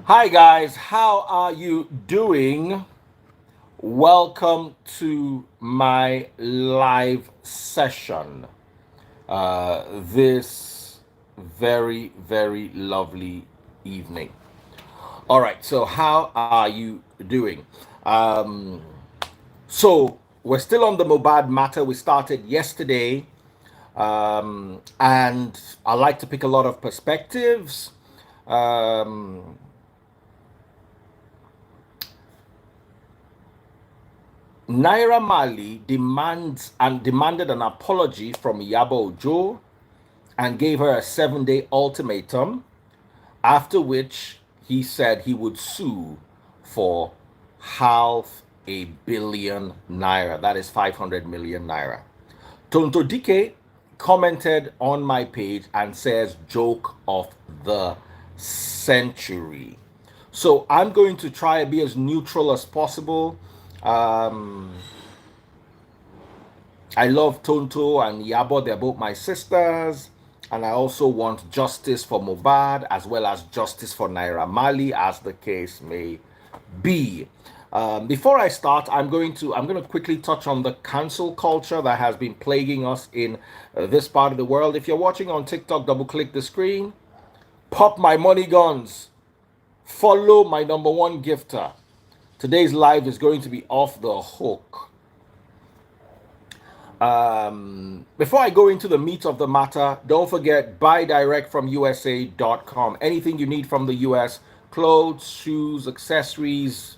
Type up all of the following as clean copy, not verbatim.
Hi guys, how are you doing? Welcome to my live session. This very lovely evening. All right, so how are you doing? Um, so we're still on the Mohbad matter. We started yesterday, and I like to pick a lot of perspectives. Um, Naira Marley demanded an apology from Iyabo and gave her a 7-day ultimatum, after which he said he would sue for $500 million. That is 500 million naira. Tonto Dikeh commented on my page and says, joke of the century. So I'm going to try to be as neutral as possible. Um, I love Tonto and Iyabo. They're both my sisters. And I also want justice for Mohbad as well as justice for Naira Marley, as the case may be. Before I start, I'm going to quickly touch on the cancel culture that has been plaguing us in this part of the world. If you're watching on TikTok, double click the screen, pop my money guns, follow my number one gifter. Today's live is going to be off the hook. Before I go into the meat of the matter, don't forget, buy direct from USA.com. Anything you need from the US, clothes, shoes, accessories,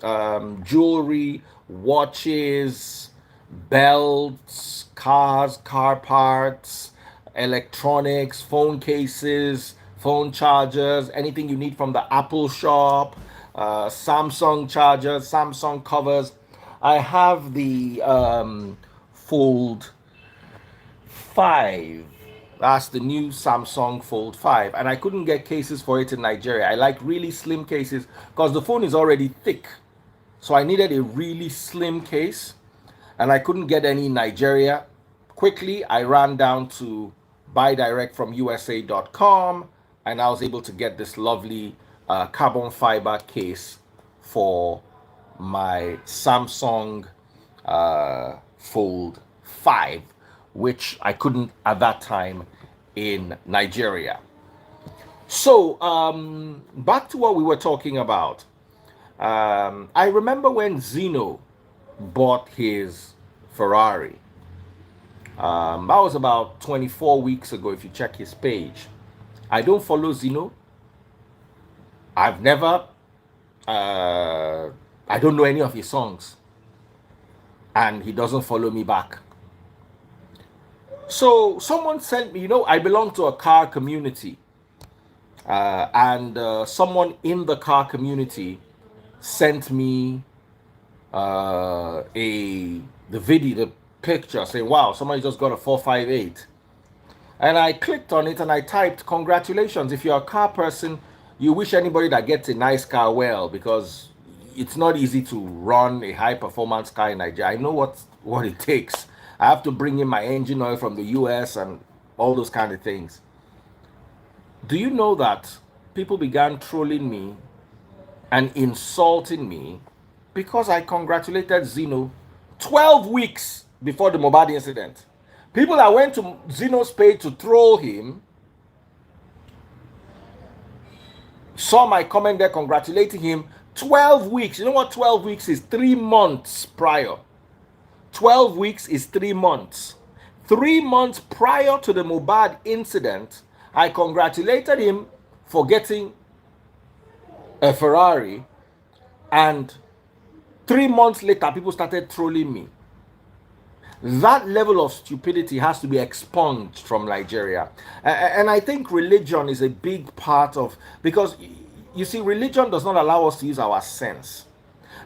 jewelry, watches, belts, cars, car parts, electronics, phone cases, phone chargers, anything you need from the Apple shop, Samsung chargers, Samsung covers. I have the Fold 5. That's the new Samsung Fold 5. And I couldn't get cases for it in Nigeria. I like really slim cases because the phone is already thick. So I needed a really slim case and I couldn't get any in Nigeria. Quickly, I ran down to buy direct from USA.com and I was able to get this lovely carbon fiber case for my Samsung Fold 5, which I couldn't at that time in Nigeria. So, back to what we were talking about. I remember when Zeno bought his Ferrari. That was about 24 weeks ago, if you check his page. I don't follow Zeno. I've never, I don't know any of his songs. And he doesn't follow me back. So someone sent me, I belong to a car community. And someone in the car community sent me the video, the picture, saying, wow, somebody just got a 458. And I clicked on it and I typed, congratulations. If you're a car person, you wish anybody that gets a nice car well, because it's not easy to run a high performance car in Nigeria. I know what it takes. I have to bring in my engine oil from the US and all those kind of things. Do you know that people began trolling me and insulting me because I congratulated Zeno 12 weeks before the Mohbad incident? People that went to Zeno's page to troll him saw my comment there congratulating him 12 weeks. You know what 12 weeks is? 3 months prior. 12 weeks is 3 months. 3 months prior to the Mohbad incident, I congratulated him for getting a Ferrari, and 3 months later, people started trolling me. That level of stupidity has to be expunged from Nigeria. And I think religion is a big part of, because you see, religion does not allow us to use our sense.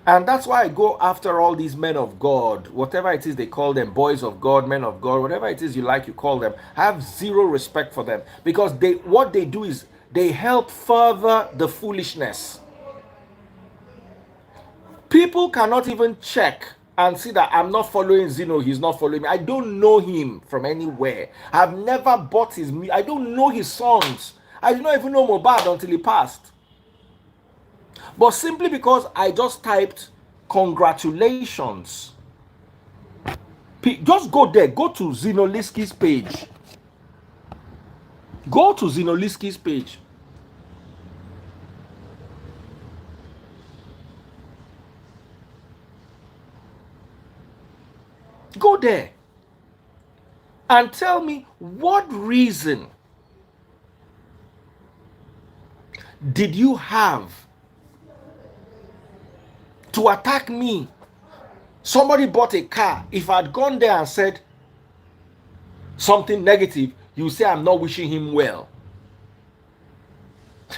And that's why I go after all these men of God, whatever it is they call them, boys of God, men of God, whatever it is you like, you call them. I have zero respect for them, because what they do is they help further the foolishness. People cannot even check and see that I'm not following Zeno, he's not following me. I don't know him from anywhere. I've never bought his music. I don't know his songs. I did not even know Mohbad until he passed. But simply because I just typed congratulations, just go there, go to Zinoliski's page. Go to Zinoliski's page. Go there and tell me what reason did you have to attack me? Somebody bought a car. If I'd gone there and said something negative, you say I'm not wishing him well.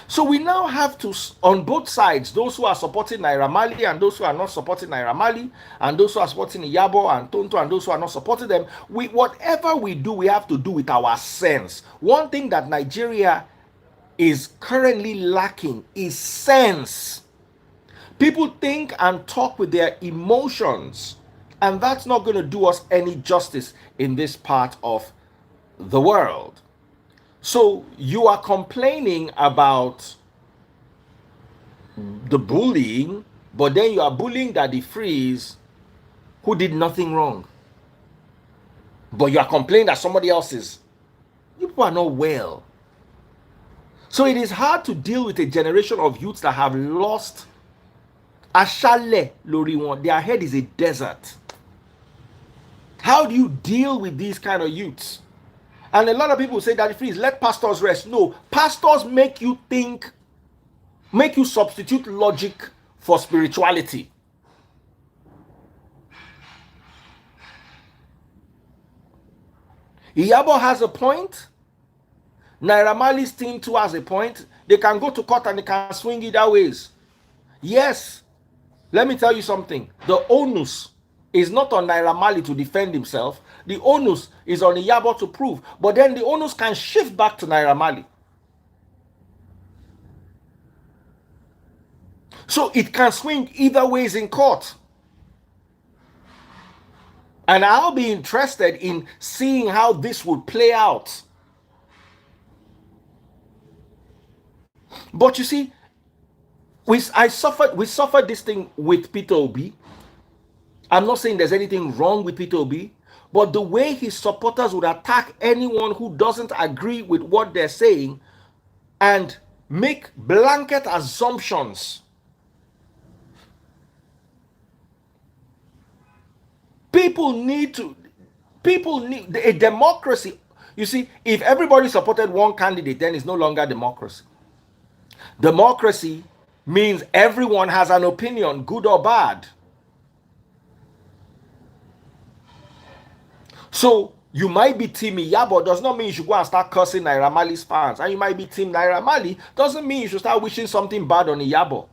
So we now have to, on both sides, those who are supporting Naira Marley and those who are not supporting Naira Marley, and those who are supporting Iyabo and Tonto and those who are not supporting them, whatever we do, we have to do with our sense. One thing that Nigeria is currently lacking is sense. People think and talk with their emotions, and that's not going to do us any justice in this part of the world. So you are complaining about the bullying, but then you are bullying Daddy Freeze, who did nothing wrong. But you are complaining that somebody else is. You people are not well. So it is hard to deal with a generation of youths that have lost Ashale Loriwon. Their head is a desert. How do you deal with these kind of youths? And a lot of people say that, please let pastors rest. No, pastors make you think, make you substitute logic for spirituality. Iyabo has a point. Naira Marley's team too has a point. They can go to court and they can swing either ways. Yes, let me tell you something. The onus is not on Naira Marley to defend himself. The onus is on Iyabo to prove. But then the onus can shift back to Naira Marley. So it can swing either ways in court. And I'll be interested in seeing how this would play out. But you see, we suffered this thing with Peter Obi. I'm not saying there's anything wrong with Peter Obi, but the way his supporters would attack anyone who doesn't agree with what they're saying and make blanket assumptions. People need a democracy. You see, if everybody supported one candidate, then it's no longer democracy. Democracy means everyone has an opinion, good or bad. So you might be Team Iyabo, does not mean you should go and start cursing Naira Marley's fans. And you might be Team Naira Marley, doesn't mean you should start wishing something bad on Iyabo.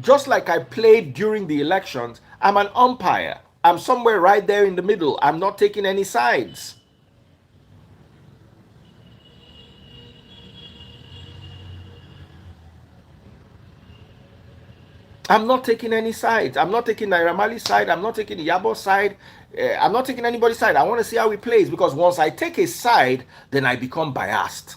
Just like I played during the elections, I'm an umpire. I'm somewhere right there in the middle. I'm not taking any sides. I'm not taking any sides. I'm not taking Naira Marley's side. I'm not taking Iyabo's side. I'm not taking anybody's side. I want to see how he plays, because once I take a side, then I become biased.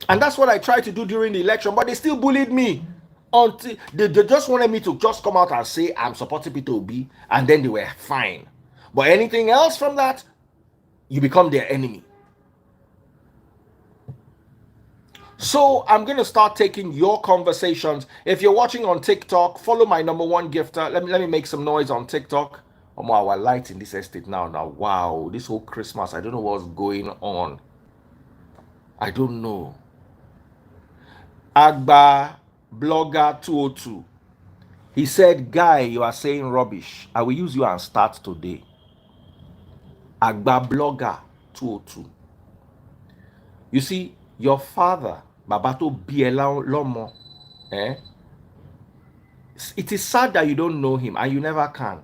And that's what I tried to do during the election, but they still bullied me. Until they just wanted me to just come out and say I'm supporting Peter Obi, and then they were fine. But anything else from that, you become their enemy. So I'm going to start taking your conversations. If you're watching on TikTok, follow my #1 gifter. Let me make some noise on TikTok. Oh, our light in this estate now. Wow, this whole Christmas, I don't know what's going on. I don't know. Agba Blogger 202. He said, "Guy, you are saying rubbish. I will use you and start today." Agba Blogger 202. You see, your father, Babato Biela Lomo, it is sad that you don't know him and you never can.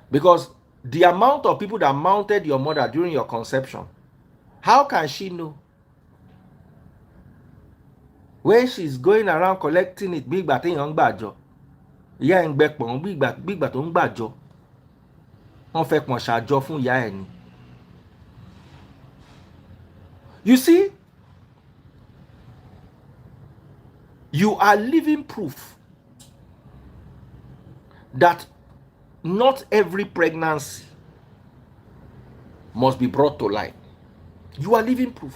Because the amount of people that mounted your mother during your conception, how can she know? When she's going around collecting it, big bat young badger. Yeah, and back big bat on badger. On fait mon charge fun ya eni. You see, you are living proof that not every pregnancy must be brought to light. You are living proof.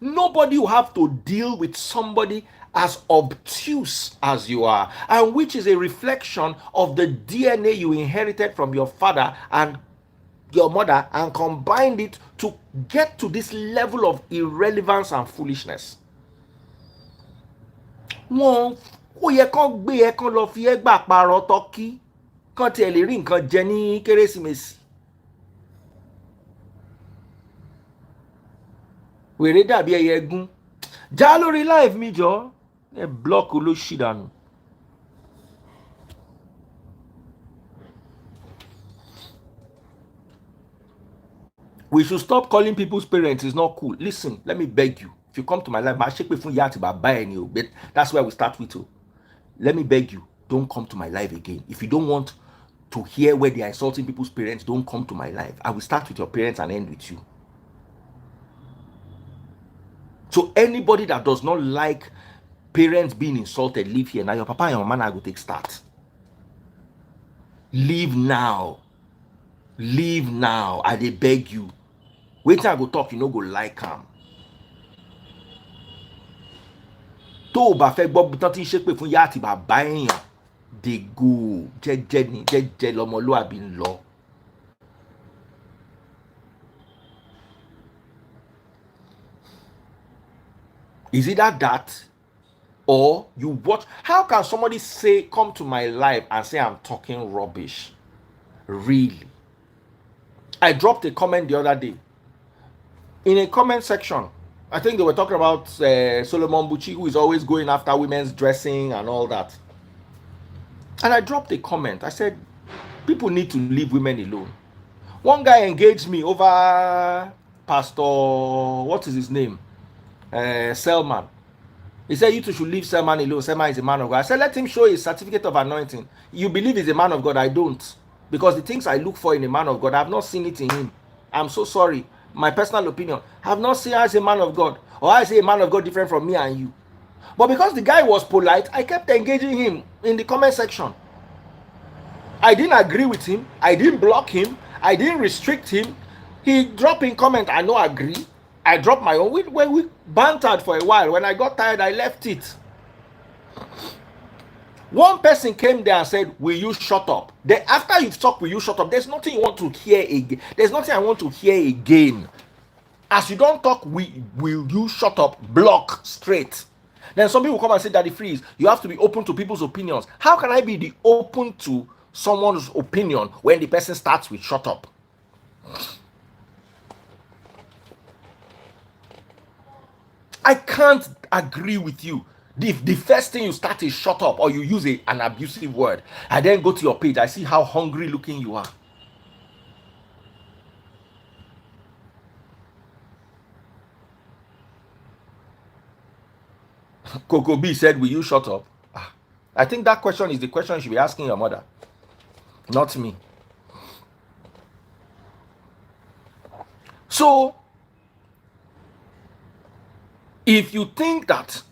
Nobody will have to deal with somebody as obtuse as you are, and which is a reflection of the DNA you inherited from your father and your mother and combined it to get to this level of irrelevance and foolishness. Wọ́n ó yẹ kán gbé ẹ kán lọ fi ẹ gbà parọ́ tọ́kí kán tiẹ̀ lè rí nǹkan jẹ ní Kérésìmesì. Wèrè dàbí ẹyẹ ẹgún. Já lórí live mi jọ ẹ block olóṣì dànù. We should stop calling people's parents. It's not cool. Listen, let me beg you. If you come to my life, that's where we start with you. Let me beg you, don't come to my life again. If you don't want to hear where they are insulting people's parents, don't come to my life. I will start with your parents and end with you. So anybody that does not like parents being insulted, leave here. Now your papa and your mama go take start. Leave now. Leave now. I dey beg you. Wait till I go talk, you no go like am. Tó o bá fẹ́ gbọ́ bí tán ti ń ṣépè fún ìyá àti bàbá èèyàn, dey go. Jẹ́jẹ́ ni, jẹ́jẹ́ lọmọlúwàbí ń lọ. Is it that or you watch? How can somebody say, come to my live and say I'm talking rubbish? Really? I dropped a comment the other day. In a comment section, I think they were talking about Solomon Buchi, who is always going after women's dressing and all that. And I dropped a comment. I said, people need to leave women alone. One guy engaged me over Pastor, what is his name? Selman. He said, you two should leave Selman alone. Selman is a man of God. I said, let him show his certificate of anointing. You believe he's a man of God. I don't. Because the things I look for in a man of God, I have not seen it in him. I'm so sorry. My personal opinion. I have not seen him as a man of God. Or I say a man of God different from me and you. But because the guy was polite, I kept engaging him in the comment section. I didn't agree with him. I didn't block him. I didn't restrict him. He dropped in comment, I no agree. I dropped my own. We bantered for a while. When I got tired, I left it. One person came there and said, will you shut up? Then after you've talked, will you shut up? There's nothing you want to hear again. There's nothing I want to hear again. As you don't talk, will you shut up? Block straight. Then some people come and say, Daddy Freeze, you have to be open to people's opinions. How can I be the open to someone's opinion when the person starts with shut up? I can't agree with you. The first thing you start is shut up, or you use an abusive word. I then go to your page. I see how hungry looking you are. Coco B said, will you shut up? I think that question is the question you should be asking your mother, not me. So, if you think that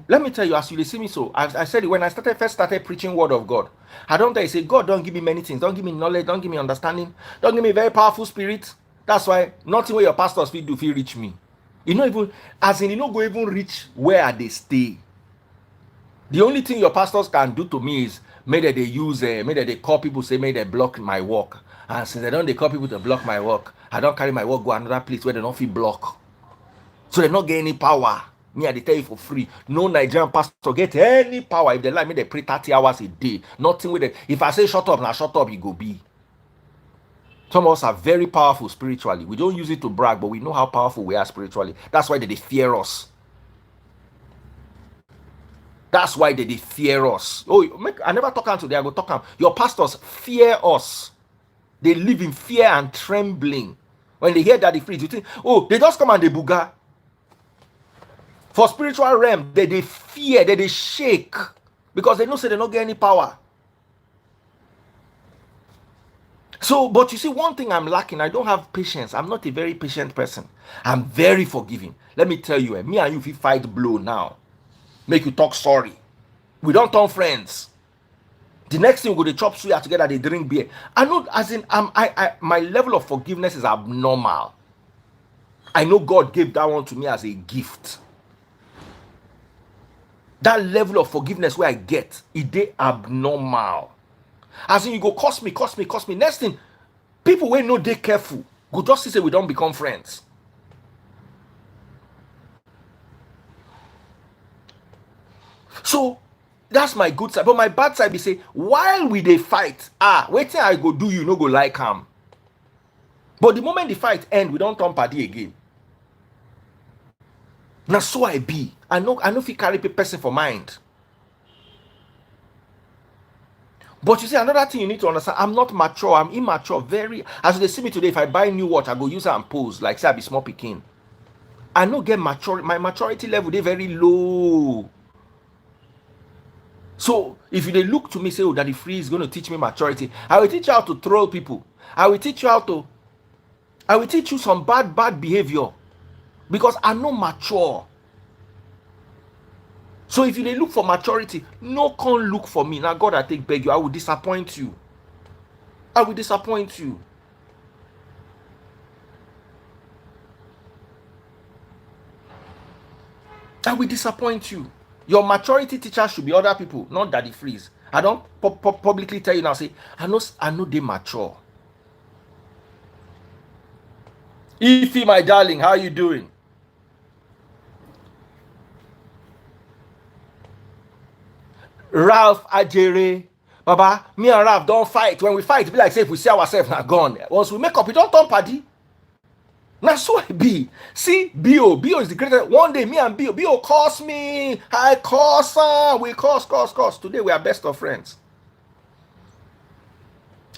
let me tell you, as you see me, so I said it when I first started preaching word of God. I don't tell you, say, God, don't give me many things. Don't give me knowledge. Don't give me understanding. Don't give me very powerful spirit. That's why nothing where your pastors feel reach me. You know, even as in, you know, go even reach where they stay. The only thing your pastors can do to me is maybe they use, maybe they call people, say, maybe they block my work. And since they call people to block my work, I don't carry my work, go another place where they don't feel block. So they not get any power. Me, I tell you for free. No Nigerian pastor get any power. If they like me, they pray 30 hours a day. Nothing with it. If I say shut up, now shut up, you go be. Some of us are very powerful spiritually. We don't use it to brag, but we know how powerful we are spiritually. That's why they fear us. That's why they fear us. Oh, I never talk to them. I go talk to your pastors fear us. They live in fear and trembling. When they hear that the freeze, you think, oh, they just come and they booga. For spiritual realm, they fear, they shake. Because they know say they don't get any power. So, but you see, one thing I'm lacking, I don't have patience. I'm not a very patient person. I'm very forgiving. Let me tell you, me and you, if we fight blow now, make you talk sorry. We don't turn friends. The next thing we go to chop suya together, they drink beer. I know, as in, my level of forgiveness is abnormal. I know God gave that one to me as a gift. That level of forgiveness where I get, it abnormal. As in, you go cost me. Next thing, people wey no dey careful go just say we don't become friends. So that's my good side. But my bad side be say, while we dey fight, wetin I go do, you no go like am. But the moment the fight end, we don't turn party again. Now so I be. I know if you carry person for mind. But you see, another thing you need to understand, I'm not mature, I'm immature. Very, as they see me today, if I buy new watch, I go use it and pose, like say I be small pikin. I no get mature, my maturity level, they very low. So if they look to me, say, oh, Daddy Free is going to teach me maturity, I will teach you how to troll people. I will teach you some bad behavior. Because I'm not mature. So if you dey look for maturity, no can look for me. Now God, I take beg you, I will disappoint you. I will disappoint you. I will disappoint you. Your maturity teacher should be other people, not Daddy Freeze. I don't publicly tell you now, say, I know they mature. Ify, my darling, how are you doing? Ralph Ajere, Baba, me and Ralph don't fight. When we fight, it be like say if we see ourselves now gone. Once we make up, we don't turn party. Now so I be. See, Bo is the greatest. One day, me and Bo calls me. I curse her. We curse. Today we are best of friends.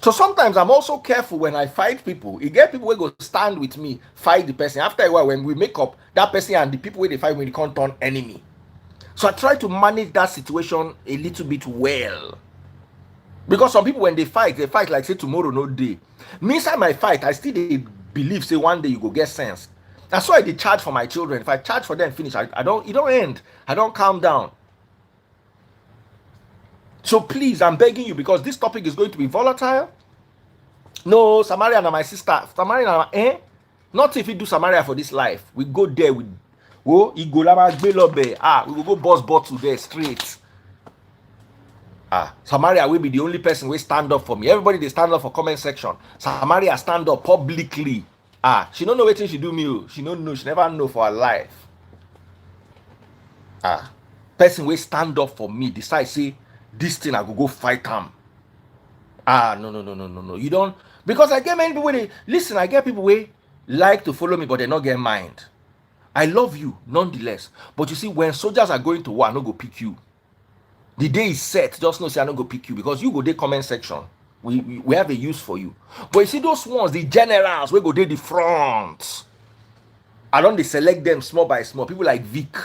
So sometimes I'm also careful when I fight people. You get people who go stand with me, fight the person. After a while, when we make up, that person and the people where they fight when they can't turn enemy. So I try to manage that situation a little bit well. Because some people, when they fight like say tomorrow no day. Me inside my fight, I still believe say one day you go get sense. That's why I did charge for my children. If I charge for them, finish. It don't end. I don't calm down. So please, I'm begging you, because this topic is going to be volatile. No, Samaria and my sister. Samaria and not if you do Samaria for this life. We go there with we will go boss bottle there straight. Samaria will be the only person will stand up for me. Everybody they stand up for comment section. Samaria stand up publicly. She don't know what she do me. She don't know. She never know for her life. Person will stand up for me. Decide say this thing I go fight him. No. You don't, because I get many people. Listen, I get people who like to follow me, but they not get mind. I love you nonetheless. But you see, when soldiers are going to war, I no go pick you. The day is set, just know say I no go pick you, because you go there comment section. We have a use for you. But you see those ones, the generals, we go there the front. I don't select them small by small. People like Vic.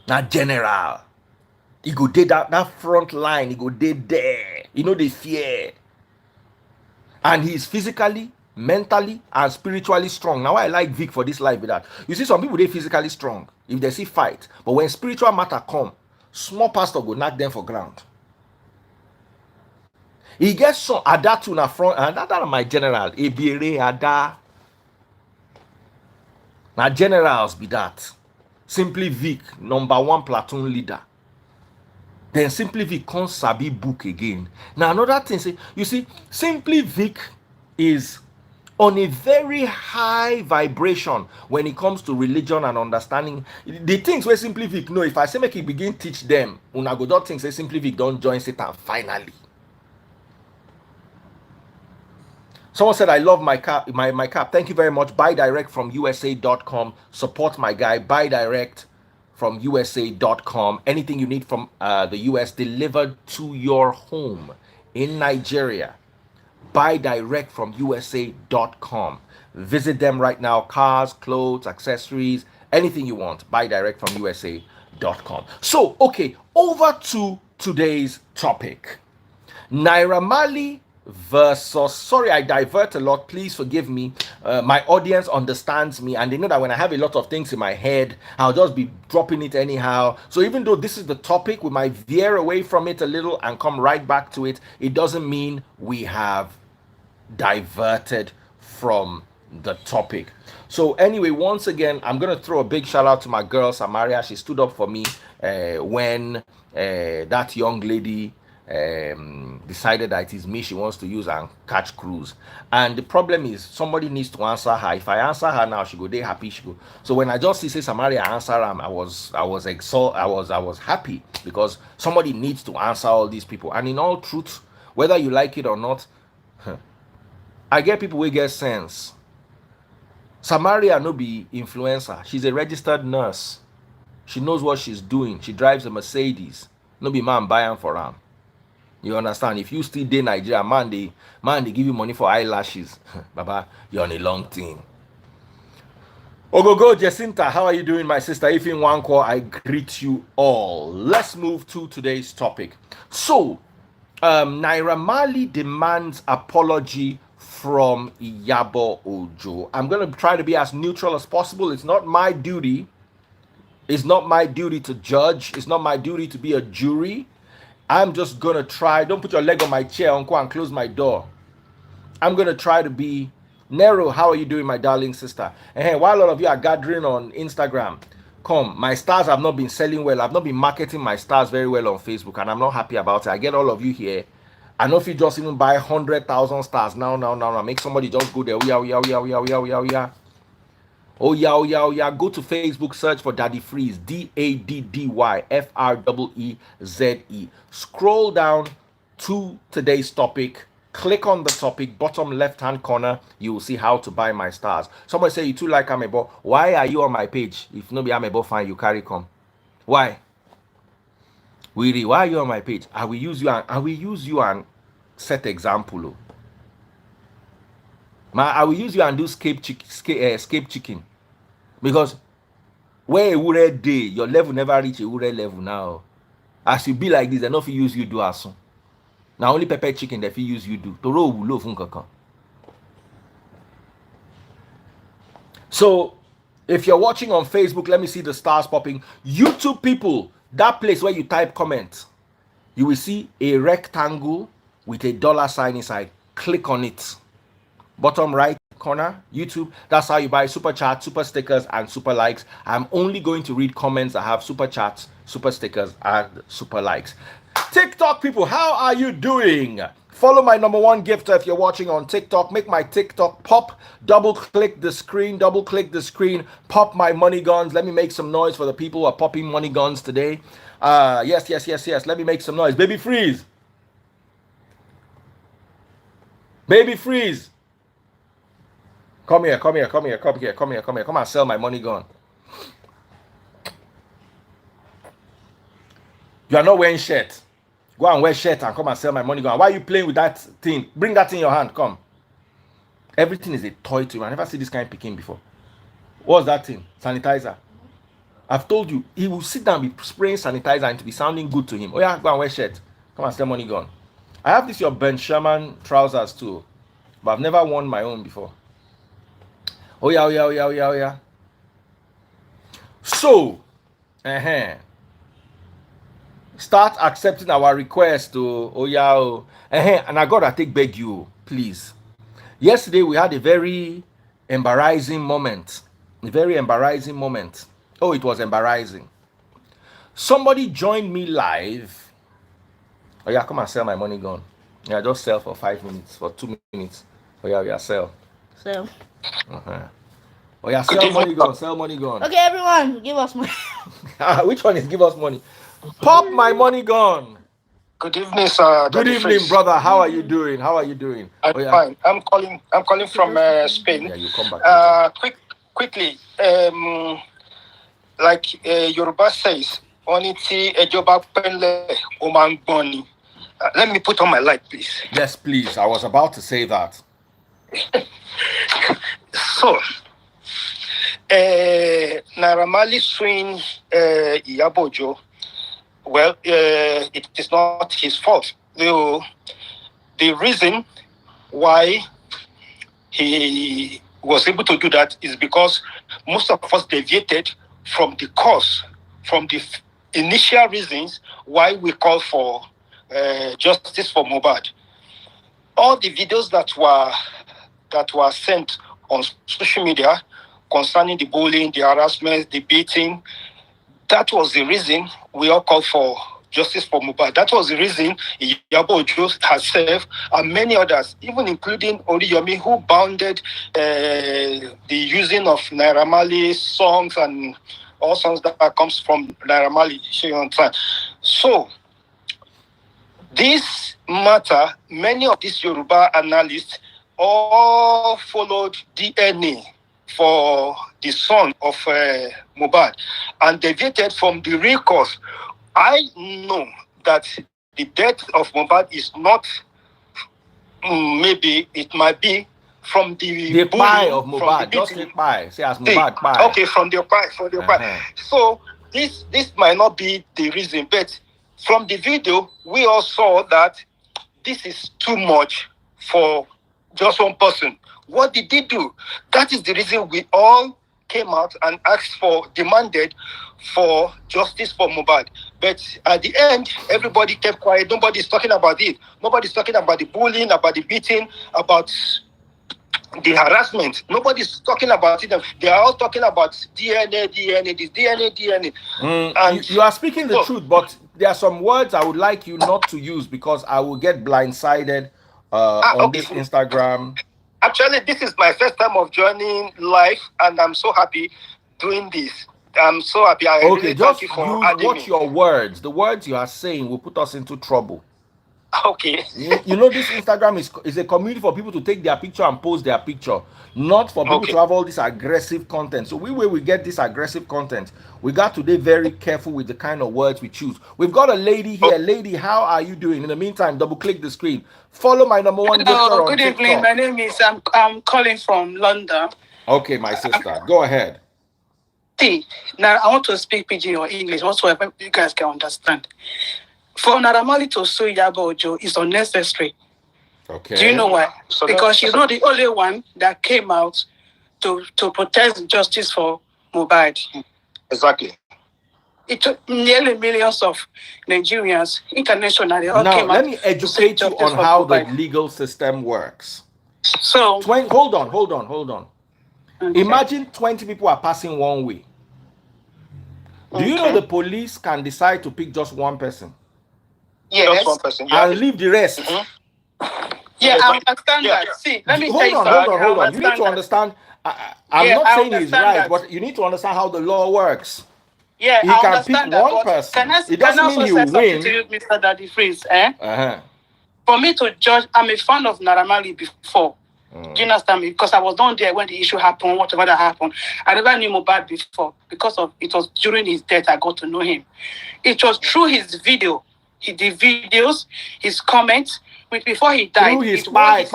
Now general. He go there that front line, he go there. You know they fear. And he's physically, mentally and spiritually strong. Now I like Vic for this life with that. You see, some people they physically strong if they see fight, but when spiritual matter come, small pastor go knock them for ground. He gets some Ada to na front, and that my general Ebere Ada. Now generals be that. Simply Vic, #1 platoon leader. Then Simply Vic can't sabi book again. Now another thing, say you see, Simply Vic is on a very high vibration when it comes to religion and understanding the things where Simply Vic know. If I say make it begin teach them, una go don think say Simply Vic don't join Satan finally. Someone said, I love my cap. My cap. Thank you very much. Buy direct from USA.com. Support my guy. Buy direct from USA.com. Anything you need from the US delivered to your home in Nigeria. Buy direct from USA.com. Visit them right now. Cars, clothes, accessories, anything you want. Buy direct from USA.com. So, okay, over to today's topic. Naira Marley versus, sorry, I divert a lot, please forgive me. My audience understands me and they know that when I have a lot of things in my head, I'll just be dropping it anyhow. So even though this is the topic, we might veer away from it a little and come right back to it. It doesn't mean we have diverted from the topic. So anyway, once again, I'm going to throw a big shout out to my girl Samaria. She stood up for me when that young lady decided that it is me she wants to use and catch cruise. And the problem is somebody needs to answer her. If I answer her now, she go dey happy. She go. So when I just see say Samaria answer him, I was happy because somebody needs to answer all these people. And in all truth, whether you like it or not, I get people who get sense. Samaria no be influencer. She's a registered nurse. She knows what she's doing. She drives a Mercedes. No be man buying for her. You understand? If you still dey Nigeria, man, they give you money for eyelashes. Baba, you're on a long thing. Ogogo Jacinta, how are you doing, my sister? If in one call, I greet you all. Let's move to today's topic. So, Naira Marley demands apology from Iyabo Ojo. I'm going to try to be as neutral as possible. It's not my duty. It's not my duty to judge. It's not my duty to be a jury. I'm just going to try. Don't put your leg on my chair, uncle, and close my door. I'm going to try to be Nero. How are you doing, my darling sister? And while all of you are gathering on Instagram, come. My stars have not been selling well. I've not been marketing my stars very well on Facebook, and I'm not happy about it. I get all of you here. I know if you just even buy 100,000 stars now. Make somebody just go there. Oh yeah. Oh yeah. Go to Facebook, search for Daddy Freeze, DADDYFREEZE. Scroll down to today's topic. Click on the topic, bottom left-hand corner. You will see how to buy my stars. Somebody say you too like Amebo. Why are you on my page? If no be Amebo, fine, you carry come. Why? Why are you on my page? I will use you and set example. I will use you and do scape chicken. Because where a wood day, your level never reach a wood level now. As you be like this, they not use you do as soon. Now only pepper chicken they use you do. Toro will loaf unka. So if you're watching on Facebook, let me see the stars popping. YouTube people, that place where you type comment, you will see a rectangle with a $sign inside. Click on it. Bottom right corner, YouTube. That's how you buy super chats, super stickers, and super likes. I'm only going to read comments that have super chats, super stickers, and super likes. TikTok people, how are you doing? Follow my #1 gifter if you're watching on TikTok. Make my TikTok pop. Double click the screen. Pop my money guns. Let me make some noise for the people who are popping money guns today. Yes. Let me make some noise. Baby freeze. Come here. Come and sell my money gun. You are not wearing shirt. Go and wear shirt and come and sell my money gun. Why are you playing with that thing? Bring that in your hand. Come. Everything is a toy to you. I never see this kind of picking before. What's that thing? Sanitizer. I've told you, he will sit down and be spraying sanitizer and to be sounding good to him. Oh yeah, go and wear shirt. Come and sell money gun. I have this your Ben Sherman trousers too. But I've never worn my own before. Oh yeah. So, start accepting our request to and I gotta beg you, please. Yesterday we had a very embarrassing moment. Oh, it was embarrassing. Somebody joined me live. Oh yeah, come and sell my money gun. Yeah, just sell for 5 minutes, for 2 minutes. Oh yeah, sell. So. Oh yeah, sell money gone, sell money gone. Okay, everyone, give us money. Which one is give us money? Pop my money gone. Good evening, sir. Good evening, brother. How are you doing? How are you doing? I'm fine. I'm calling from Spain. Yeah, you come back later. Quickly. Like Yoruba says, oniti ejoba penle oman boni. Let me put on my light, please. Yes, please. I was about to say that. So, Naira Marley suing Iyabo. Well, it is not his fault. The reason why he was able to do that is because most of us deviated from the cause, from the initial reasons why we call for justice for Mohbad. All the videos that were sent on social media concerning the bullying, the harassment, the beating, that was the reason we all called for justice for Mohbad. That was the reason Iyabo herself and many others, even including Oriyomi, who bounded the using of Naira Marley songs and all songs that comes from Naira Marley. So, this matter, many of these Yoruba analysts all followed DNA for the son of Mohbad and deviated from the real cause. I know that the death of Mohbad is not, maybe it might be from the pie of Mohbad, just the pie. Say as Mohbad pie. Okay, from the pie, So this might not be the reason, but from the video, we all saw that this is too much for just one person. What did he do? That is the reason we all came out and demanded for justice for Mohbad. But at the end, everybody kept quiet. Nobody's talking about it. Nobody's talking about the bullying, about the beating, about the harassment. Nobody's talking about it. They are all talking about DNA, this DNA. And you are speaking the truth, but there are some words I would like you not to use because I will get blindsided on this Instagram. Actually, this is my first time of joining live, and I'm so happy doing this. I'm so happy. I really just thank you for use what your words. The words you are saying will put us into trouble. Okay. You know, this Instagram is a community for people to take their picture and post their picture, not for people to have all this aggressive content. So we get this aggressive content, we got to be very careful with the kind of words we choose. We've got a lady here. Lady, how are you doing? In the meantime, double click the screen. Follow my number one gifter on Good evening. TikTok. My name is I'm calling from London. Okay, my sister, go ahead. See, now I want to speak Pidgin or English, whatsoever you guys can understand. For Naira Marley to sue Iyabo is unnecessary. Okay. Do you know why? Because she's not the only one that came out to protest justice for Mohbad. Exactly. It took nearly millions of Nigerians internationally all came out. Now, let me educate you on how the legal system works. So, hold on. Okay. Imagine 20 people are passing one way. Do you know the police can decide to pick just one person? Yes. Just one person. And leave the rest. Yeah, I understand that. See, let me tell you something. Hold on. You need to understand. I'm not saying he's right, but you need to understand how the law works. Yeah, he can pick one person. It doesn't mean he will win. To you, Mr. Daddy Freeze, For me to judge, I'm a fan of Naira Marley before. Do you understand me? Because I was not there when the issue happened, whatever that happened. I never knew Mohbad before. Because of it was during his death I got to know him. It was through his video, the videos, his comments. Before he died, through his pie.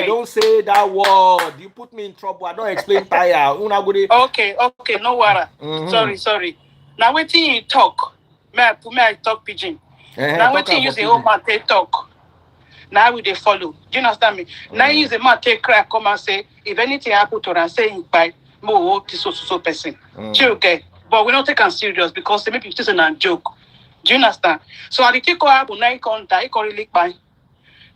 Don't say that word. You put me in trouble. I don't explain tire. Okay, no worry. Sorry. Now waiting you talk. May I talk Pidgin? Now waiting use the whole man talk. Now we they follow. Do you understand me? Now use the man take crack, come and say, if anything happen to her, say by more so person. Okay. But we don't take him serious because they maybe it's a joke. Do you understand? So at the take happen, now he can't die, he can't really buy.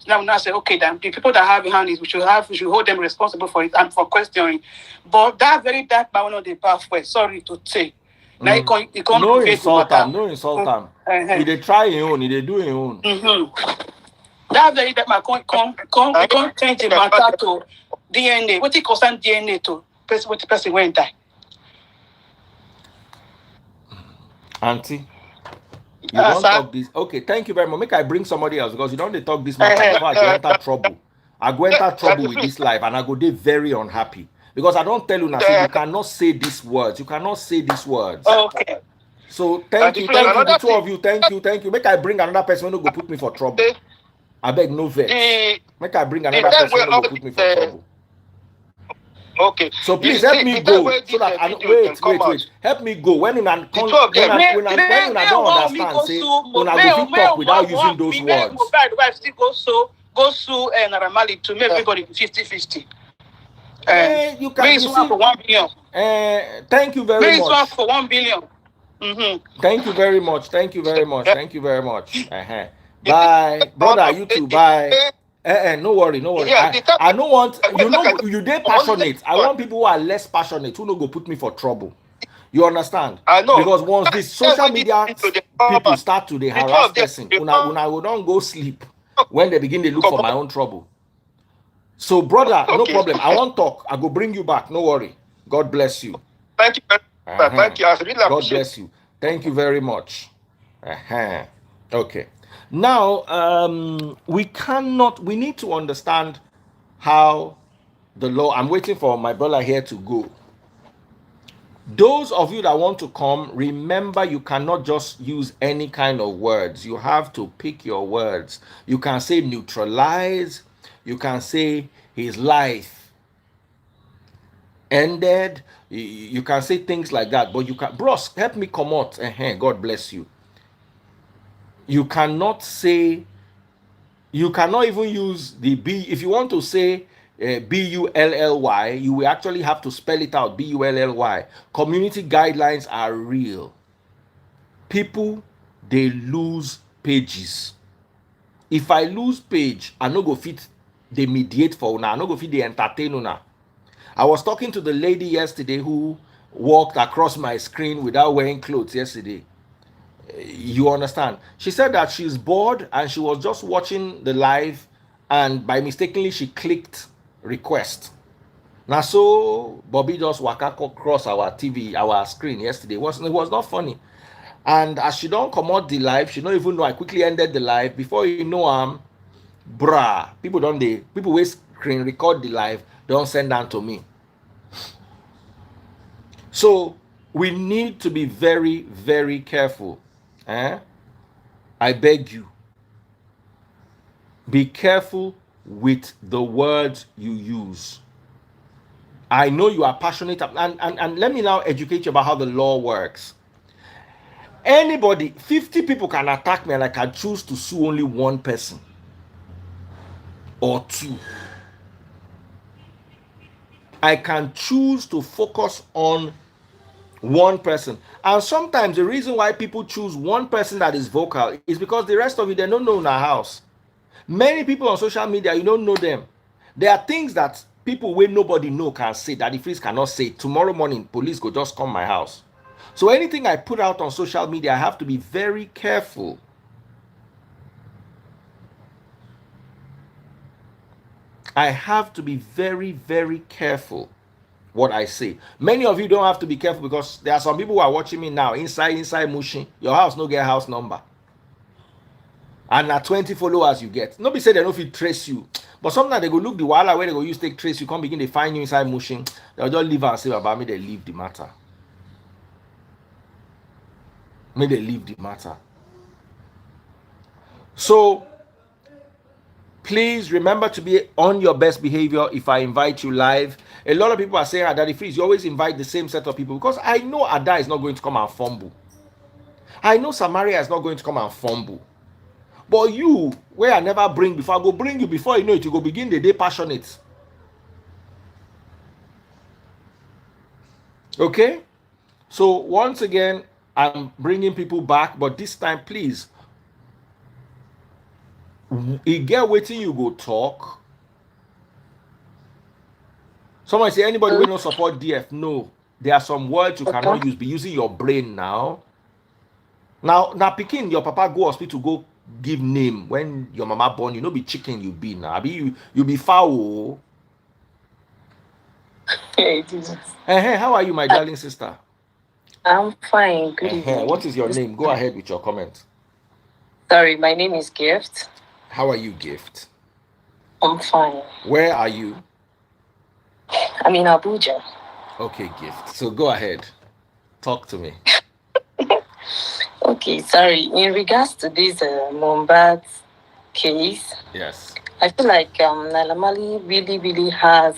Now I say, okay, then the people that have behind it, we should hold them responsible for it and for questioning. But that very dark man of the pathway, sorry to say. Now you can't no insult them. He they try his own, he they do his own. That very dark man can't change the matter to DNA. What it concern DNA to what the person went die. Auntie, you don't talk this. Okay, thank you very much. Make I bring somebody else because you don't talk this matter before I go enter trouble. I go enter trouble with this life and I go there very unhappy. Because I don't tell you now, you cannot say these words. You cannot say these words. Okay. So thank you, the two of you. Thank you. Make I bring another person who go put me for trouble. I beg no vex. Make I bring another person who go put me for trouble. Okay. So please help me go so that I wait. Help me go when I don't understand. Say when I go talk without using those words. Mohbad still go sue Marley to make everybody 50-50. You can raise one for 1 billion. Thank you very much. Raise one for 1 billion. Thank you very much. Bye, brother. You too. Bye. No worry. Yeah, I don't want you they passionate. I want people who are less passionate who no go put me for trouble. You understand? I know. Because once this social media people start to harass person, when I will not go sleep when they begin to look for my own trouble. So, brother, no problem. I won't talk. I go bring you back. No worry. God bless you. Thank you. Thank you. I really God bless you. Thank you very much. Okay. Now, we need to understand how the law. I'm waiting for my brother here to go. Those of you that want to come, remember you cannot just use any kind of words. You have to pick your words. You can say neutralize. You can say his life ended. You can say things like that. But you can, bros, help me come out. God bless you. You cannot say, you cannot even use the B. If you want to say B-U-L-L-Y, you will actually have to spell it out, B-U-L-L-Y. Community guidelines are real. People, they lose pages. If I lose page, I no go fit they mediate for una, I no go fit they entertain una. I was talking to the lady yesterday who walked across my screen without wearing clothes yesterday. You understand? She said that she's bored and she was just watching the live and by mistakenly she clicked request. Now so Bobby just walk across our TV, our screen yesterday. It was not funny. And as she don't come out the live, she don't even know I quickly ended the live. Before you know people who screen record the live don't send that to me. So we need to be very, very careful. I beg you. Be careful with the words you use. I know you are passionate and let me now educate you about how the law works. Anybody, 50 people can attack me and I can choose to sue only one person or two. I can choose to focus on one person. And sometimes the reason why people choose one person that is vocal is because the rest of you, they don't know in our house. Many people on social media, you don't know them. There are things that people where nobody know can say that the police cannot say. Tomorrow morning, police go just come my house. So anything I put out on social media, I have to be very careful. I have to be very, very careful what I say. Many of you don't have to be careful because there are some people who are watching me now inside Mushin. Your house no get house number. And na 20 followers you get. Nobody say they don't fit trace you. But sometimes they go look the wala where they go use take trace you, come begin to find you inside Mushin. They'll just leave and say about me, they leave the matter. May they leave the matter. So please remember to be on your best behavior if I invite you live. A lot of people are saying, Daddy Freeze, you always invite the same set of people because I know Ada is not going to come and fumble. I know Samaria is not going to come and fumble. But you, where I never bring before, I go bring you before you know it, you go begin the day passionate. Okay? So once again, I'm bringing people back, but this time, please, you get waiting, you go talk. Someone say, anybody will not support DF? No. There are some words you cannot use. Be using your brain now. Now, picking your papa go hospital, go give name when your mama born. You know, be chicken you be now. You be foul. Hey, Jesus. Hey, how are you, my darling sister? I'm fine. Good What evening. is your name? Go ahead with your comment. Sorry, my name is Gift. How are you, Gift? I'm fine. Where are you? I'm in Abuja. Okay, Gift. So go ahead. Talk to me. Okay, sorry. In regards to this Mohbad case, Yes. I feel like Naira Marley really, really has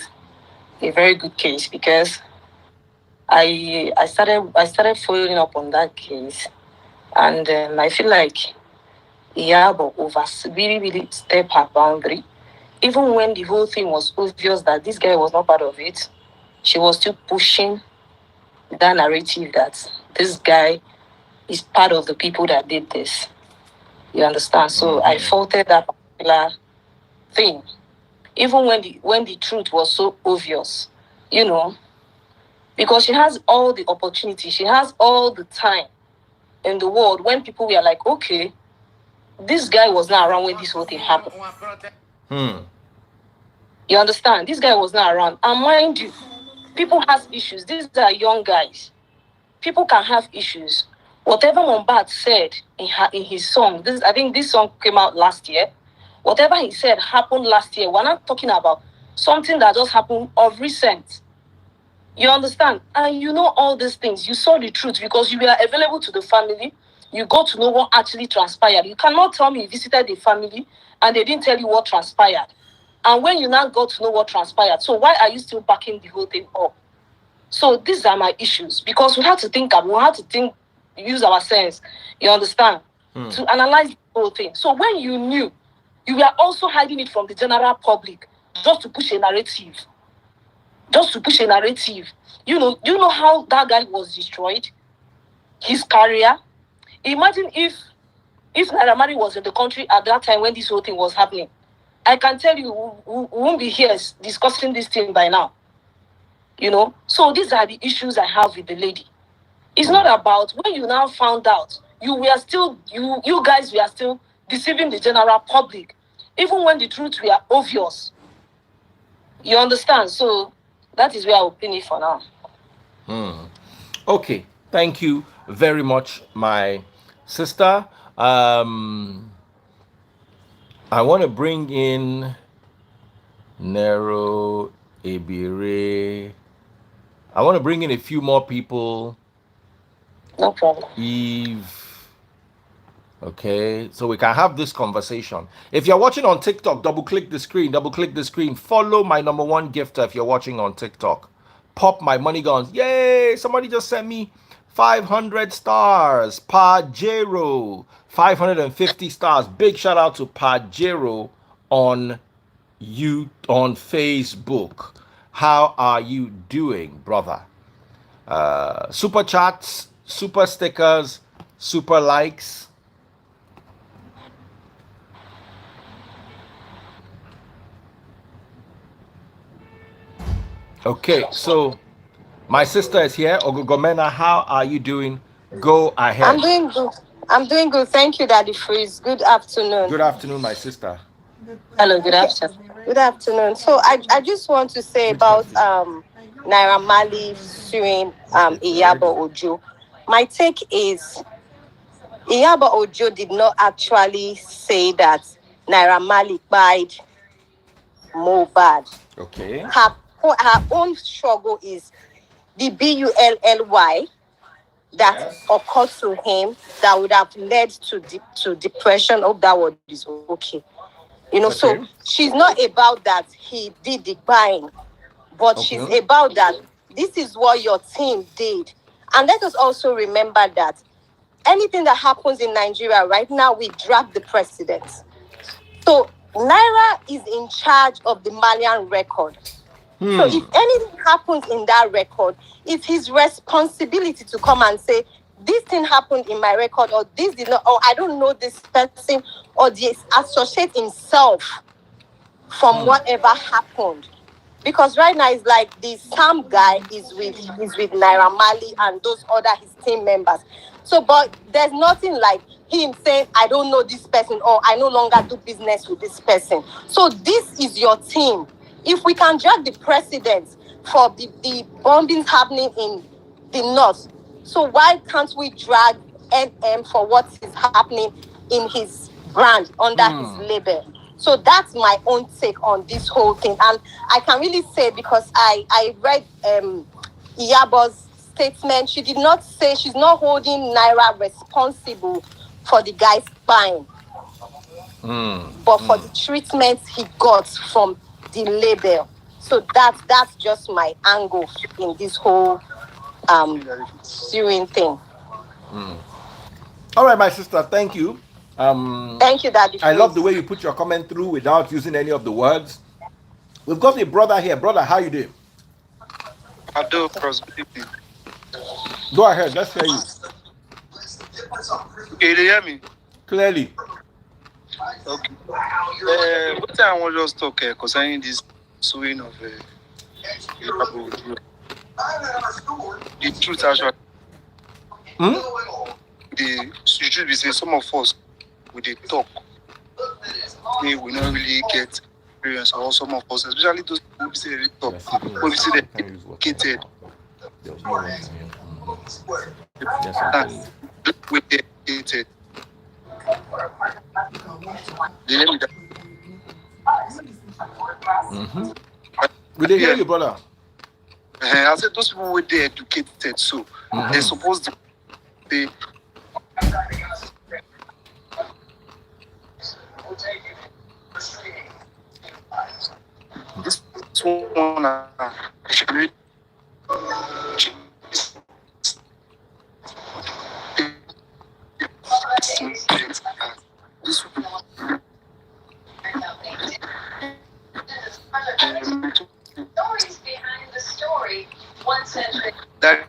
a very good case because I started following up on that case, and I feel like Iyabo over really, really step her boundary. Even when the whole thing was obvious that this guy was not part of it, she was still pushing that narrative that this guy is part of the people that did this. You understand? So I faulted that particular thing. Even when the truth was so obvious, you know, because she has all the opportunity, she has all the time in the world when people were like, okay, this guy was not around when this whole thing happened. Hmm. You understand? This guy was not around. And mind you, people has issues. These are young guys. People can have issues. Whatever Mohbad said in his song, I think this song came out last year. Whatever he said happened last year. We're not talking about something that just happened of recent. You understand? And you know all these things. You saw the truth because you were available to the family. You got to know what actually transpired. You cannot tell me you visited the family and they didn't tell you what transpired. And when you now got to know what transpired, so why are you still backing the whole thing up? So these are my issues because we have to think, use our sense, you understand, to analyze the whole thing. So when you knew, you were also hiding it from the general public just to push a narrative. Just to push a narrative. You know how that guy was destroyed? His career. Imagine if Naira Marley was in the country at that time when this whole thing was happening. I can tell you we won't be here discussing this thing by now. So these are the issues I have with the lady. It's not about when you now found out you guys were still deceiving the general public, even when the truth were obvious. You understand? So that is where I will pin it for now. Okay. Thank you very much, my sister. Um, I want to bring in Nero, Ebire. I want to bring in a few more people. No problem. Eve. Okay, so we can have this conversation. If you're watching on TikTok, double click the screen, Follow my number one gifter if you're watching on TikTok. Pop my money guns. Yay! Somebody just sent me 500 stars. Pajero. 550 stars. Big shout out to Pajero on on Facebook. How are you doing, brother? Super chats, super stickers, super likes. Okay, so my sister is here. Ogogomena, how are you doing? Go I'm ahead. doing good. I'm doing good. Thank you, Daddy Freeze. Good afternoon. Good afternoon, my sister. Hello, good Okay. afternoon. Good afternoon. So I just want to say Which about country? Naira Marley suing Okay, it's Iyabo already. Ojo. My take is Iyabo Ojo did not actually say that Naira Marley died Mohbad. Okay. Her own struggle is the bully that Yes. occurred to him that would have led to depression. Hope that word is okay. So Okay. she's not about that he did the buying, but she's Okay. about that this is what your team did. And let us also remember that anything that happens in Nigeria right now, we drag the president. So Naira is in charge of the Malian record. So if anything happens in that record, it's his responsibility to come and say, this thing happened in my record, or this did not, or I don't know this person, or associate himself from whatever happened. Because right now it's like the Sam guy is with Naira Marley and those other his team members. So, but there's nothing like him saying, I don't know this person or I no longer do business with this person. So this is your team. If we can drag the president for the bombings happening in the north. So why can't we drag NM for what is happening in his brand under his label? So that's my own take on this whole thing. And I can really say, because I read Iyabo's statement, she did not say, she's not holding Naira responsible for the guy's spine, but for the treatment he got from the label. So that's just my angle in this whole suing thing. All right, my sister, thank you. Thank you, Daddy. I love the way you put your comment through without using any of the words. We've got a brother here. Brother, how you doing? I do, Go ahead, let's hear you. Okay, you hear me? Clearly. Okay. What I want to just talk concerning this suing of the truth actually. The truth be say some of us with the talk, we will not really get experience, or some of us, especially those who say they talk, who say they educated. With the educated. We did hear you, brother. I said those people were they educated, so they're supposed to be. This one actually this Stories behind the story. 1 century. that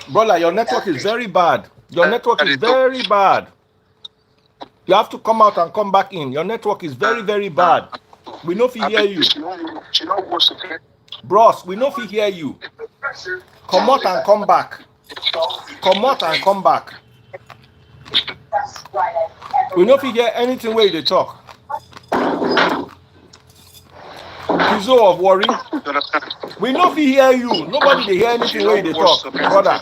Brother, your network is very bad. Your network is very bad. You have to come out and come back in. Your network is very, very bad. We know if he hear you. Bros, we know if he hear you. Come out and come back. Come out and come back. We know if he hear anything where they talk. Kizo of worry. We know if he hear you. Nobody they hear anything where they talk. Brother.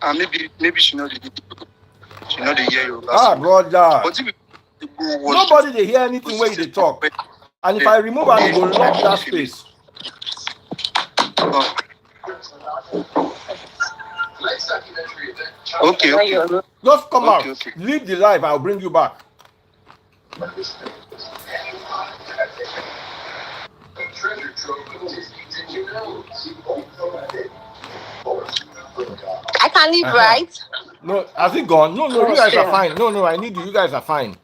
And maybe she know the hear you. Brother. Nobody they hear anything where they talk. And if I remove and go lock that space. Okay. Just come out. Okay. Leave the live. I'll bring you back. I can leave, right? No, has he gone? No, you guys are fine. No, I need you. You guys are fine.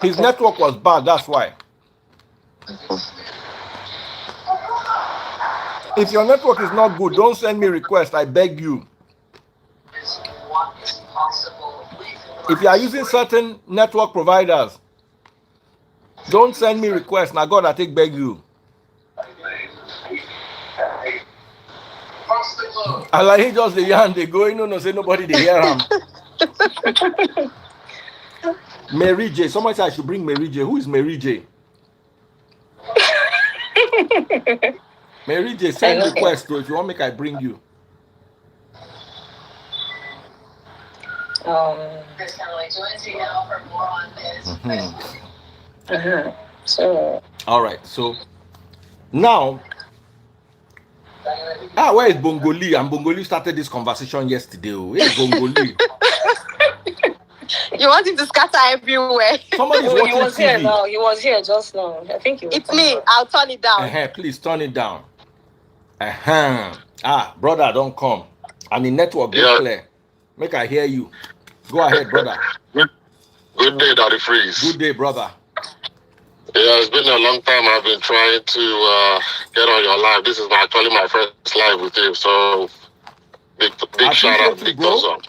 His network was bad, that's why. If your network is not good, don't send me requests, I beg you. If you are using certain network providers, don't send me requests. Now God, I take beg you. I like he just the yarn they go, no, say nobody they hear him. Mary J. Somebody said I should bring Mary J. Who is Mary J? Mary J, send request to if you want make I bring you. So all right, so now where is Bongoli? And Bongoli started this conversation yesterday. Where is Bongoli? You want him to scatter everywhere. Somebody's watching he was TV. here now. He was here just now. I think it's me. I'll turn it down. Please turn it down. Brother, don't come. And the network get clear. Make I hear you. Go ahead, brother. Good day, Daddy Freeze. Good day, brother. Yeah, it's been a long time. I've been trying to get on your live. This is actually my first live with you. So, big shout out, big thumbs up.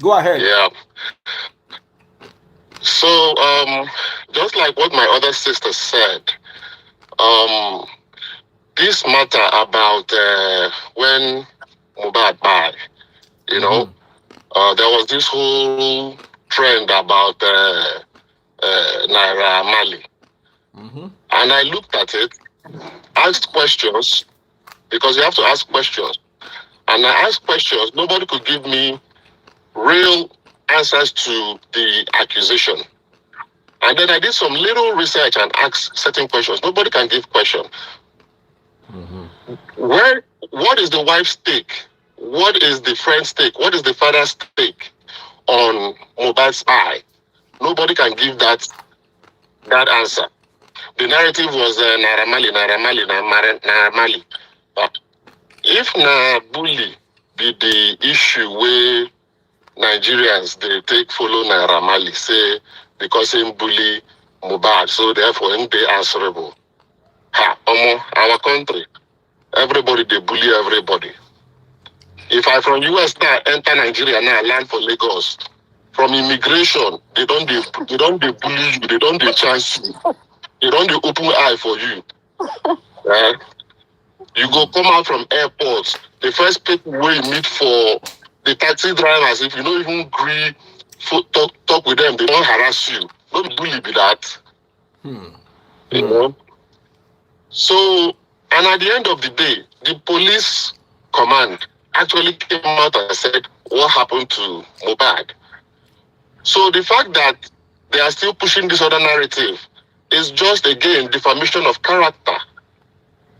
Go ahead. Yeah. So, just like what my other sister said, this matter about when Mohbad died, you know, there was this whole trend about Naira Marley, And I looked at it, asked questions, because you have to ask questions. And I asked questions. Nobody could give me real answers to the accusation. And then I did some little research and asked certain questions. Nobody can give question. What is the wife's stake? What is the friend's stake? What is the father's stake on Mohbad's eye? Nobody can give that answer. The narrative was Naira Marley. If na bully be the issue where Nigerians they take follow Naira Marley, say because him bully Mohbad, so therefore him they answerable. Our country, everybody they bully everybody. If I from US now enter Nigeria now land for Lagos, from immigration they don't bully you, they don't chance you, they don't open eye for you. You go come out from airports, the first people where you meet for the taxi drivers, if you don't even agree talk with them, they don't harass you. Don't bully be that. You know? So, and at the end of the day, the police command actually came out and said what happened to Mohbad. So the fact that they are still pushing this other narrative is just again defamation of character.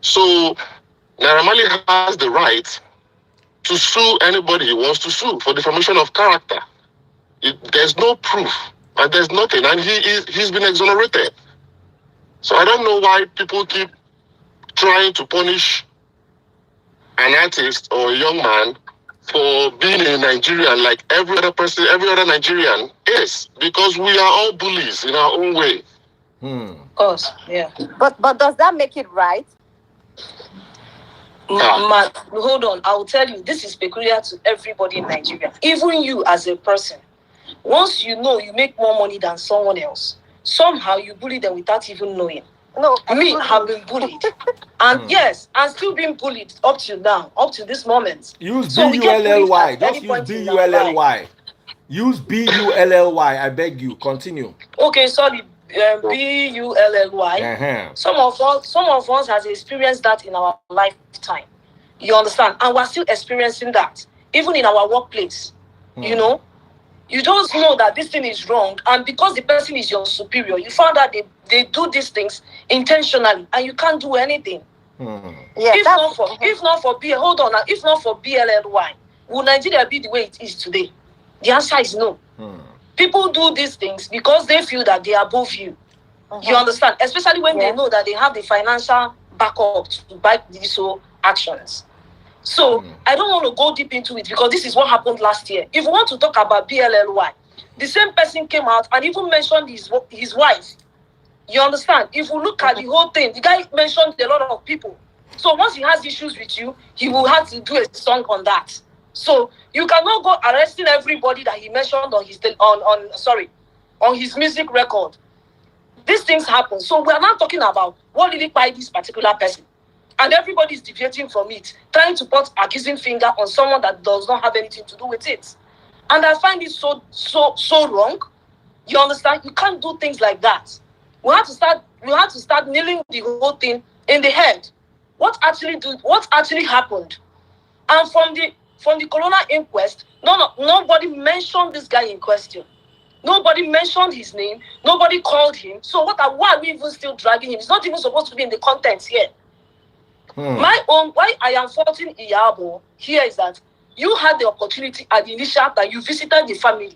So Naira Marley has the right to sue anybody he wants to sue for defamation of character. There's no proof and there's nothing, and he's been exonerated. So I don't know why people keep trying to punish an artist or a young man for being a Nigerian like every other person, every other Nigerian is, because we are all bullies in our own way. Of course, yeah. But does that make it right? Hold on, I will tell you, this is peculiar to everybody in Nigeria. Even you as a person, once you know you make more money than someone else, somehow you bully them without even knowing. No, me have been bullied, and yes, I'm still being bullied up to now, up to this moment. Use B-U-L-L-Y. Just use B-U-L-L-Y. Use B-U-L-L-Y. I beg you. Continue. Okay, sorry. B-U-L-L-Y. Some of us has experienced that in our lifetime. You understand? And we're still experiencing that, even in our workplace. You know, you don't know that this thing is wrong, and because the person is your superior, you found out they do these things intentionally, and you can't do anything. Yeah, if not for BLLY, will Nigeria be the way it is today? The answer is no. People do these things because they feel that they are above you. You understand? Especially when they know that they have the financial backup to back these actions. So I don't want to go deep into it because this is what happened last year. If we want to talk about BLLY, the same person came out and even mentioned his wife. You understand? If we look at the whole thing, the guy mentioned a lot of people. So once he has issues with you, he will have to do a song on that. So you cannot go arresting everybody that he mentioned on his music record. These things happen. So we are not talking about what really by this particular person. And everybody is deviating from it, trying to put accusing finger on someone that does not have anything to do with it. And I find it so wrong. You understand? You can't do things like that. We have to start nailing the whole thing in the head. What actually happened? And from the coroner inquest, nobody mentioned this guy in question. Nobody mentioned his name. Nobody called him. So why are we even still dragging him? It's not even supposed to be in the contents here. Why I am faulting Iyabo here is that you had the opportunity at the initial time you visited the family.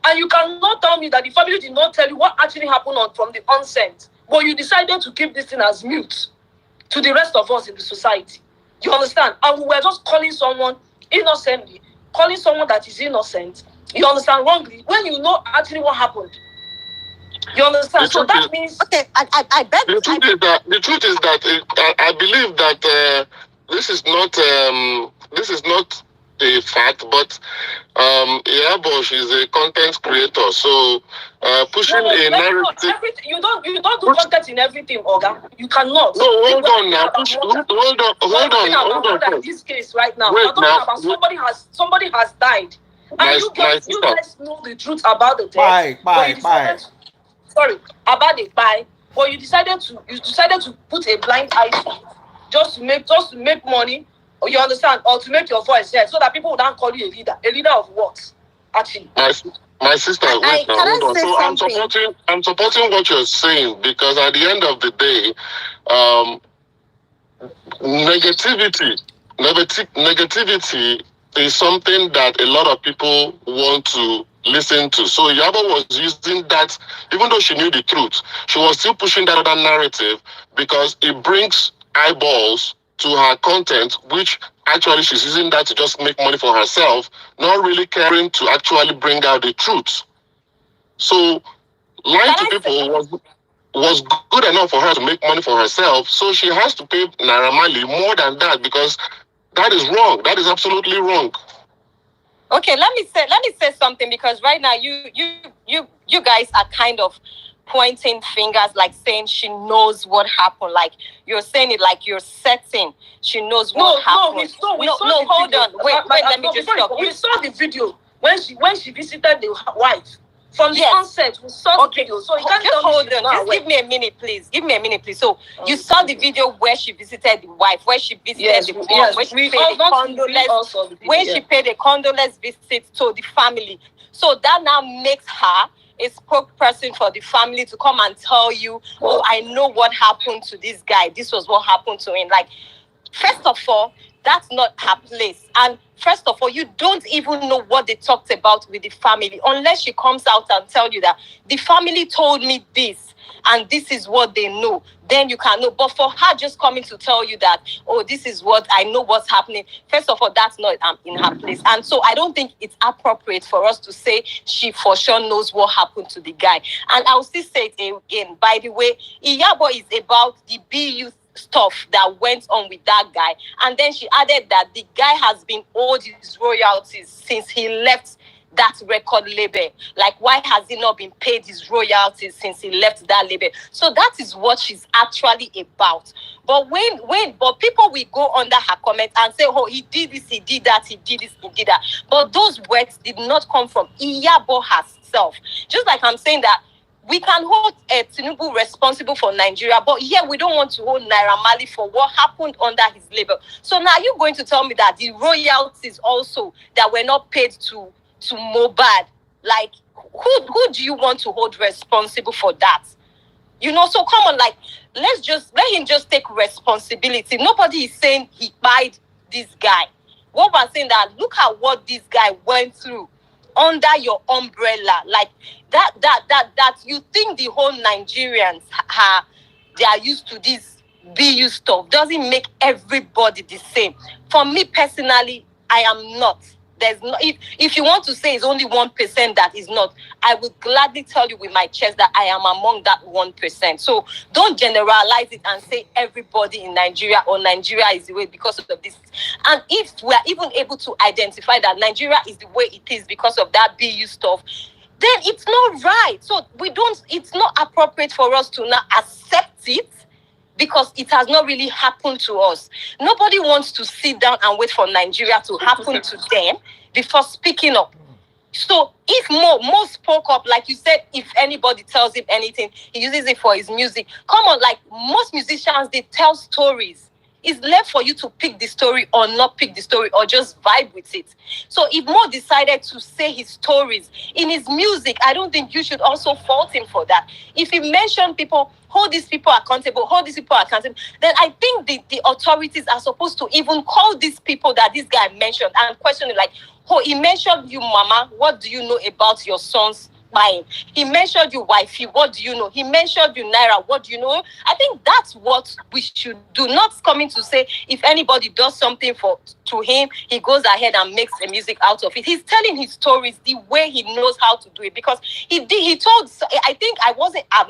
And you cannot tell me that the family did not tell you what actually happened from the onset. But you decided to keep this thing as mute to the rest of us in the society. You understand? And we were just calling someone innocently, calling someone that is innocent. You understand? Wrongly, when you know actually what happened. You understand? So that means... Okay, I bet... The truth is that I believe that this is not a fact, but Iyabo, she's a content creator, so pushing a narrative. You don't do content in everything, Oga. You cannot. No, hold on now. Hold on. In this case right now, wait, I'm talking about somebody has died, and you guys know the truth about the death. Bye. Sorry, about the but you decided to put a blind eye to it, just to make money, or you understand, or to make your voice heard, so that people would not call you a leader. A leader of what? Actually. My sister, wait now, hold on. So I'm supporting what you're saying, because at the end of the day, negativity is something that a lot of people want to listen to. So Iyabo was using that, even though she knew the truth, she was still pushing that other narrative because it brings eyeballs to her content, which actually she's using that to just make money for herself, not really caring to actually bring out the truth. So lying to people was good enough for her to make money for herself, so she has to pay Naira Marley more than that, because that is wrong. That is absolutely wrong. Okay, let me say something, because right now you guys are kind of pointing fingers, like saying she knows what happened. Like you're saying it like you're setting she knows what happened. Hold on. Wait, let me just stop. We saw the video when she visited the wife. From the onset, we saw the video. So you can't just hold on. Just give me a minute, please. Give me a minute, please. So you saw the video where she visited the wife, where she visited the mom, where she paid a condolence visit to the family. So that now makes her a spokesperson for the family to come and tell you, oh, I know what happened to this guy. This was what happened to him. Like, first of all, that's not her place. And first of all, you don't even know what they talked about with the family unless she comes out and tell you that the family told me this and this is what they know. Then you can know. But for her just coming to tell you that, oh, this is what I know what's happening, first of all, that's not in her place. And so I don't think it's appropriate for us to say she for sure knows what happened to the guy. And I'll still say it again. By the way, Iyabo is about the BU stuff that went on with that guy, and then she added that the guy has been owed his royalties since he left that record label. Like, why has he not been paid his royalties since he left that label? So that is what she's actually about. But but people will go under her comment and say, oh, he did this, he did that, he did this, he did that. But those words did not come from Iyabo herself. Just like I'm saying that we can hold Tinubu responsible for Nigeria, but here we don't want to hold Naira Marley for what happened under his label. So now you're going to tell me that the royalties also that were not paid to Mohbad, like who do you want to hold responsible for that? You know, so come on, like let him just take responsibility. Nobody is saying he buyed this guy. What we're saying that look at what this guy went through under your umbrella, like that you think the whole Nigerians they are used to this BU stuff doesn't make everybody the same. For me personally, I am not. There's no, if you want to say it's only 1% that is not, I will gladly tell you with my chest that I am among that 1%. So don't generalize it and say everybody in Nigeria or Nigeria is the way because of this. And if we are even able to identify that Nigeria is the way it is because of that BU stuff, then it's not right. So it's not appropriate for us to now accept it, because it has not really happened to us. Nobody wants to sit down and wait for Nigeria to happen to them before speaking up. So if Mo spoke up, like you said, if anybody tells him anything, he uses it for his music. Come on, like most musicians, they tell stories. It's left for you to pick the story or not pick the story or just vibe with it. So if Mo decided to say his stories in his music, I don't think you should also fault him for that. If he mentioned people, hold these people accountable, then I think the authorities are supposed to even call these people that this guy mentioned and question it, like, oh, he mentioned you, mama, what do you know about your son's buying? He mentioned you, wifey, what do you know? He mentioned you, Naira, what do you know? I think that's what we should do, not coming to say if anybody does something to him, he goes ahead and makes a music out of it. He's telling his stories the way he knows how to do it, because he told, I think I've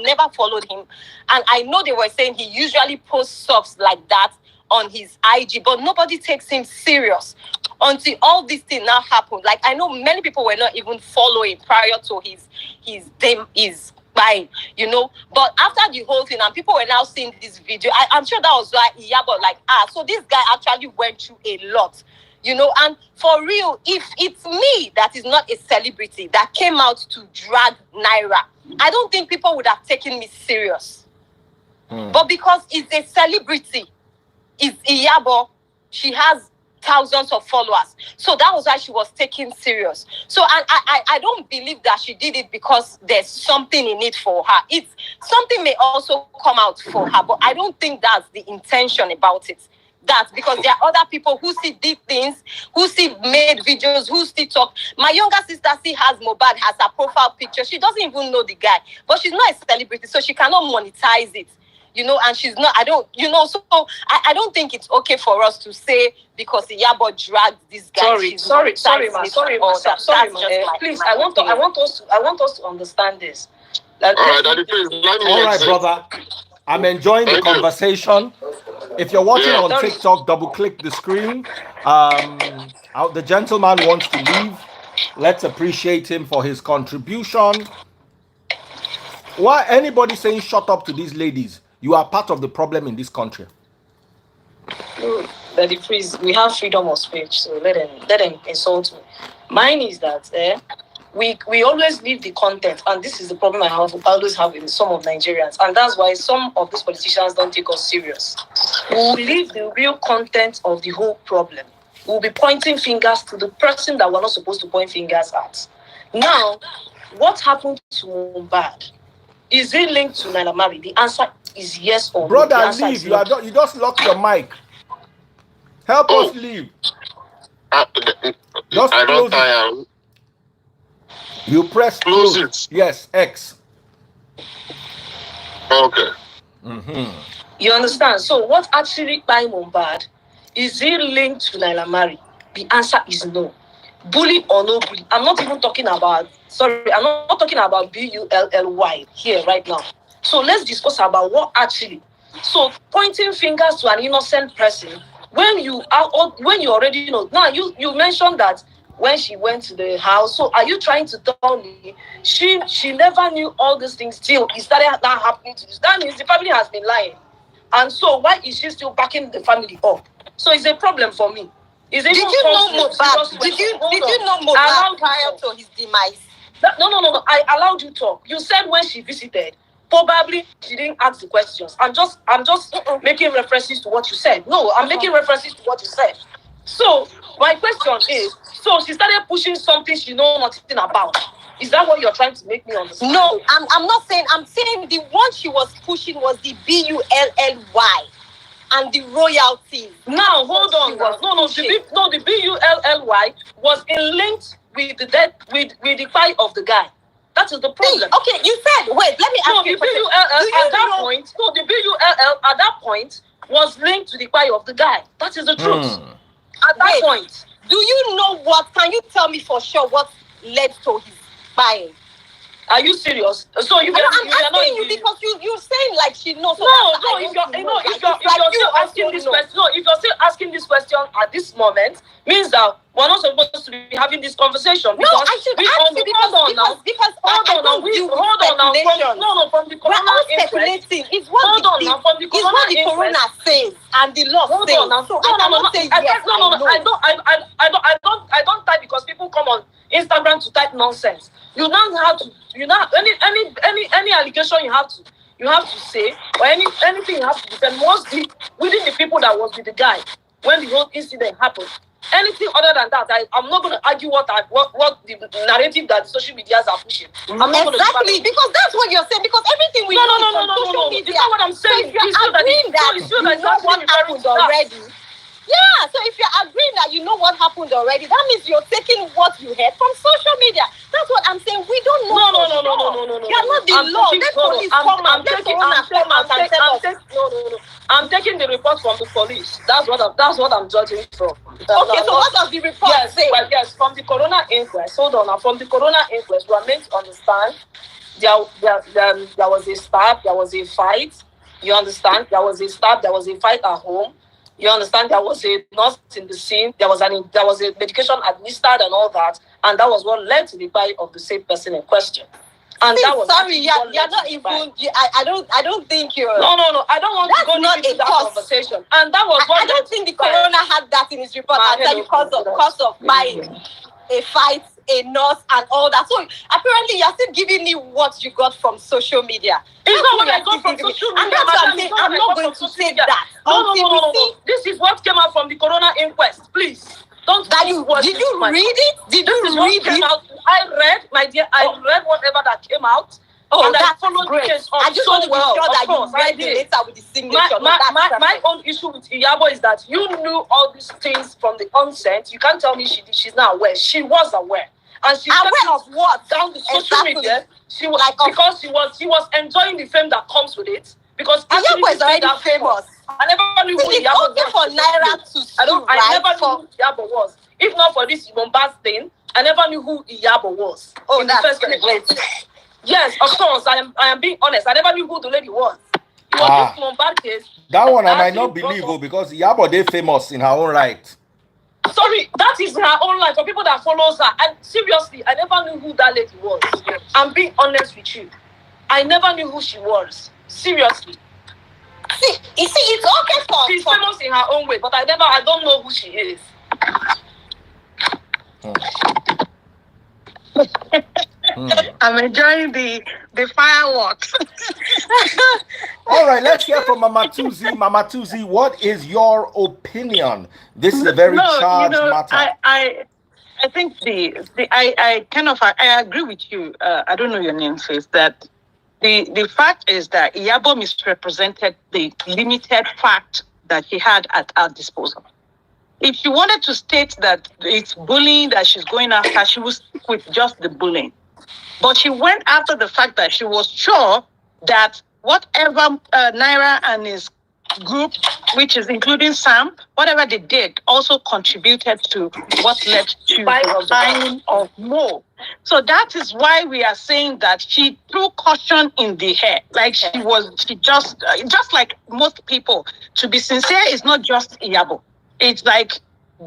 never followed him, and I know they were saying he usually posts stuff like that on his IG, but nobody takes him serious until all these things now happen. Like, I know many people were not even following prior to his buying, you know. But after the whole thing, and people were now seeing this video, I'm sure that was why Iyabo like, so this guy actually went through a lot, you know. And for real, if it's me that is not a celebrity that came out to drag Naira, I don't think people would have taken me serious. But because it's a celebrity, it's Iyabo, she has thousands of followers. So that was why she was taken serious. So I don't believe that she did it because there's something in it for her. It's something may also come out for her, but I don't think that's the intention about it. That's because there are other people who see deep things, who see made videos, who still talk. My younger sister still has Mohbad, has her profile picture. She doesn't even know the guy, but she's not a celebrity, so she cannot monetize it. And she's not, so I don't think it's okay for us to say because Iyabo dragged this guy. Sorry, ma. Please, I want us to understand this. All right, brother. I'm enjoying the conversation. If you're watching on TikTok, double-click the screen. The gentleman wants to leave. Let's appreciate him for his contribution. Why anybody saying shut up to these ladies? You are part of the problem in this country. Daddy, please, we have freedom of speech, so let them insult me. Mine is that we always leave the content, and this is the problem I always have with some of Nigerians, and that's why some of these politicians don't take us serious. We will leave the real content of the whole problem. We'll be pointing fingers to the person that we're not supposed to point fingers at. Now, what happened to Mohbad? Is it linked to Naira? The answer is yes or no. Brother, leave. You just locked your mic. Help us leave. Just I don't close it. You press close it. Yes, X. Okay. You understand? So what actually by Mohbad, is it linked to Naira? The answer is no. Bully or no bully. I'm not talking about Bully here right now. So let's discuss about what actually. So pointing fingers to an innocent person when you already know. Now you mentioned that when she went to the house. So are you trying to tell me she never knew all these things till it started now happening to this? That means the family has been lying. And so why is she still backing the family up? So it's a problem for me. Did you know Mohbad? Did you know Mohbad prior to his demise? No. I allowed you to talk. You said when she visited, probably she didn't ask the questions. I'm just making references to what you said. No, I'm making references to what you said. So my question is, so she started pushing something she knows nothing about. Is that what you're trying to make me understand? No, I'm not saying. I'm saying the one she was pushing was the BULLY. And the royalties. Now hold on. The BULLY was linked with the death with the fight of the guy. That is the problem. Okay, you said wait. Let me ask you. The BULL at that point was linked to the fight of the guy. That is the truth. At that point, do you know what? Can you tell me for sure what led to his buying? Are you serious? So I'm asking you because you're saying like she knows. No. If you're asking this question at this moment, means that we're not supposed to be having this conversation. No, I should ask you because from the corona inquest. It's what the corona says and the law says. I don't type because people come on Instagram to type nonsense. You now have to. Any allegation you have to say, or anything you have to defend must be within the people that was with the guy when the whole incident happened. Anything other than that, I'm not going to argue what the narrative that the social medias are pushing. I'm not going to because that's what you're saying. Because everything we know is on social media. It's not what I'm saying. So if you're agreeing that you know what happened already. Yeah, so if you're agreeing that you know what happened already, that means you're taking what you heard from social media. That's what I'm saying. We don't know. No. You're not the law. Let police come out. Let corona come out and tell us. I'm taking the report from the police. That's what I'm judging from. Okay, so what does the report say? Yes, from the corona inquest. Hold on. Now, from the corona inquest, we are meant to understand there was a stab, there was a fight. You understand? There was a stab, there was a fight at home. You understand? There was a nurse in the scene. There was a medication administered and all that, and that was what led to the death of the same person in question. And that was you're not even. I don't think you're. No. I don't want to go into that conversation. And that was what I don't think the corona had that in his report. I'll tell you because of buying a fight, a nurse and all that. So apparently you're still giving me what you got from social media. It's not what I got from social media. And that's what I'm saying. I'm not going to take that. No. This is what came out from the corona inquest. Please. Don't that you did you read it? Did you read it? I read, my dear, I read whatever that came out. Oh, and that's I followed great. the case I just want to be sure that you read the letter with the signature. My own issue with Iyabo is that you knew all these things from the onset. You can't tell me she's not aware. She was aware. And she's aware of what? Down the social media. She was because she was enjoying the fame that comes with it. Because Iyabo is already famous. I never knew who Iyabo was. For Naira to I never knew who Iyabo was. If not for this Mohbad thing, I never knew who Iyabo was. Oh, that's great. Yes, of course. I am being honest. I never knew who the lady was. It was this Mohbad case. That one I might not believe because Iyabo they famous in her own right. Sorry, that is her own life for people that follows her. And seriously, I never knew who that lady was. I'm being honest with you. I never knew who she was. Seriously. See, you see, it's okay for she's famous in her own way, but I don't know who she is. I'm enjoying the fireworks. All right, let's hear from Mama Tuzi. Mama Tuzi, what is your opinion? This is a very charged matter. I think I agree with you. I don't know your name, Faith. That the fact is that Iyabo misrepresented the limited fact that she had at our disposal. If she wanted to state that it's bullying that she's going after, she would stick with just the bullying. But she went after the fact that she was sure that whatever Naira and his group, which is including Sam, whatever they did, also contributed to what led to the dying of Mo. So that is why we are saying that she threw caution in the air. Like she just like most people. To be sincere, it's not just Iyabo. It's like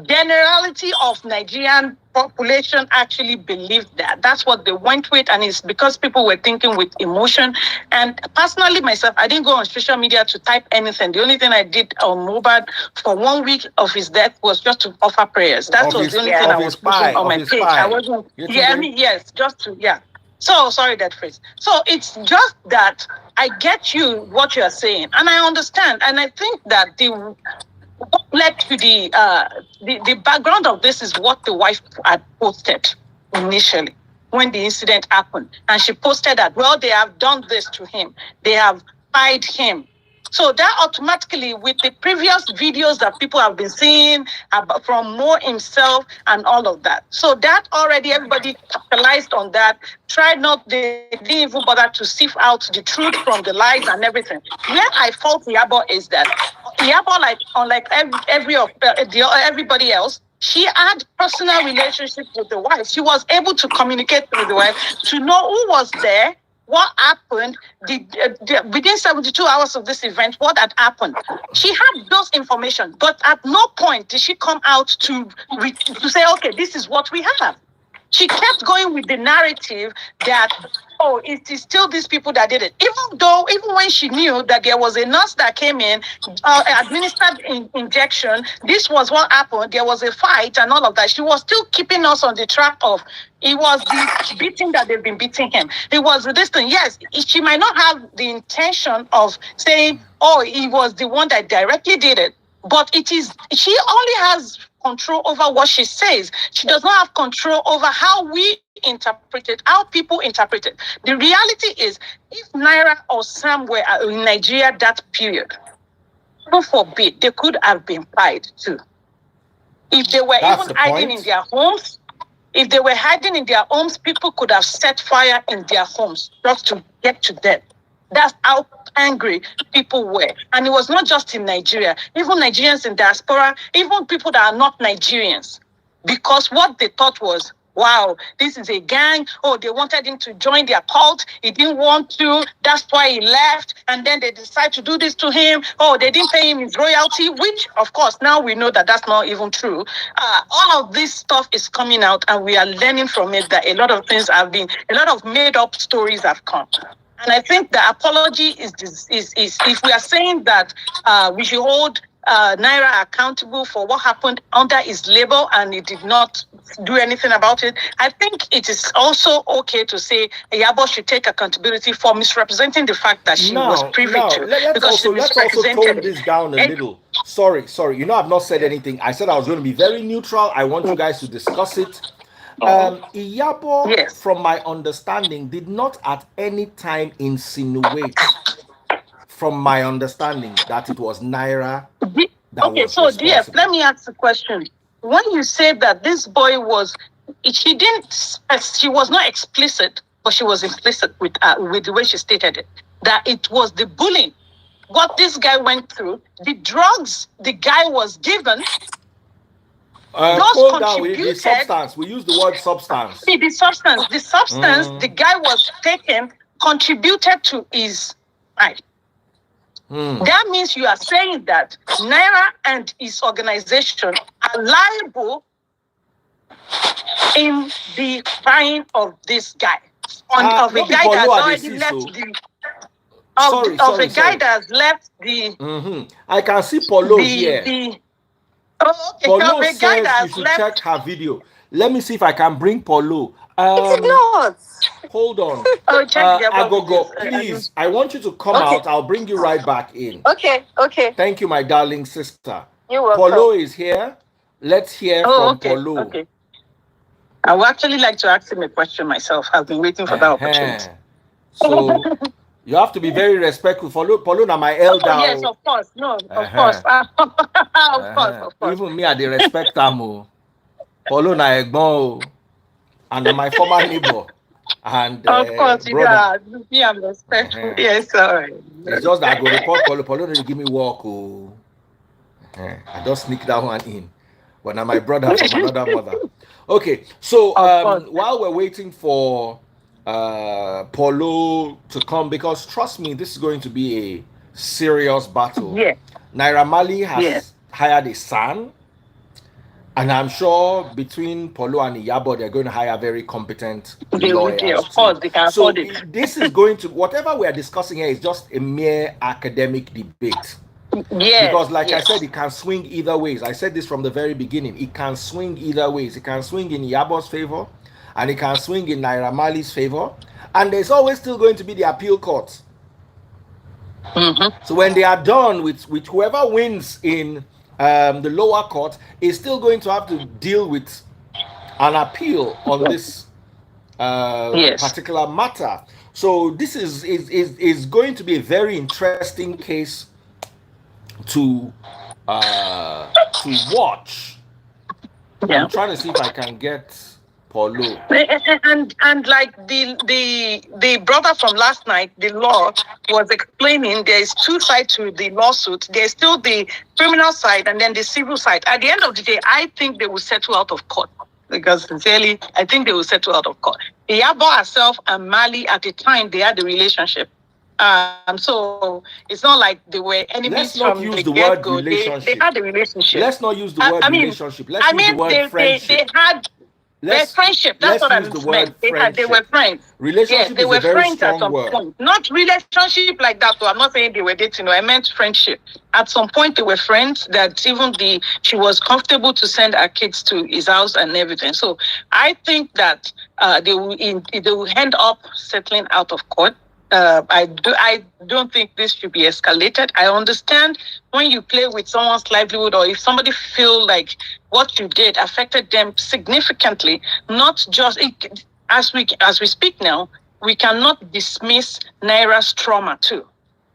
generality of Nigerian population actually believed that. That's what they went with, and it's because people were thinking with emotion. And personally, myself, I didn't go on social media to type anything. The only thing I did on Mohbad for 1 week of his death was just to offer prayers. That was the only thing I was pushing on my page. I wasn't. So sorry that phrase. So it's just that I get you what you are saying, and I understand, and I think that what led to the background of this is what the wife had posted initially when the incident happened. And she posted that, well, they have done this to him. They have fired him. So that automatically, with the previous videos that people have been seeing from Mo himself and all of that. So that already, everybody capitalized on that. They didn't even bother to sift out the truth from the lies and everything. Where I fault Iyabo is that Iyabo, unlike everybody else, she had personal relationship with the wife. She was able to communicate with the wife to know who was there, what happened, within 72 hours of this event, what had happened. She had those information, but at no point did she come out to say, okay, this is what we have. She kept going with the narrative that, oh, it is still these people that did it. Even when she knew that there was a nurse that came in, administered injection, this was what happened, there was a fight and all of that, she was still keeping us on the track of, it was the beating that they've been beating him. It was this thing. Yes, she might not have the intention of saying, oh, he was the one that directly did it, but she only has control over what she says. She does not have control over how we interpret it, how people interpret it. The reality is, if Naira or Sam were in Nigeria that period, God forbid, they could have been fired too. If they were hiding in their homes, people could have set fire in their homes just to get to them. That's how angry people were. And it was not just in Nigeria, even Nigerians in diaspora, even people that are not Nigerians. Because what they thought was, wow, this is a gang. Oh, they wanted him to join their cult. He didn't want to. That's why he left. And then they decided to do this to him. Oh, they didn't pay him his royalty, which, of course, now we know that that's not even true. All of this stuff is coming out, and we are learning from it that a lot of made up stories have come. And I think the apology is if we are saying that we should hold Naira accountable for what happened under his label and he did not do anything about it. I think it is also okay to say Iyabo should take accountability for misrepresenting the fact that she was privy to. Let's also tone this down a little. Sorry. I've not said anything. I said I was going to be very neutral. I want you guys to discuss it. Iyabo, from my understanding, did not at any time insinuate, from my understanding, that it was Naira that was responsible. DF, let me ask the question. When you say that this boy was, she was not explicit, but she was implicit with the way she stated it, that it was the bullying, what this guy went through, the drugs the guy was given. Hold down with the substance. We use the word substance. The substance the guy was taking contributed to his life. That means you are saying that Naira and his organization are liable in the crime of this guy. Of a guy that already left the guy that has left the I can see Polo here. Polo says you should check her video. Let me see if I can bring Polo. It did not. Hold on. Agogo, please. I want you to come out. I'll bring you right back in. Okay. Thank you, my darling sister. You're welcome. Polo is here. Let's hear from Polo. Okay. I would actually like to ask him a question myself. I've been waiting for that opportunity. So you have to be very respectful. Polo na my elder. Yes, of course. No, of course. Of course. Even me, I dey respect am. Polo na egbon, and my former neighbor. And of course, brother. Yeah, I'm respectful. Yes, sorry. It's just that I go report Polo. Polo didn't give me work. I just sneak that one in. But now my brother from another mother. Okay, so while we're waiting for Polo to come, because trust me, this is going to be a serious battle. Yeah. Naira Marley has hired a son, and I'm sure between Polo and Iyabo, they're going to hire very competent lawyers. Of course, they can afford it. This is going to, whatever we are discussing here is just a mere academic debate. Yeah. Because like I said, it can swing either ways. I said this from the very beginning. It can swing either ways. It can swing in Iyabo's favor, and it can swing in Naira Marley's favor. And there's always still going to be the appeal court. So when they are done with whoever wins in the lower court is still going to have to deal with an appeal on this particular matter. So this is going to be a very interesting case to watch. I'm trying to see if I can get Polo. And like the brother from last night, the law was explaining there is two sides to the lawsuit. There's still the criminal side and then the civil side. At the end of the day, I think they will settle out of court. Because sincerely, I think they will settle out of court. Iyabo herself and Marley, at the time, they had a relationship. So it's not like they were enemies from the get-go. They had a relationship. Let's not use the word relationship. Let's use the word friendship. They had friendship. That's what I meant. They were friends. Relationship they were is a very friends strong at some word. point. Not relationship like that, though. I'm not saying they were dating. I meant friendship. At some point, they were friends. That even she was comfortable to send her kids to his house and everything. So I think that they will end up settling out of court. I don't think this should be escalated. I understand when you play with someone's livelihood, or if somebody feel like what you did affected them significantly, not just as we speak now, we cannot dismiss Naira's trauma too,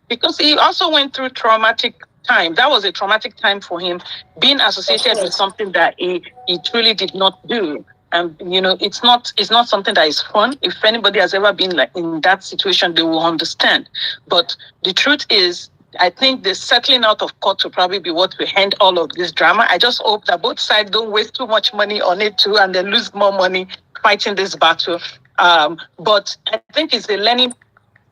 because he also went through traumatic time. That was a traumatic time for him, being associated with something that he truly did not do. And it's not something that is fun. If anybody has ever been like in that situation, they will understand. But the truth is, I think the settling out of court will probably be what will end all of this drama. I just hope that both sides don't waste too much money on it too, and then lose more money fighting this battle. But I think it's a learning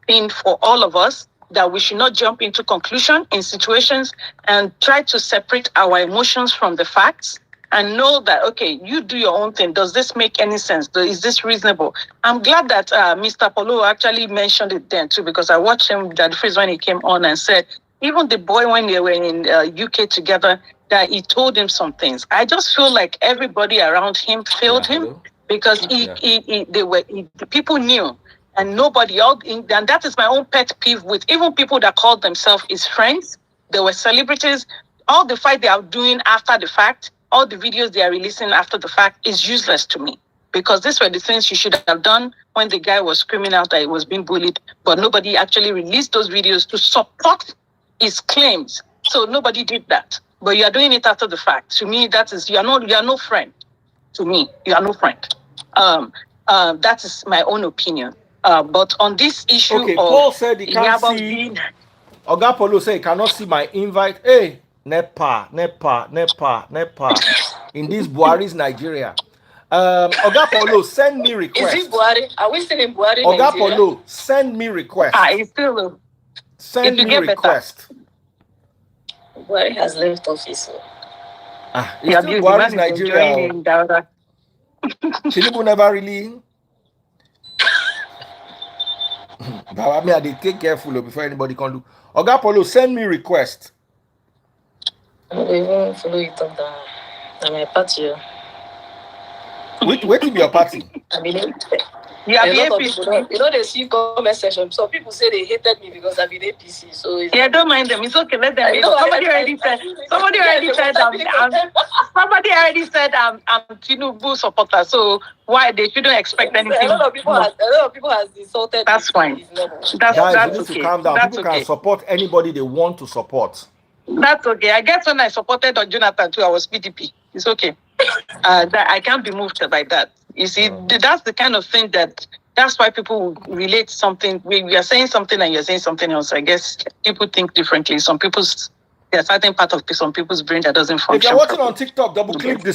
thing for all of us, that we should not jump into conclusion in situations and try to separate our emotions from the facts. And know that, okay, you do your own thing. Does this make any sense? Is this reasonable? I'm glad that Mr. Polo actually mentioned it then too, because I watched him that phrase when he came on and said even the boy, when they were in UK together, that he told him some things. I just feel like everybody around him failed him because the people knew, and nobody else. And that is my own pet peeve with even people that called themselves his friends. They were celebrities. All the fight they are doing after the fact, all the videos they are releasing after the fact is useless to me. Because these were the things you should have done when the guy was screaming out that he was being bullied, but nobody actually released those videos to support his claims. So nobody did that. But you are doing it after the fact. To me, that is you are no friend. To me, you are no friend. That is my own opinion. But on this issue, okay, Paul said he can't see. Oga Polo said he cannot see my invite. Hey, Nepa. In this Buhari's Nigeria. Oga Polo, send me request. Is it Buhari? Are we still in Buhari? Oga Polo, send me request. It's still. Send me request. Buhari has left office. It's still Buhari's Nigeria. Tinubu never really. But I mean, I did take careful before anybody can do. Oga Polo, send me request. I don't even follow it up that my party. Wait to be your party. I mean, they see comment section. So people say they hated me because I've been APC. So don't mind them. It's okay. Let them. Somebody already said. Somebody already said I'm Tinubu supporter. So why they shouldn't expect anything? A lot of people has insulted. That's fine. Guys, you need to calm down. People can support anybody they want to support. That's okay. I guess when I supported on Jonathan too, I was PDP. It's okay. That I can't be moved by that. You see, that's the kind of thing that's why people relate something. We are saying something and you're saying something else. I guess people think differently. There's a certain part of some people's brain that doesn't function. If you're watching on TikTok, double click the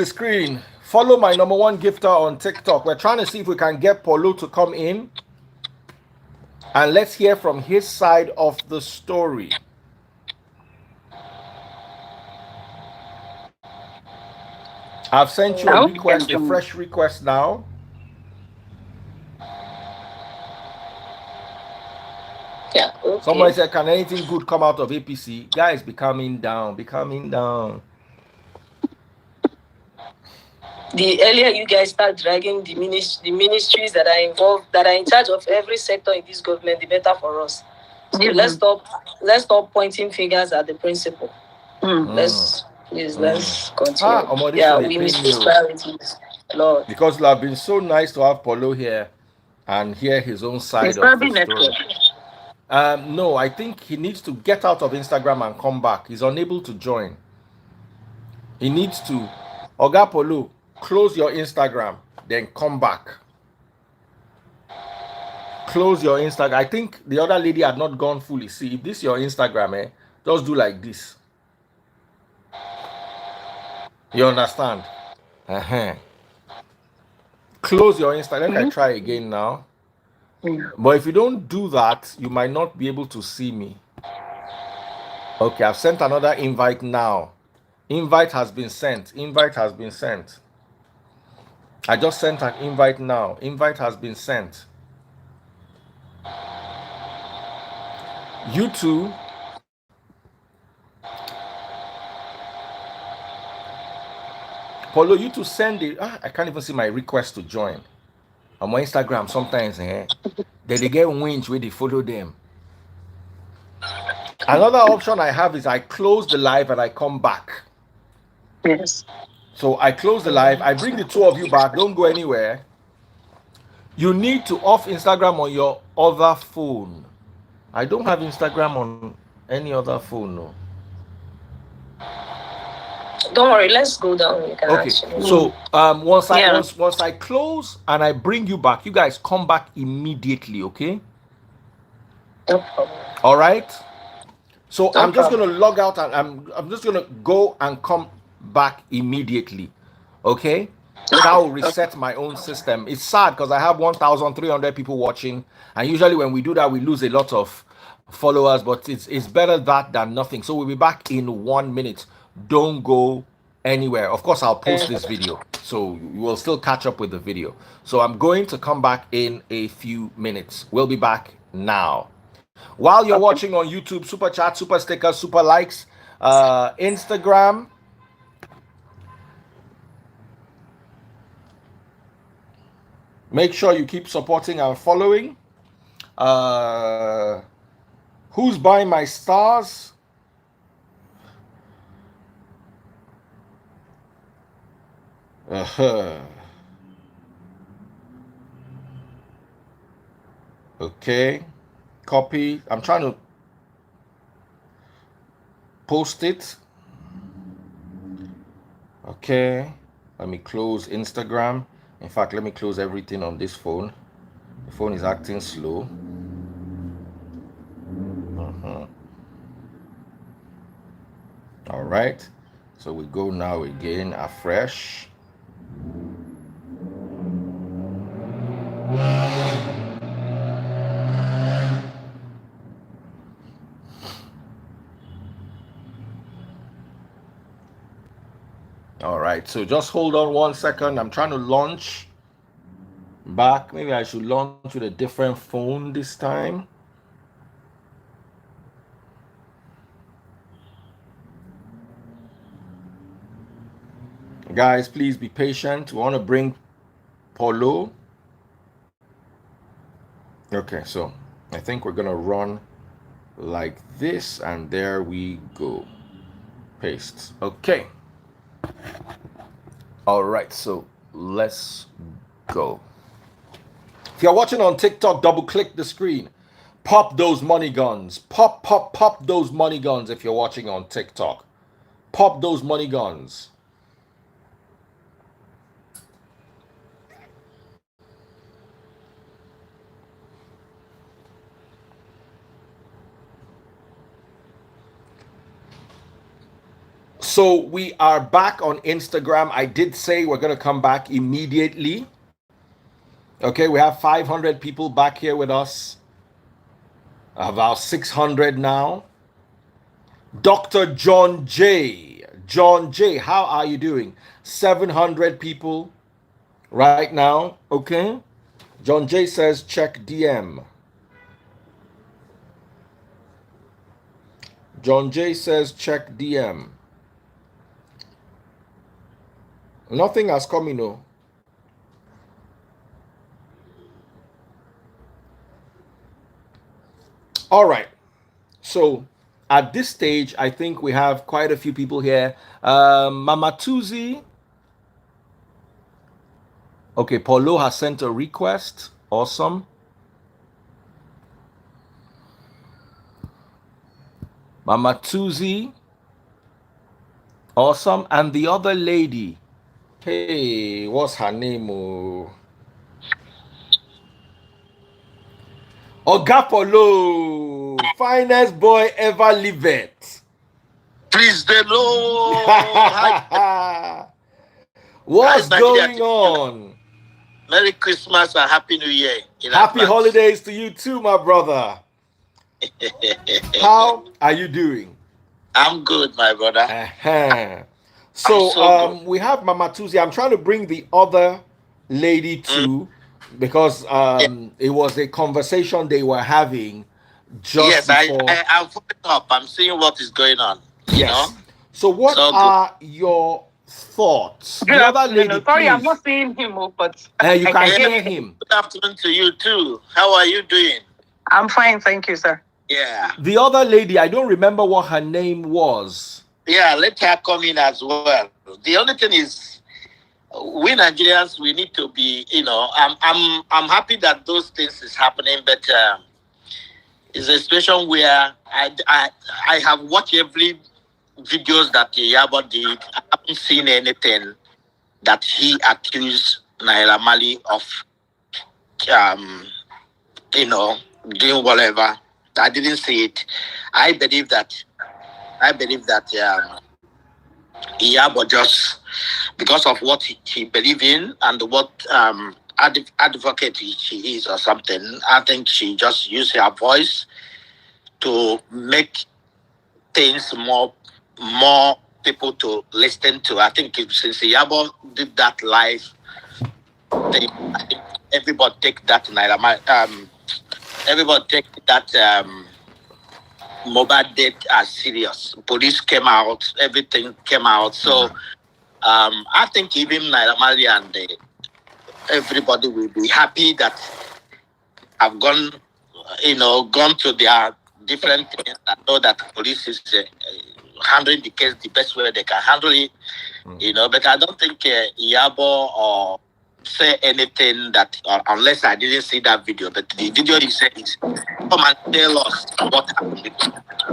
screen. Follow my #1 gifter on TikTok. We're trying to see if we can get Polo to come in. And let's hear from his side of the story. I've sent you a request, a fresh request now. Yeah. Okay. Somebody said, can anything good come out of APC? Guys, be calming down. The earlier you guys start dragging the ministries that are involved, that are in charge of every sector in this government, the better for us. So let's stop pointing fingers at the principal. Let's continue. We misuse priorities. Lord. Because it have been so nice to have Polo here and hear his own side of the story. No, I think he needs to get out of Instagram and come back. He's unable to join. He needs to. Oga Polo, close your Instagram, then come back. Close your Instagram. I think the other lady had not gone fully. See, if this is your Instagram, just do like this. You understand? Close your Instagram. Let me try again now. But if you don't do that, you might not be able to see me. Okay, I've sent another invite now. Invite has been sent. I just sent an invite now. Invite has been sent. You too. Polo, you to send it. I can't even see my request to join. On my Instagram, sometimes they get winch where they follow them. Another option I have is I close the live and I come back. Yes. So I close the live. I bring the two of you back. Don't go anywhere. You need to off Instagram on your other phone. I don't have Instagram on any other phone, no. Don't worry, let's go down. Okay, so once I close and I bring you back, you guys come back immediately, okay? No problem. All right. So I'm just gonna log out and I'm just gonna go and come back immediately, okay? That will reset my own system. It's sad because I have 1,300 people watching, and usually when we do that, we lose a lot of followers. But it's better that than nothing. So we'll be back in 1 minute. Don't go anywhere. Of course, I'll post this video, so you will still catch up with the video. So I'm going to come back in a few minutes. We'll be back now. While you're watching on YouTube, super chat, super stickers, super likes, Instagram. Make sure you keep supporting and following. Who's buying my stars? Okay. Copy. I'm trying to post it. Okay. Let me close Instagram. In fact, let me close everything on this phone. The phone is acting slow. All right. So we go now again afresh. All right, so just hold on 1 second. I'm trying to launch back. Maybe I should launch with a different phone this time. Guys, please be patient. We want to bring Paulo. Okay, so I think we're gonna run like this, and there we go. Paste. Okay. All right, so let's go. If you're watching on TikTok, double click the screen. Pop those money guns. Pop those money guns if you're watching on TikTok. Pop those money guns. So we are back on Instagram. I did say we're going to come back immediately. Okay, we have 500 people back here with us. About 600 now. Dr. John J. John J, how are you doing? 700 people right now. Okay. John J says check DM. John J says check DM. Nothing has come in. No. All right. So at this stage, I think we have quite a few people here. Mama Tuzi. Okay, Paulo has sent a request. Awesome. Mama Tuzi. Awesome. And the other lady. Hey, what's her name? Ogapolo, finest boy ever lived. Praise the Lord. What's going on? Merry Christmas and Happy New Year. Happy holidays to you too, my brother. How are you doing? I'm good, my brother. So we have Mama Tuzi. I'm trying to bring the other lady too, because it was a conversation they were having just before. I'm following up. I'm seeing what is going on. You know? So what are your thoughts? Good afternoon. Sorry, I'm not seeing him, but you can hear him. Good afternoon to you too. How are you doing? I'm fine, thank you, sir. Yeah. The other lady, I don't remember what her name was. Yeah, let her come in as well. The only thing is, we Nigerians, we need to be, I'm happy that those things is happening, but it's a situation where I have watched every videos that Iyabo did. I haven't seen anything that he accused Naira Marley of, doing whatever. I didn't see it. I believe that Iyabo just, because of what he believes in and what advocate she is or something, I think she just used her voice to make things more people to listen to. I think since Iyabo did that live thing, I think everybody take that everybody take that Mohbad death as serious. Police came out, everything came out. So I think even Naira Marley and everybody will be happy that have gone, gone to their different things and know that the police is handling the case the best way they can handle it. But I don't think Iyabo or say anything that, unless I didn't see that video. But the video he said is, come and tell us what happened.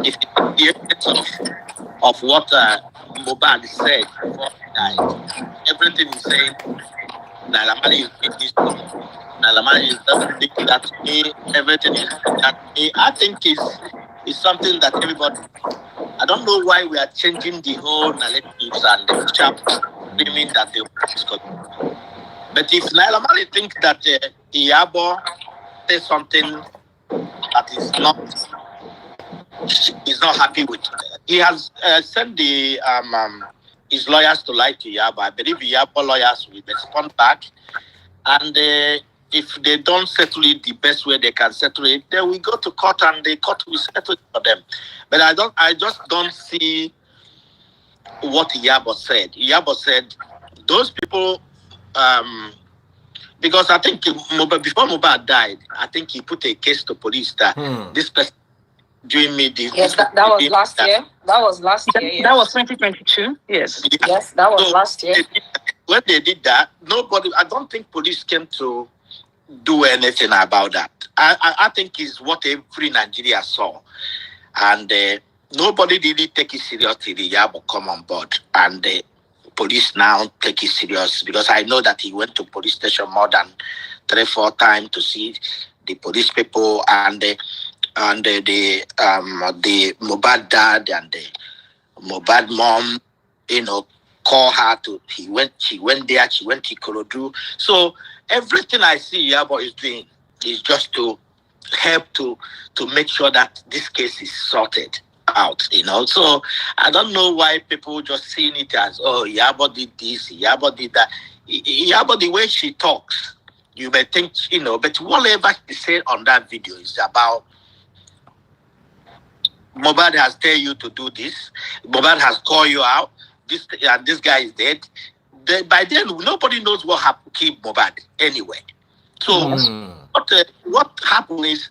If the essence of what Mohbad said before he died, everything he's saying, Naira Marley is doing this to me. Naira Marley is doing that to me. Everything is doing that to me. I think is something that everybody. I don't know why we are changing the whole narratives and the sharp screaming that they want. But if Naira Marley thinks that Iyabo says something that is not happy with, he has sent the his lawyers to lie to Iyabo. I believe Iyabo lawyers will respond back, and if they don't settle it the best way they can settle it, they will go to court and the court will settle it for them. But I just don't see what Iyabo said. Iyabo said those people, because I think before Mohbad died, I think he put a case to police that this person doing me this. Yes, that was last year. That was last year. Yes. That was 2022. Yes. Yes, that was last year. When they did that, I don't think police came to do anything about that. I think it's what every Nigeria saw. And nobody really take it seriously. The Iyabo come on board. And the police now take it serious, because I know that he went to police station more than 3-4 times to see the police people and the Mohbad dad and the Mohbad mom, call her to. She went there. She went to Ikorodu. So everything I see Iyabo is doing is just to help to make sure that this case is sorted out. So I don't know why people just seeing it as, oh, Iyabo did this, Iyabo did that. Iyabo, the way she talks, you may think, but whatever she said on that video is about Mohbad has tell you to do this. Mohbad has called you out. This guy is dead. By then, nobody knows what happened to Mohbad anyway. So what happened is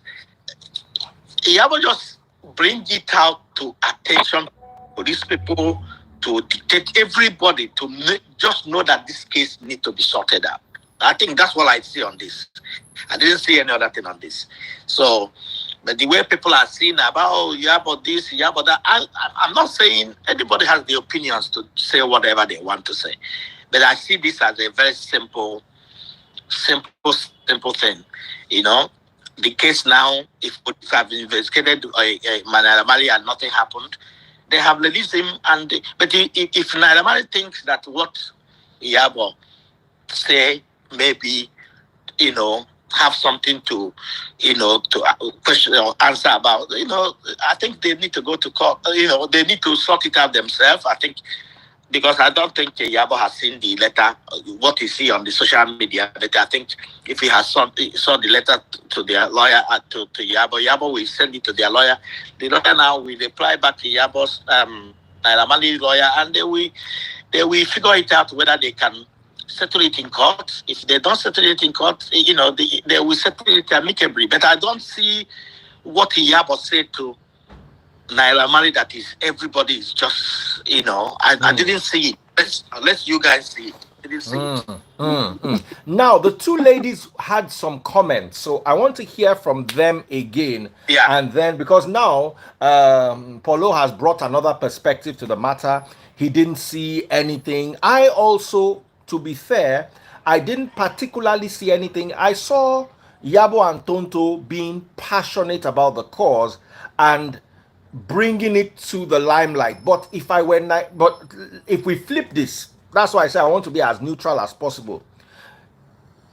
Iyabo just bring it out to attention for these people, to dictate everybody to just know that this case need to be sorted out. I think that's what I see on this. I didn't see any other thing on this. So, but the way people are seeing about, Iyabo this, Iyabo that, I'm not saying anybody has the opinions to say whatever they want to say. But I see this as a very simple thing. The case now, if police have investigated Naira Marley and nothing happened, they have released him. But if Naira Marley thinks that what Iyabo say maybe, have something to, to question or answer about, I think they need to go to court. They need to sort it out themselves. I think, because I don't think Iyabo has seen the letter, what you see on the social media. But I think if he has saw the letter to their lawyer, to Iyabo will send it to their lawyer. The lawyer now will reply back to Iyabo's Naira Marley lawyer, and they will figure it out whether they can settle it in court. If they don't settle it in court, they will settle it amicably. But I don't see what Iyabo said to Naira Marley that is everybody is just, I didn't see it. Unless you guys see it. I didn't see it. Now, the two ladies had some comments, so I want to hear from them again. Yeah. And then, because now Paulo has brought another perspective to the matter. He didn't see anything. I also, to be fair, I didn't particularly see anything. I saw Iyabo and Tonto being passionate about the cause and bringing it to the limelight. But if we flip this, that's why I say I want to be as neutral as possible.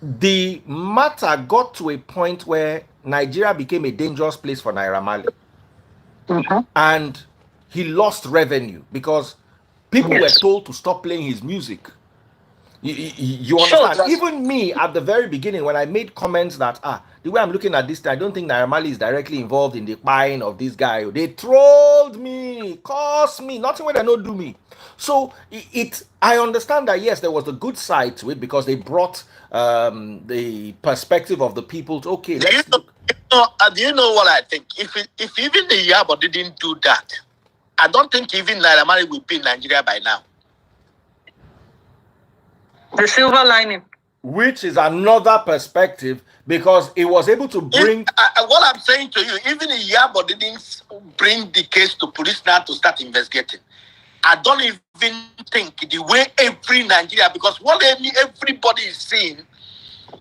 The matter got to a point where Nigeria became a dangerous place for Naira Marley. And he lost revenue because people were told to stop playing his music. You understand? Even me at the very beginning, when I made comments that the way I'm looking at this, I don't think Naira Marley is directly involved in the buying of this guy. They trolled me, cursed me, nothing when they don't do me. So I understand that yes, there was the good side to it because they brought the perspective of the people to let's look. Do you know what I think? If even the Iyabo didn't do that, I don't think even Naira Marley would be in Nigeria by now. The silver lining. Which is another perspective because it was able to bring... what I'm saying to you, even Iyabo didn't bring the case to police now to start investigating. I don't even think the way every Nigeria, because what everybody is seeing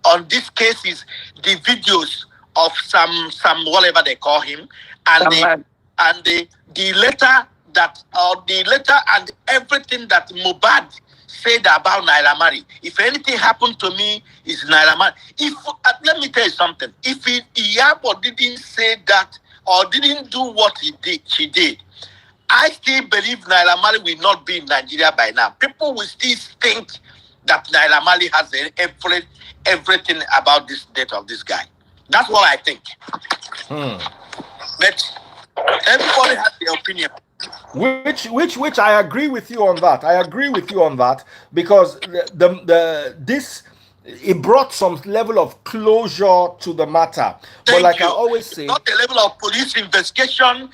on this case is the videos of some whatever they call him, and the letter that the letter and everything that Mohbad said about Naira Marley. If anything happened to me, it's Naira Marley. If let me tell you something. If Iyabo didn't say that or didn't do what she did, I still believe Naira Marley will not be in Nigeria by now. People will still think that Naira Marley has everything about this death of this guy. That's what I think. But everybody has their opinion. Which I agree with you on that. I agree with you on that because this it brought some level of closure to the matter. But like I always say, not the level of police investigation.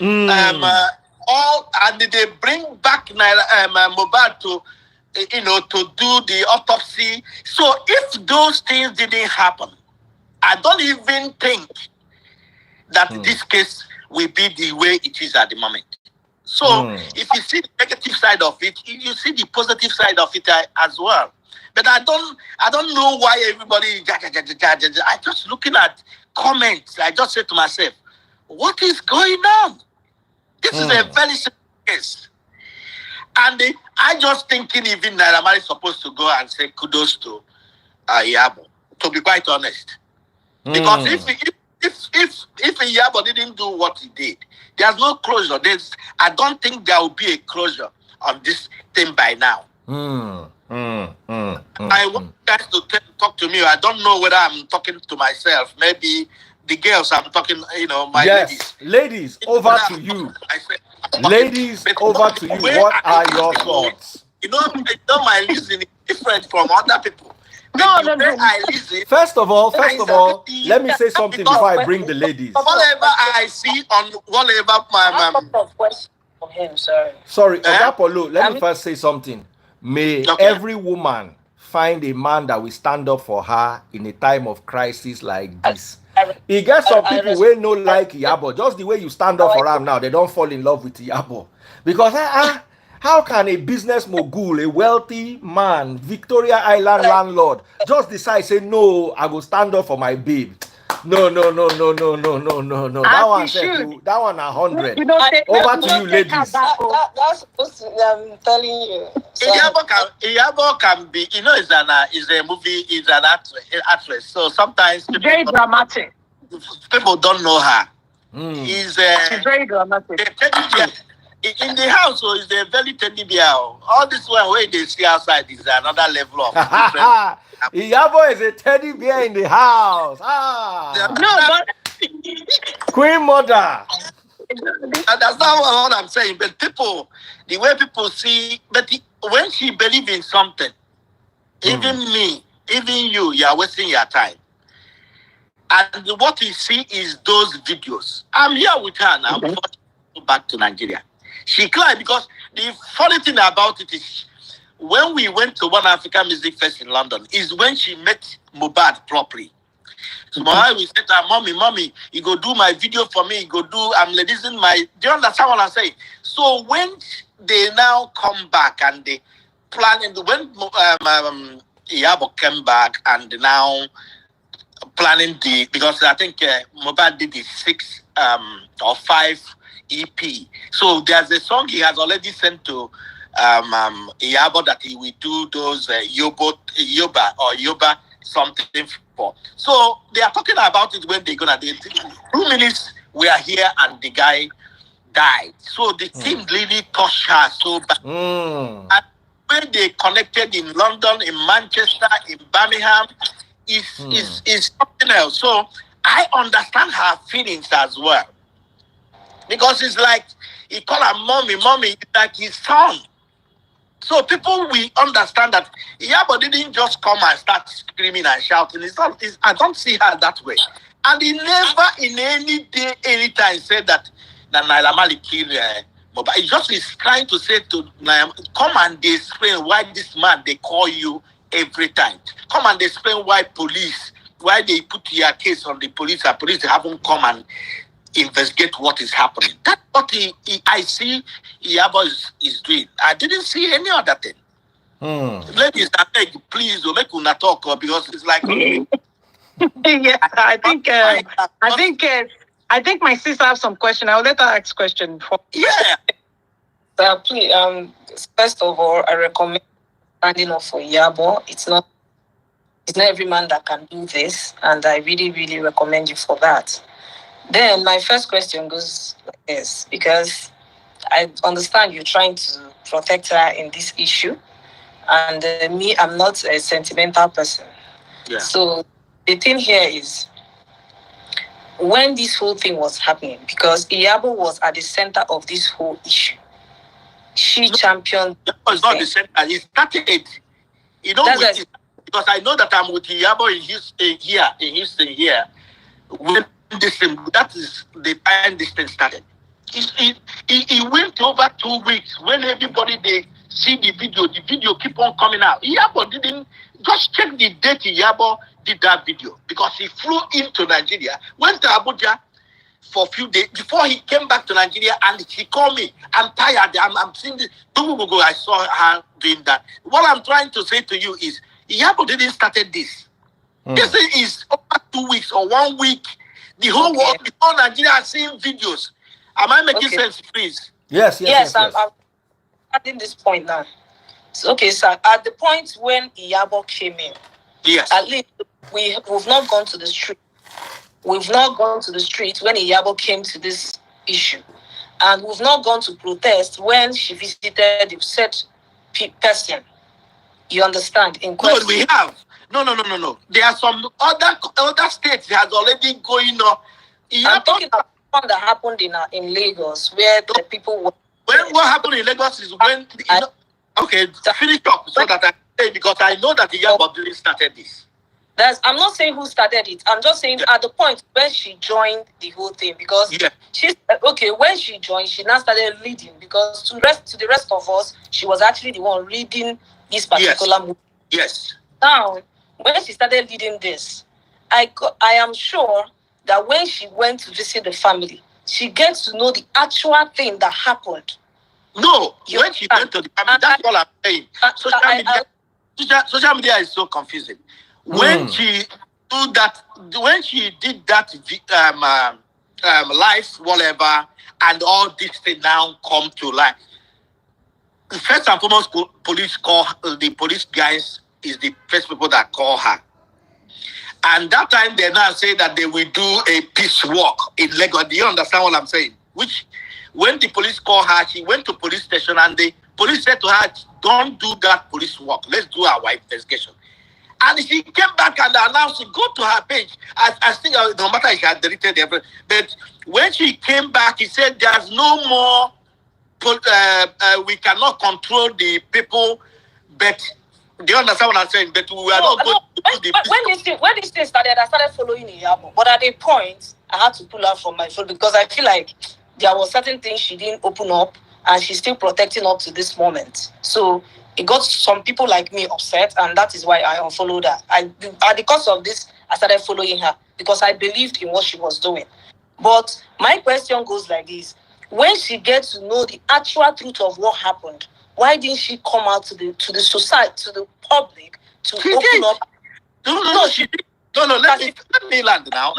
All and they bring back Mohbad to to do the autopsy. So if those things didn't happen, I don't even think that this case will be the way it is at the moment. So if you see the negative side of it, you see the positive side of it as well. But I don't know why everybody. I just looking at comments. I just said to myself, what is going on? This is a very simple case. And I just thinking even Naira Marley is supposed to go and say kudos to Iyabo, to be quite honest. Because if Iyabo didn't do what he did, there's no closure. I don't think there will be a closure on this thing by now. I want you guys to talk to me. I don't know whether I'm talking to myself. Maybe the girls I'm talking, my ladies. Ladies, over to you. Ladies, over to you. What are your thoughts? My listening is different from other people. No. I listen. First of all, let me say something before I bring the ladies. Whatever I see on whatever my Sorry, Agapolo, let me first say something. May every woman find a man that will stand up for her in a time of crisis like this. It gets some people who no like Iyabo. Just the way you stand up for him now, they don't fall in love with Iyabo. Because how can a business mogul, a wealthy man, Victoria Island landlord, just decide, say, no, I will stand up for my babe? No. That one said, that one 100. Over to you, ladies. That's I'm telling you. Iyabo can be, is a movie, is an actress. So sometimes very dramatic. People don't know her. She's very dramatic. In the house, so is a very teddy bear. All this one where they see outside is another level of different. Iyabo is a teddy bear in the house. No, but Queen Mother. And that's not what I'm saying. But people, the way people see, when she believes in something, even me, even you are wasting your time. And what you see is those videos. I'm here with her now before she go back to Nigeria. She cried because the funny thing about it is when we went to One African Music Fest in London is when she met Mohbad properly. So we said to her, mommy, you go do my video for me. You go do, I'm releasing my, do you understand what I'm saying? So when they now come back and they plan, when Iyabo came back and now planning because I think Mohbad did the 6 or 5 EP. So there's a song he has already sent to Iyabo that he will do those Yoba something for. So they are talking about it when they're gonna do it. 2 minutes we are here and the guy died. So the thing really touched her so bad. And when they connected in London, in Manchester, in Birmingham, is something else. So I understand her feelings as well. Because it's like he call her mommy, it's like his son. So people will understand that Iyabo didn't just come and start screaming and shouting. I don't see her that way. And he never in any day, anytime said that Naira Marley killed Mohbad. He just is trying to say to Naira, come and explain why this man, they call you every time. Come and explain why they put your case on the police and police haven't come and investigate what is happening. That's what I see Iyabo is doing. I didn't see any other thing. Ladies, I beg, please don't make una talk because it's like yeah, I think my sister has some question. I'll let her ask question. Yeah. Please, first of all, I recommend standing up for Iyabo. It's not every man that can do this, and I really, really recommend you for that. Then my first question goes like this, because I understand you're trying to protect her in this issue, and me, I'm not a sentimental person. Yeah. So the thing here is, when this whole thing was happening, because Iyabo was at the center of this whole issue, she championed. It's not the center. It started. You know, because I know that I'm with Iyabo in Houston here. When that is the time this thing started. It went over 2 weeks. When everybody they see the video keep on coming out. Iyabo didn't just check the date Iyabo did that video, because he flew into Nigeria, went to Abuja for a few days before he came back to Nigeria, and he called me. I'm tired. I'm seeing this. 2 weeks ago, I saw her doing that. What I'm trying to say to you is Iyabo didn't started this. This is over 2 weeks or 1 week. The whole world, the whole Nigeria are seeing videos. Am I making sense, please? Yes. I'm adding this point now. So, okay, sir. At the point when Iyabo came in, yes, at least we've not gone to the street. We've not gone to the street when Iyabo came to this issue, and we've not gone to protest when she visited the said person. You understand? In question. No, we have. No. There are some other states that has already going on. I'm talking about one that happened in Lagos, where the people were. What happened in Lagos is when okay, finish up so that I say, because I know that Iyabo didn't started this. I'm not saying who started it. I'm just saying at the point when she joined the whole thing, because she's okay. When she joined, she now started leading, because to the rest of us, she was actually the one leading this particular movie. Yes. Now, when she started leading this, I am sure that when she went to visit the family, she gets to know the actual thing that happened. No, when she went to the family, that's all I'm saying. Social media is so confusing. When she did that live, whatever, and all this thing now come to life. First and foremost, the police guys is the first people that call her. And that time they now say that they will do a peace walk in Lagos. Do you understand what I'm saying? Which, when the police call her, she went to police station and the police said to her, don't do that police walk. Let's do our investigation. And she came back and announced, go to her page. I think no matter if she had deleted everything. But when she came back, he said there's no more, we cannot control the people, but do you understand what I'm saying? But we are not going to do the when this thing started, I started following Iyabo. But at a point, I had to pull her from my phone, because I feel like there was certain things she didn't open up, and she's still protecting up to this moment. So it got some people like me upset, and that is why I unfollowed her. At the course of this, I started following her because I believed in what she was doing. But my question goes like this: when she gets to know the actual truth of what happened, why didn't she come out to the society, to the public, to open up? No, let me land now.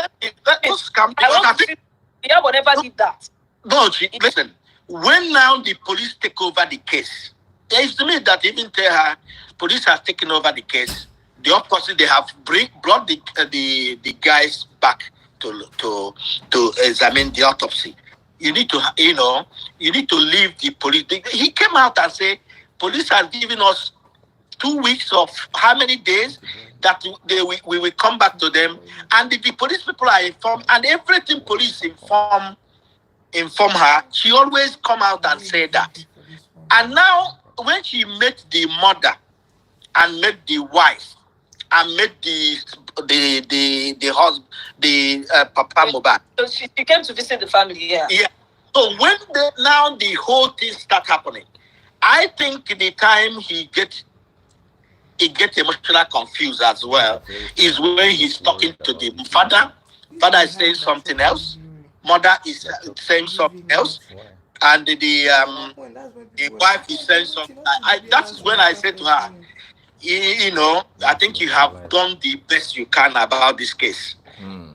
Let's come. Iyabo never did that. No, listen. When now the police take over the case, it is to me that even tell her, police has taken over the case. The opposite, they have brought the guys back to examine the autopsy. You need to, you need to leave the police. He came out and said, police has given us 2 weeks of how many days that we will come back to them, and if the police people are informed, and everything police inform her, she always come out and say that. And now when she met the mother and met the wife and met the husband, the Papa Mohbad. So she came to visit the family, yeah. Yeah. So when now the whole thing start happening, I think the time he gets emotional confused as well is when he's talking to the father. Father is saying something else. Mother is saying something else. And the wife is saying something. That's when I said to her, you know, I think you have done the best you can about this case.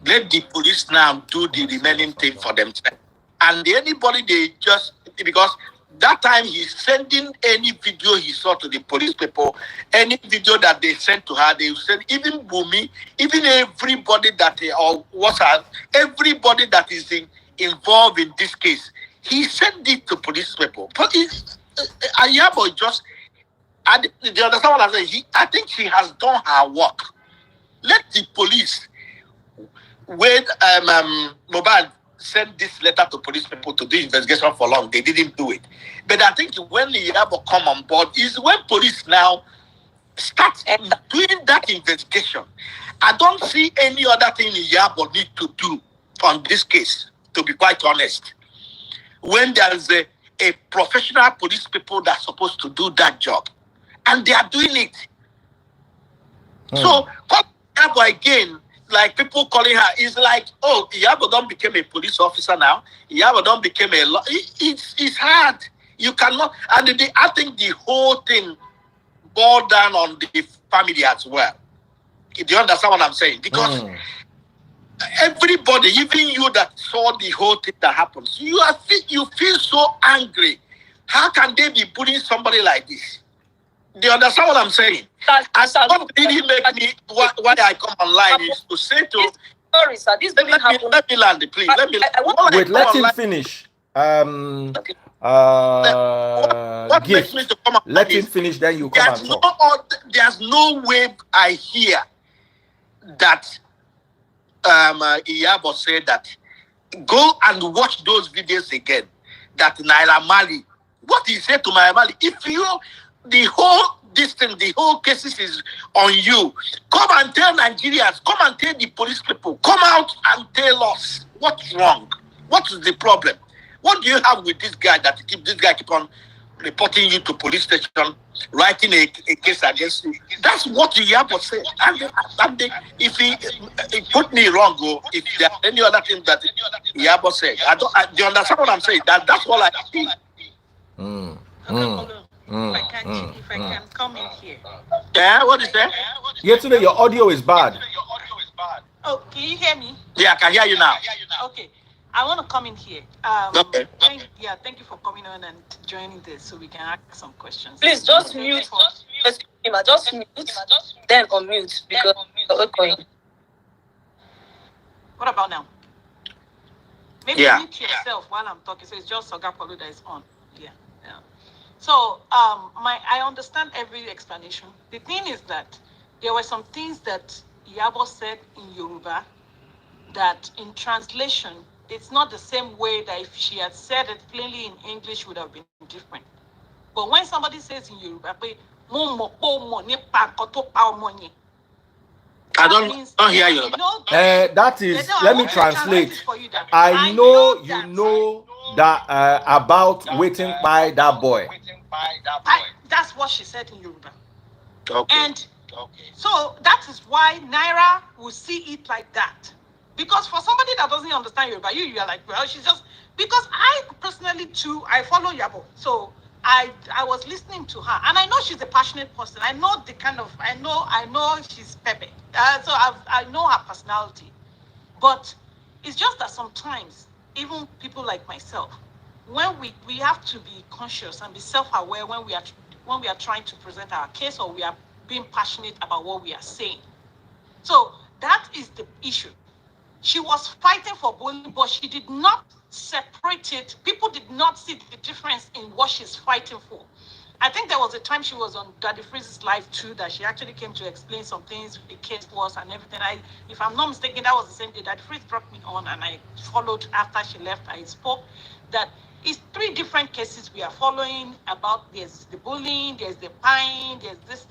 Let the police now do the remaining thing for themselves. And anybody they just, because that time he's sending any video he saw to the police people, any video that they sent to her, they send even Bumi, even everybody that or WhatsApp, everybody that is involved in this case, he sent it to police people. But Iyabo just, do you understand what I'm saying? I think she has done her work. Let the police, when Mohbad sent this letter to police people to do investigation for long, they didn't do it. But I think when Iyabo come on board is when police now start doing that investigation. I don't see any other thing Iyabo need to do on this case, to be quite honest. When there is a professional police people that are supposed to do that job, and they are doing it. So, Iyabo again, like people calling her, is like, oh, Iyabo don't become a police officer now. Iyabo don't become a law. It's hard. You cannot. And I think the whole thing boiled down on the family as well. Do you understand what I'm saying? Because everybody, even you that saw the whole thing that happens, you feel so angry. How can they be bullying somebody like this? Do you understand what I'm saying? And what really make me, why I come online is to say to... Sorry, sir, this didn't happen. Let me land, please. Wait, let him finish. What makes me to come let him finish, then you come and talk. There's no way I hear that Iyabo said that go and watch those videos again. That Naira Marley, what he said to Naira Marley, if you... The whole cases is on you. Come and tell Nigerians, come and tell the police people, come out and tell us what's wrong. What is the problem? What do you have with this guy that keep on reporting you to police station, writing a case against you? That's what you have to say. And if he put me wrong, if there are any other thing that Iyabo said, do you understand what I'm saying? That's all I see. If I can come in here. Yeah, what is that? Yeah, today your audio is bad. Oh, can you hear me? Yeah, I can hear you now. Okay. I want to come in here. Okay. Thank you for coming on and joining this so we can ask some questions. Please just mute. Just mute, then unmute because we're going. What about now? Maybe mute yourself while I'm talking. So it's just Sagapolo that is on. Yeah. So I understand every explanation. The thing is that there were some things that Iyabo said in Yoruba that in translation, it's not the same way that if she had said it plainly in English would have been different. But when somebody says in Yoruba, I don't hear you. That is, let me translate. I know you know that about waiting by that boy. That's what she said in Yoruba. Okay. And so that is why Naira will see it like that. Because for somebody that doesn't understand Yoruba, you are like, well, she's just... Because I personally too, I follow Iyabo. So I was listening to her, and I know she's a passionate person. I know the kind of... I know she's pepe. So I know her personality. But it's just that sometimes, even people like myself, when we have to be conscious and be self-aware when we are trying to present our case or we are being passionate about what we are saying. So that is the issue. She was fighting for bullying, but she did not separate it. People did not see the difference in what she's fighting for. I think there was a time she was on Daddy Freeze's live too, that she actually came to explain some things, the case was and everything. If I'm not mistaken, that was the same day Daddy Freeze brought me on, and I followed after she left. I spoke that it's 3 different cases we are following about. There's the bullying, there's the pine, there's this.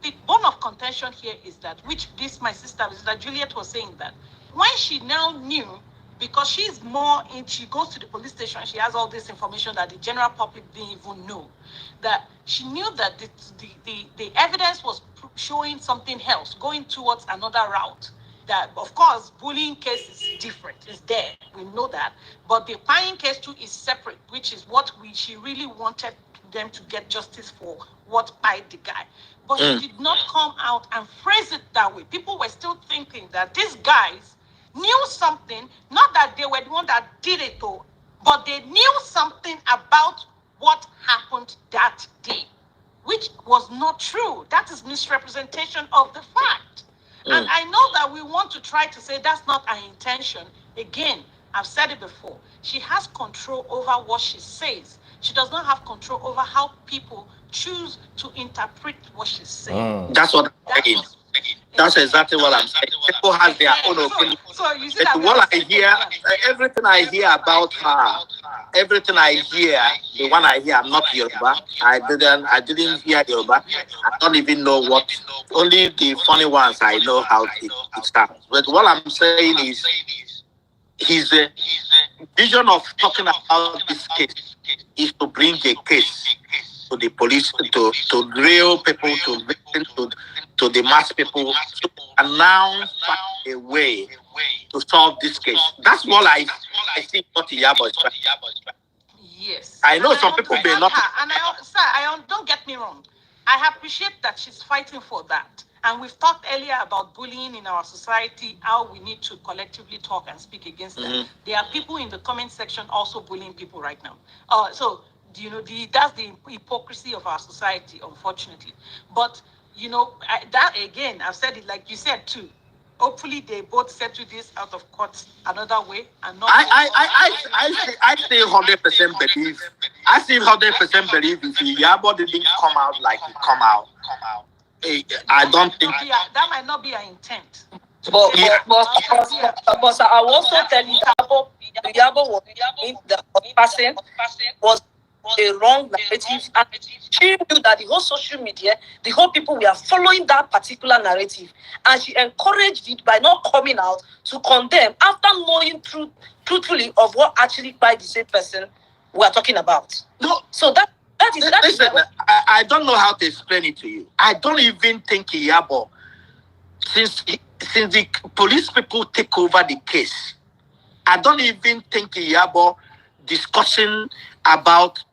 The bone of contention here is that, which this my sister Juliet was saying, that when she now knew, because she's more in, she goes to the police station, she has all this information that the general public didn't even know, that she knew that the evidence was showing something else, going towards another route. That, of course, bullying case is different, it's there, we know that, but the pine case too is separate, which is what she really wanted them to get justice for what pied the guy. But she did not come out and phrase it that way. People were still thinking that these guys knew something, not that they were the one that did it though, but they knew something about what happened that day, which was not true. That is misrepresentation of the fact. And I know that we want to try to say that's not our intention. Again, I've said it before. She has control over what she says. She does not have control over how people choose to interpret what she's saying. That's what I'm saying. That's exactly what I'm saying. People have their own opinion. So you see that what I hear, everything I hear about her, everything I hear, the one I hear, I'm not Yoruba. I didn't hear Yoruba. I don't even know what. Only the funny ones I know how it starts. But what I'm saying is, his vision of talking about this case is to bring a case to the police, to drill people, to listen to the mass people, and now find a way to solve this case. That's what I think what Iyabo is trying. Yes. I know some people may not. And don't get me wrong. I appreciate that she's fighting for that. And we've talked earlier about bullying in our society, how we need to collectively talk and speak against them. There are people in the comment section also bullying people right now. So, that's the hypocrisy of our society, unfortunately. But, that again, I've said it like you said too. Hopefully they both settle this out of court another way and not. I still 100% believe. I still 100% believe if Iyabo didn't come out like he come out. I don't think that might not be our intent. But I will also tell you that Iyabo was the person was a wrong narrative, and she knew that the whole social media, the whole people were following that particular narrative, and she encouraged it by not coming out to condemn after knowing truthfully of what actually by the same person we are talking about. No, so that is. Listen, I don't know how to explain it to you. I don't even think Iyabo, since the police people take over the case, I don't even think Iyabo discussing about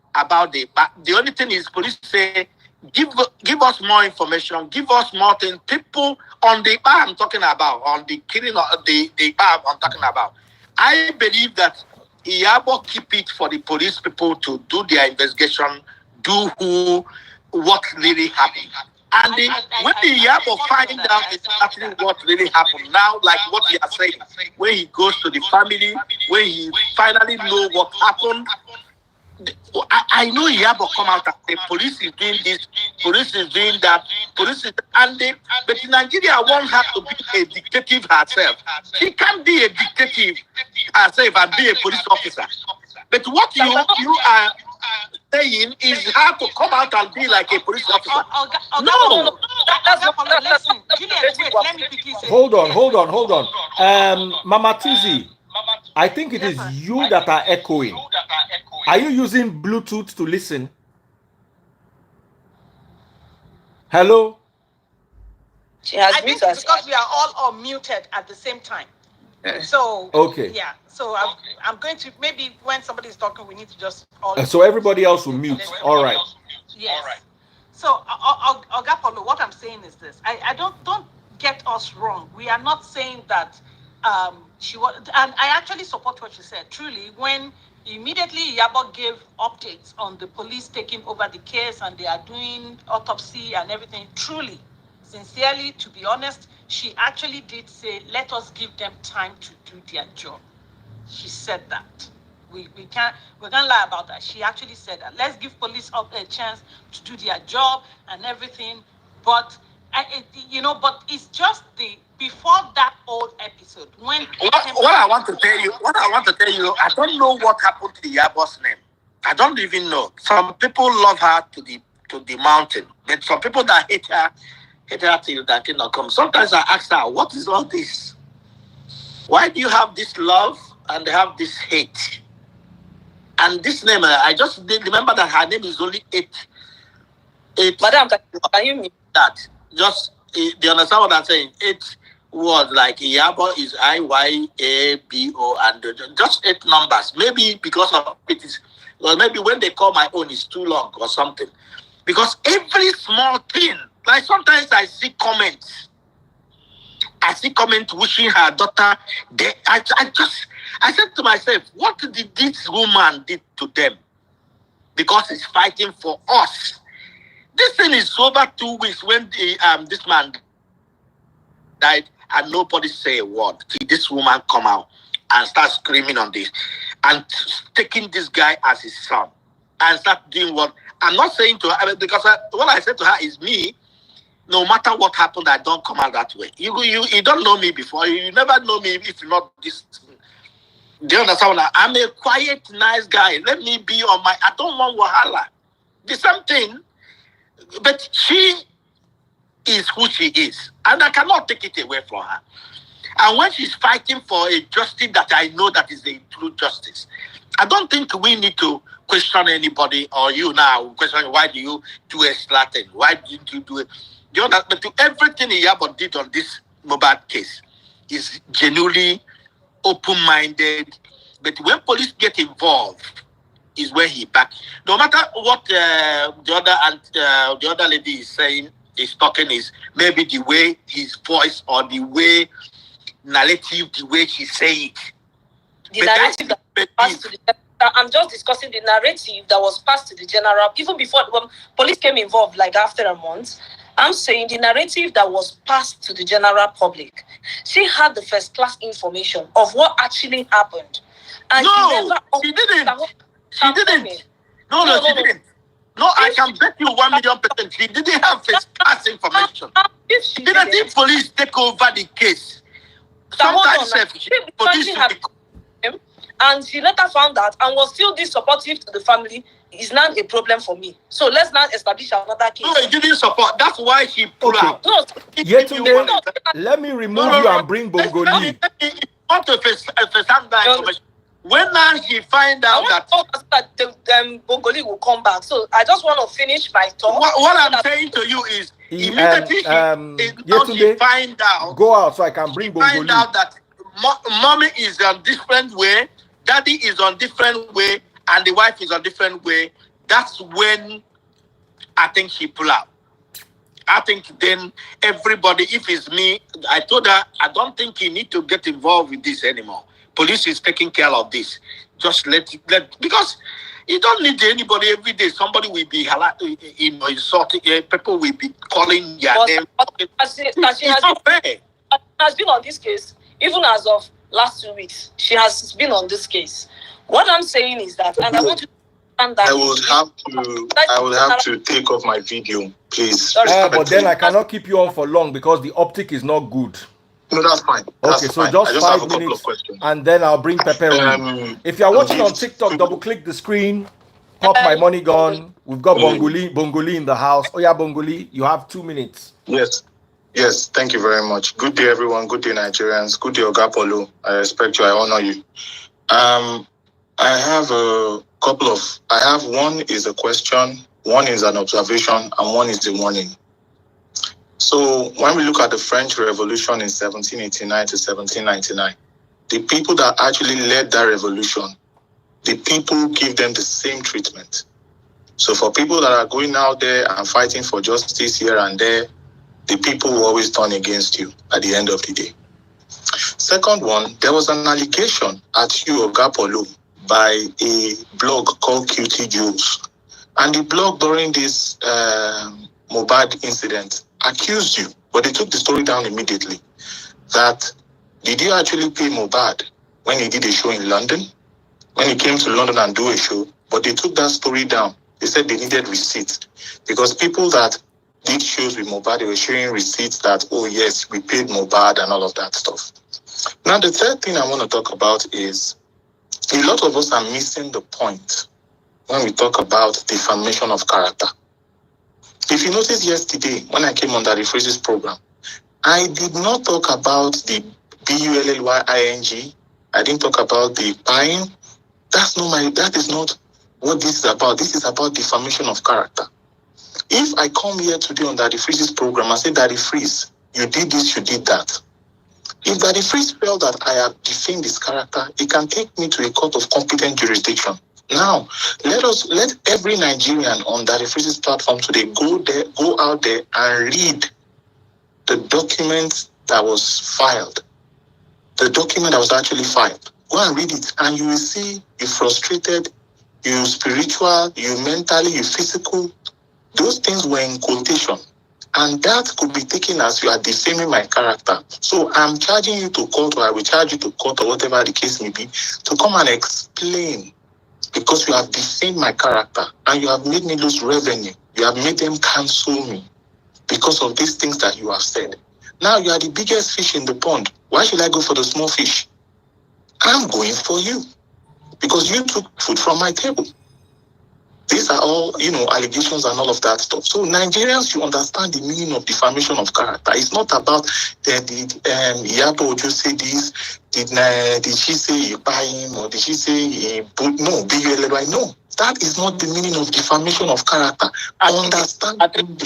it. But the only thing is, police say, give us more information, give us more things. People on the bar I'm talking about, on the killing of the bar I'm talking about. I believe that Iyabo keep it for the police people to do their investigation, do what really happened. And when Iyabo find out exactly what really happened, now like what he has said, when he goes to the family, when he finally know what happened, I know Iyabo come out and say police is doing this, police is doing that, but in Nigeria one has to be a detective herself. She can't be a detective herself and be a police officer. But what you are saying is how to come out and be like a police officer. No. Hold on. Mama Tizi, I think it is you that are echoing. Are you using Bluetooth to listen? Hello? I think it's because we are all unmuted at the same time. So okay. Yeah. So I'm going to, maybe when somebody is talking, we need to just all. So everybody else will mute. All right. Yes. All right. So Ogapolo, what I'm saying is this: I don't get us wrong. We are not saying that she was, and I actually support what she said. Truly, when immediately Iyabo gave updates on the police taking over the case and they are doing autopsy and everything, truly, sincerely, to be honest, she actually did say, let us give them time to do their job. She said that. we can't lie about that. She actually said that. Let's give police a chance to do their job and everything. But but it's just before that old episode when what I want to tell you, I don't know what happened to Iyabo's name. I don't even know. Some people love her to the mountain, but some people that hate her till that kingdom come. Sometimes I ask her, what is all this? Why do you have this love and have this hate? And this name, I just did remember that her name is only 8. Madam, can you mean that? Just, do you understand what I'm saying? 8 words like Iyabo is Iyabo, and just 8 numbers. Maybe because of it is, well, maybe when they call my own is too long or something. Because every small thing, like sometimes I see comments wishing her daughter. I said to myself, what did this woman did to them? Because it's fighting for us. This thing is over 2 weeks when this man died and nobody say a word. This woman come out and start screaming on this and taking this guy as his son and start doing what I'm not saying to her, because what I said to her is me. No matter what happened, I don't come out that way. You don't know me before. You never know me if not this. Do you understand? I'm a quiet, nice guy. Let me be on my. I don't want wahala. The same thing, but she is who she is, and I cannot take it away from her. And when she's fighting for a justice that I know that is a true justice, I don't think we need to question anybody or you now question why do you do a slatin? Why did you do it? But to everything Iyabo did on this Mohbad case is genuinely open-minded. But when police get involved, is where he back. No matter what the other lady is saying, is talking, is maybe the way his voice or the way narrative, the way she say it. The narrative that passed to the, I'm just discussing the narrative that was passed to the general, even before when police came involved, like after a month. I'm saying the narrative that was passed to the general public. She had the first-class information of what actually happened. And she didn't. She didn't. No, she didn't. No, I can bet you 1,000,000%. She didn't have first-class information. If police take over the case, sometimes police and she later found out and was still this supportive to the family. Is not a problem for me. So let's not establish another case. No, he didn't support. That's why she pulled out. No, let me remove you and bring Bongoli. Want to understand that information. When now she find out that Bongoli will come back. So I just want to finish my talk. What I'm saying to you is immediately she find out. Go out so I can bring Bongoli. Find out that mommy is on different way, daddy is on different way, and the wife is a different way. That's when I think she pull out. I think then everybody, if it's me, I told her, I don't think you need to get involved with this anymore. Police is taking care of this. Just let because you don't need anybody every day. Somebody will be insulting, people will be calling your name. It's not fair. Has been on this case, even as of last 2 weeks. She has been on this case. What I'm saying is that, and I want to understand that I would have to take off my video, please. But then I cannot keep you on for long because the optic is not good. No, that's fine. Okay, so just 5 minutes, and then I'll bring Pepper. If you are watching on TikTok, double click the screen. Pop my money gun. We've got Bongoli in the house. Oh yeah, Bongoli, you have 2 minutes. Yes, thank you very much. Good day, everyone. Good day, Nigerians. Good day, Ogapolu. I respect you. I honor you. I have one is a question, one is an observation, and one is the warning. So when we look at the French Revolution in 1789 to 1799, the people that actually led that revolution, the people give them the same treatment. So for people that are going out there and fighting for justice here and there, the people will always turn against you at the end of the day. Second one, there was an allegation at you, Ogapolu, by a blog called QT Jules. And the blog during this Mohbad incident accused you, but they took the story down immediately, that did you actually pay Mohbad when he did a show in London? when he came to London and do a show, but they took that story down. They said they needed receipts because people that did shows with Mohbad, they were sharing receipts that, oh yes, we paid Mohbad and all of that stuff. Now, the third thing I want to talk about is a lot of us are missing the point when we talk about defamation of character. If you noticed yesterday, when I came on the Phrases program, I did not talk about the BULLYING. I didn't talk about the buying. That is not what this is about. This is about defamation of character. If I come here today on Daddy Freeze's program and say, Daddy Freeze, you did this, you did that. If Daddy Freeze felt that I have defamed his character, it can take me to a court of competent jurisdiction. Now, let every Nigerian on Daddy Freeze's platform today go out there and read the document that was filed. The document that was actually filed. Go and read it, and you will see you frustrated, you spiritual, you mentally, you physical. Those things were in quotation. And that could be taken as you are defaming my character. So I'm charging you to court, or I will charge you to court, or whatever the case may be, to come and explain, because you have defamed my character and you have made me lose revenue. You have made them cancel me because of these things that you have said. Now you are the biggest fish in the pond. Why should I go for the small fish? I'm going for you because you took food from my table. These are all, allegations and all of that stuff. So Nigerians should understand the meaning of defamation of character. It's not about did Iyabo just say this? Did she say he buy him, or did she say he put no? No, that is not the meaning of defamation of character. I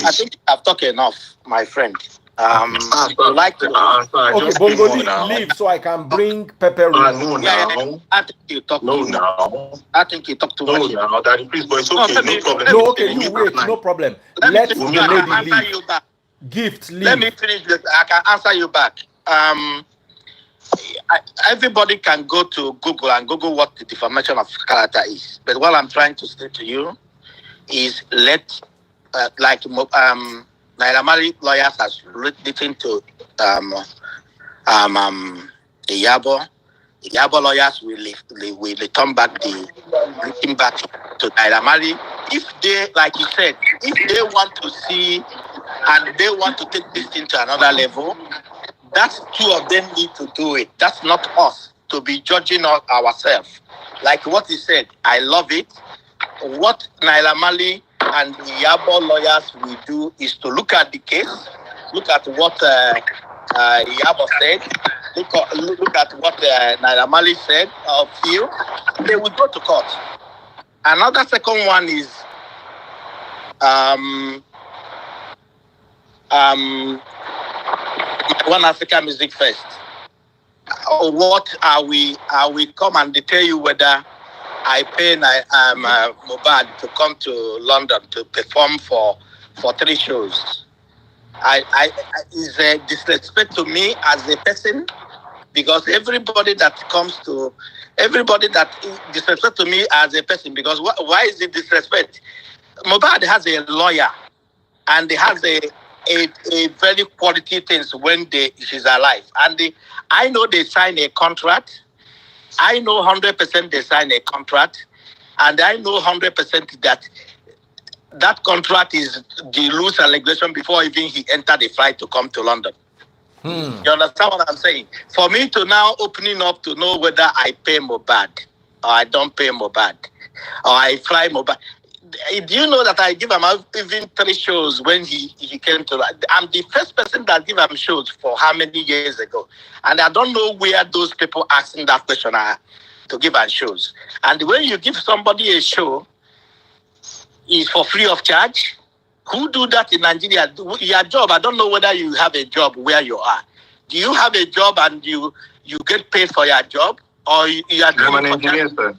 think I've talked enough, my friend. Like to okay, Bongoli, leave so I can bring Pepper. I think you talk. I think you talk too much. No, now, Daddy, please, but it's okay. No problem. No, okay, you wait. No problem. Let the lady leave. Gift, leave. Let me finish. I can answer you back. Everybody can go to Google and Google what the defamation of character is. But what I'm trying to say to you is Naira Marley lawyers has written to Iyabo. Iyabo lawyers will return back to Naira Marley. If they, like you said, if they want to see and they want to take this thing to another level, that's two of them need to do it. That's not us to be judging ourselves. Like what he said, I love it. What Naira Marley and Iyabo lawyers will do is to look at the case, look at what Iyabo said, look at what Naira Marley said or feel. They will go to court. Another second one is One African Music Fest. What are we come and they tell you whether I pay Mohbad to come to London to perform for 3 shows. Is a disrespect to me as a person, because everybody that disrespect to me as a person, because why is it disrespect? Mohbad has a lawyer and he has a very quality things when she's alive. And I know they sign a contract. I know 100% they sign a contract, and I know 100% that contract is the rules and regulation before even he entered the flight to come to London. You understand what I'm saying? For me to now opening up to know whether I pay Mohbad or I don't pay Mohbad or I fly Mohbad. Do you know that I give him even 3 shows when he came to? I'm the first person that give him shows for how many years ago, and I don't know where those people asking that question are to give him shows. And when you give somebody a show, is for free of charge. Who do that in Nigeria? Your job. I don't know whether you have a job where you are. Do you have a job and you get paid for your job, or you are doing? I'm an engineer, sir.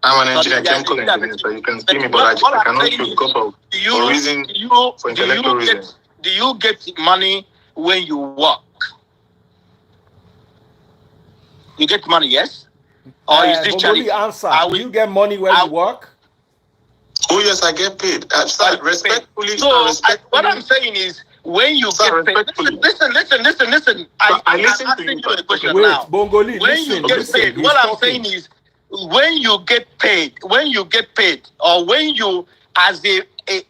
I'm an engineer, chemical engineer, so you can see me, but I cannot shoot because of intellectual reasons. Do you get money when you work? You get money, yes? Or is this charity? Answer. Do you get money when you work? Oh yes, I get paid. Respectfully. So what I'm saying is, when you get paid, listen. I listen to you. A question Wait, now. Bongoli, when you get paid, what I'm saying is, when you get paid, or when you, as a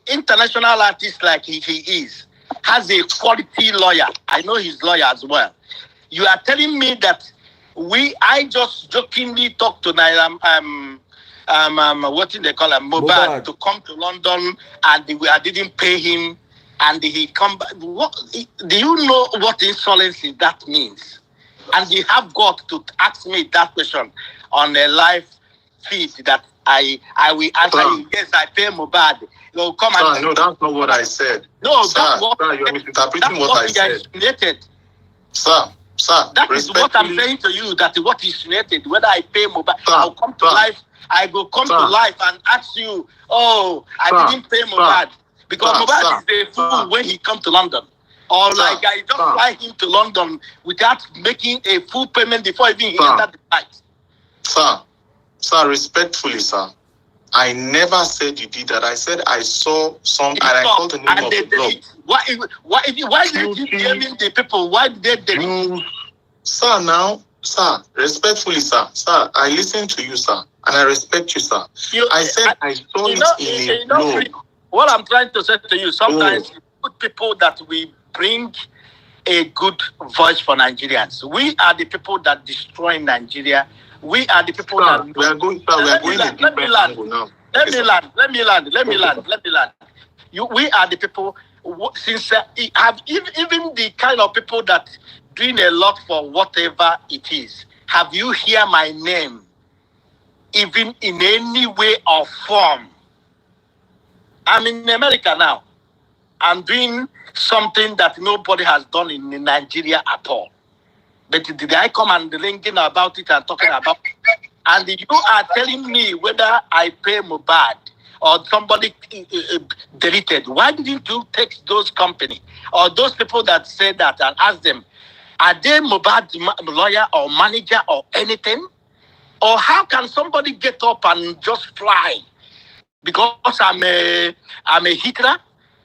international artist like he is, has a quality lawyer. I know he's lawyer as well. You are telling me that I just jokingly talked to Naira, what do they call him, Mohbad, to come to London, and I didn't pay him, and he come back. What do you know what insolence that means? And you have got to ask me that question on a live feed that I will answer you. Yes, I pay Mohbad. No, come and no, that's not what I said. No, sir, you're misinterpreting what I said. Sir, that is what I'm saying to you. That what is related. Whether I pay Mohbad, I'll come to life. I will come to life and ask you. Oh, I didn't pay Mohbad because Mohbad is a fool when he come to London. Or like I just fly him to London without making a full payment before even he entered the flight. Sir, respectfully, sir, I never said you did that. I said I saw some, and I called the name of the blog. Why did you tell me the people? Why did they delete? Sir, respectfully, sir, I listen to you, sir, and I respect you, sir. I said I saw it in a blog. What I'm trying to say to you, sometimes good people that we bring a good voice for Nigerians. We are the people that destroy Nigeria. We are the people that we are going. Let me land. We are the people. Since have even the kind of people that doing a lot for whatever it is. Have you hear my name, even in any way or form? I'm in America now. I'm doing something that nobody has done in Nigeria at all. But did I come and linking about it and talking about it? And you are telling me whether I pay Mohbad or somebody deleted. Why didn't you text those company or those people that said that and ask them, are they Mohbad's lawyer or manager or anything? Or how can somebody get up and just fly? Because I'm a Hitler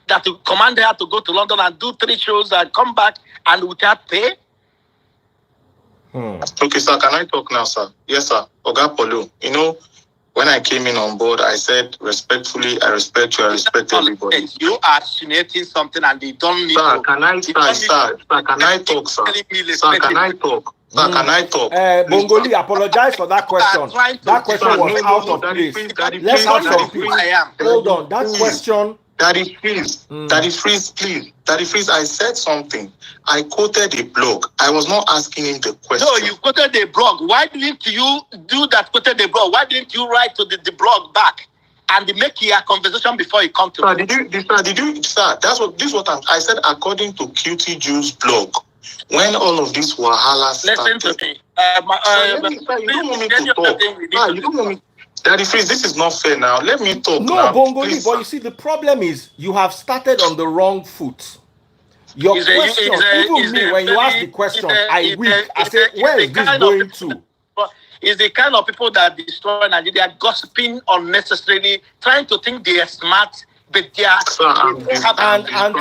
that command her to go to London and do 3 shows and come back and without pay? Okay, sir, can I talk now, sir? Yes, sir. Oga Polo, you know, when I came in on board, I said respectfully, I respect you, I respect everybody. You are insinuating something and they don't need to... Can I talk, sir? Sir, can I talk? Sir, can I talk? Bongoli, apologize for that question. That question was out of place. Let's have some peace. Hold on, that question... Daddy Freeze, please. Daddy Freeze, I said something. I quoted a blog. I was not asking him the question. No, you quoted the blog. Why didn't you do that, quoted the blog? Why didn't you write to the blog back and make your conversation before you come to me? Sir, this is what I said according to QT Jew's blog. When all of this wahala started. Listen to me. You don't want me to talk. You don't want me. Daddy Freeze, this is not fair now. Let me talk. No, now, Bongoli, but you see, the problem is you have started on the wrong foot. Your question, even me, when you ask the question, I weak. I say, where is this going to? It's the kind of people that destroy Nigeria, gossiping unnecessarily, trying to think they are smart, but they are. And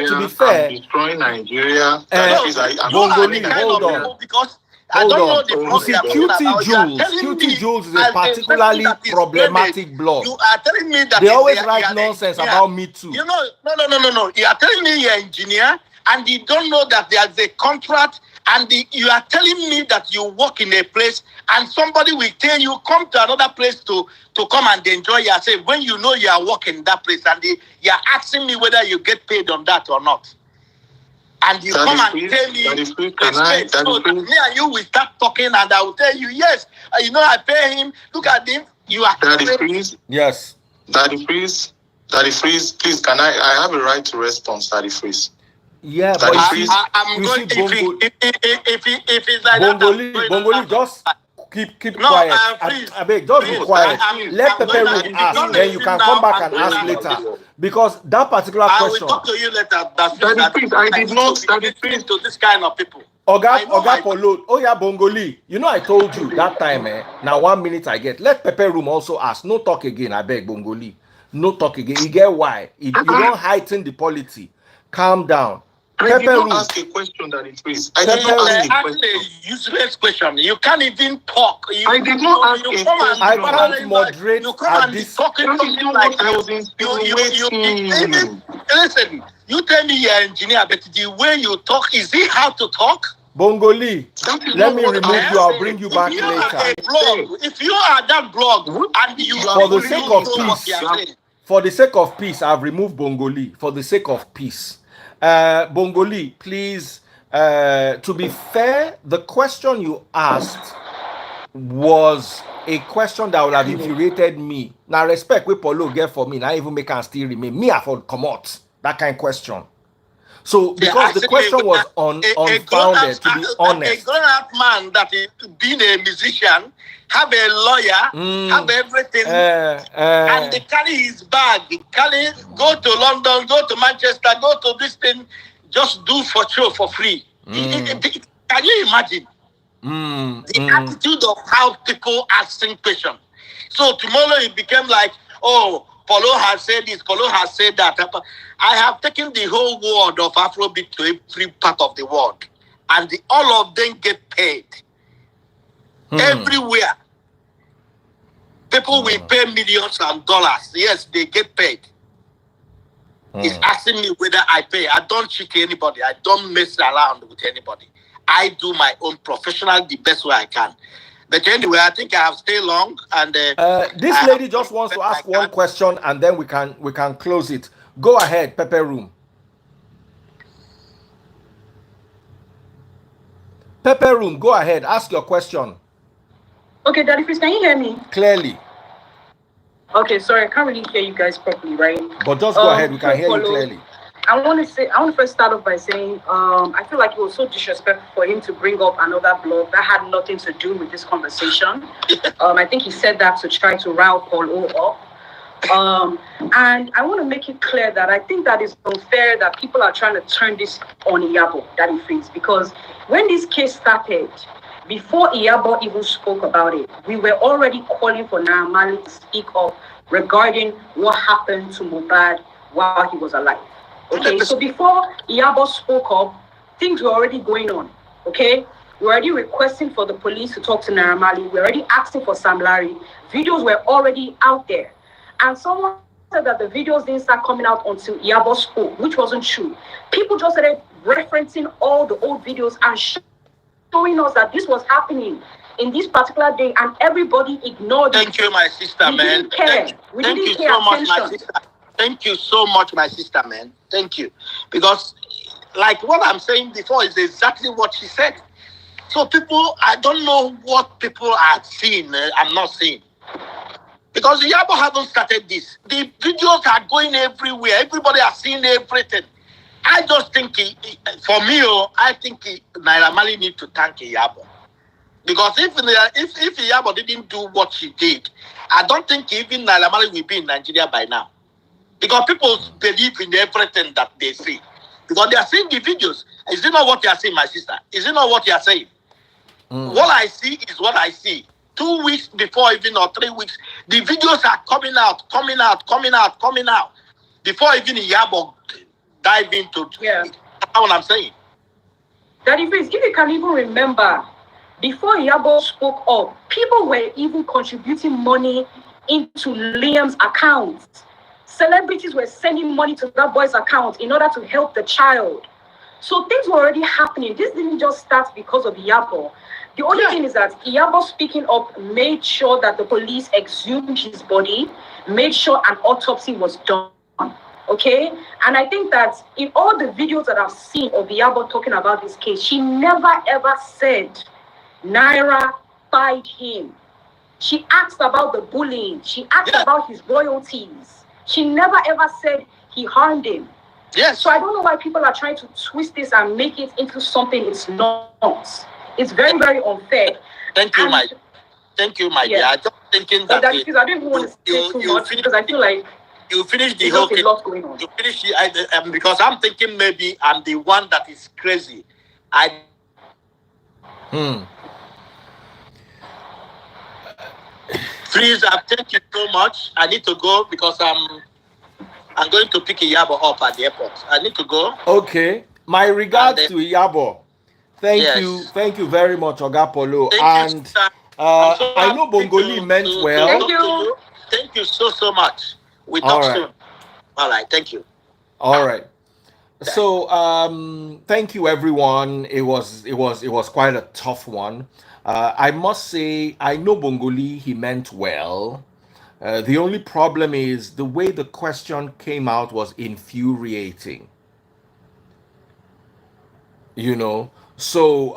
to be fair, destroying Nigeria. Bongoli, hold on. Because hold on. You see, QT Jules is a particularly problematic blog. You are telling me that they always write nonsense about me too. You know, no. You are telling me you're an engineer and you don't know that there's a contract, and you are telling me that you work in a place and somebody will tell you come to another place to come and enjoy yourself when you know you are working in that place, and you are asking me whether you get paid on that or not. And you come and tell me, me and you will start talking, and I will tell you, yes, you know, I pay him. Look at him. You are yes. Daddy Freeze, please, can I have a right to respond, Daddy Freeze? Yeah, Daddy but Freeze. I'm going. If it's like Bongoli, just keep quiet. I beg, just be quiet. Let Pepe Room ask, then you can come back and ask later. Because that particular question. I will talk to you later. I did not speak to this kind of people. Oga Polo, oh yeah, Bongoli. You know I told you that time, now 1 minute I get. Let Pepe Room also ask. No talk again, I beg, Bongoli. No talk again. You get why? You don't heighten the polity. Calm down. I did not ask a question that it is. I did not ask a useless question. You can't even talk. I did not ask a question. I can't moderate you come and be talking something like I was insinuating. Listen, you tell me you're an engineer, but the way you talk, is it how to talk? Bongoli, let me remove you. I'll bring you back later. If you are that blog and you for the sake of peace, for the sake of peace, I've removed Bongoli. For the sake of peace, Bongoli, please. To be fair, the question you asked was a question that would have infuriated me. Now, respect we Paulo get for me. Now, even make can still remain. Me, I for come out that kind of question. So, because the question was unfounded, to be honest. A grown-up man that is being a musician, have a lawyer, have everything, and they carry his bag, go to London, go to Manchester, go to this thing, just do for show for free. Can you imagine the attitude of how people asking questions? So tomorrow it became like, oh, Paulo has said this, Paulo has said that. I have taken the whole world of Afrobeat to every part of the world, and all of them get paid. Everywhere. People will pay millions of dollars. Yes, they get paid. He's asking me whether I pay. I don't cheat anybody. I don't mess around with anybody. I do my own professional the best way I can. But anyway, I think I have stayed long, and this lady just wants to ask one question, and then we can close it. Go ahead, Pepper Room. Pepper Room, go ahead. Ask your question. Okay, Daddy Chris, can you hear me? Clearly. Okay, sorry, I can't really hear you guys properly, right? But just go ahead. We can hear you clearly. I want to first start off by saying I feel like it was so disrespectful for him to bring up another blog that had nothing to do with this conversation. I think he said that to try to rile Paulo up. And I want to make it clear that I think that it's unfair that people are trying to turn this on Iyabo, Daddy Freeze, because when this case started, before Iyabo even spoke about it, we were already calling for Naira to speak up regarding what happened to Mohbad while he was alive. Okay, so before Iyabo spoke up, things were already going on. Okay, we're already requesting for the police to talk to Naira. We're already asking for Sam Larry. Videos were already out there. And someone said that the videos didn't start coming out until Iyabo spoke, which wasn't true. People just started referencing all the old videos and showing us that this was happening in this particular day, and everybody ignored it. Thank you, my sister, man. Thank you so much, my sister. Thank you so much, my sister, man. Thank you. Because, like what I'm saying before is exactly what she said. So people, I don't know what people are seeing. I'm not seeing. Because Iyabo hasn't started this. The videos are going everywhere. Everybody has seen everything. I just think, for me, I think Naira Marley need to thank Iyabo. Because if Iyabo didn't do what she did, I don't think even Naira Marley will be in Nigeria by now. Because people believe in everything that they see. Because they are seeing the videos. Is it not what you are saying, my sister? Is it not what you are saying? What I see is what I see. 2 weeks before even, or 3 weeks, the videos are coming out. Before even Iyabo dive into That's what I'm saying. Daddy Freeze, if you can even remember, before Iyabo spoke up, people were even contributing money into Liam's account. Celebrities were sending money to that boy's account in order to help the child. So things were already happening. This didn't just start because of Iyabo. The only thing is that Iyabo speaking up made sure that the police exhumed his body, made sure an autopsy was done. Okay? And I think that in all the videos that I've seen of Iyabo talking about this case, she never ever said Naira fired him. She asked about the bullying. She asked about his royalties. She never ever said he harmed him. Yes. So I don't know why people are trying to twist this and make it into something it's not. It's very, very unfair. Thank you, my dear. I'm just thinking that because I don't even want to say too much because I feel like you finished the whole thing. You finished it, because I'm thinking maybe I'm the one that is crazy. Please, thank you so much. I need to go because I'm going to pick Iyabo up at the airport. I need to go. Okay. My regards to Iyabo. Thank you very much, Oga Polo. And I know Bongoli meant well. Thank you. Thank you so much. We talk soon. All right, thank you. All right. So thank you everyone. It was quite a tough one. I must say I know Bongoli, he meant well. The only problem is the way the question came out was infuriating. You know, so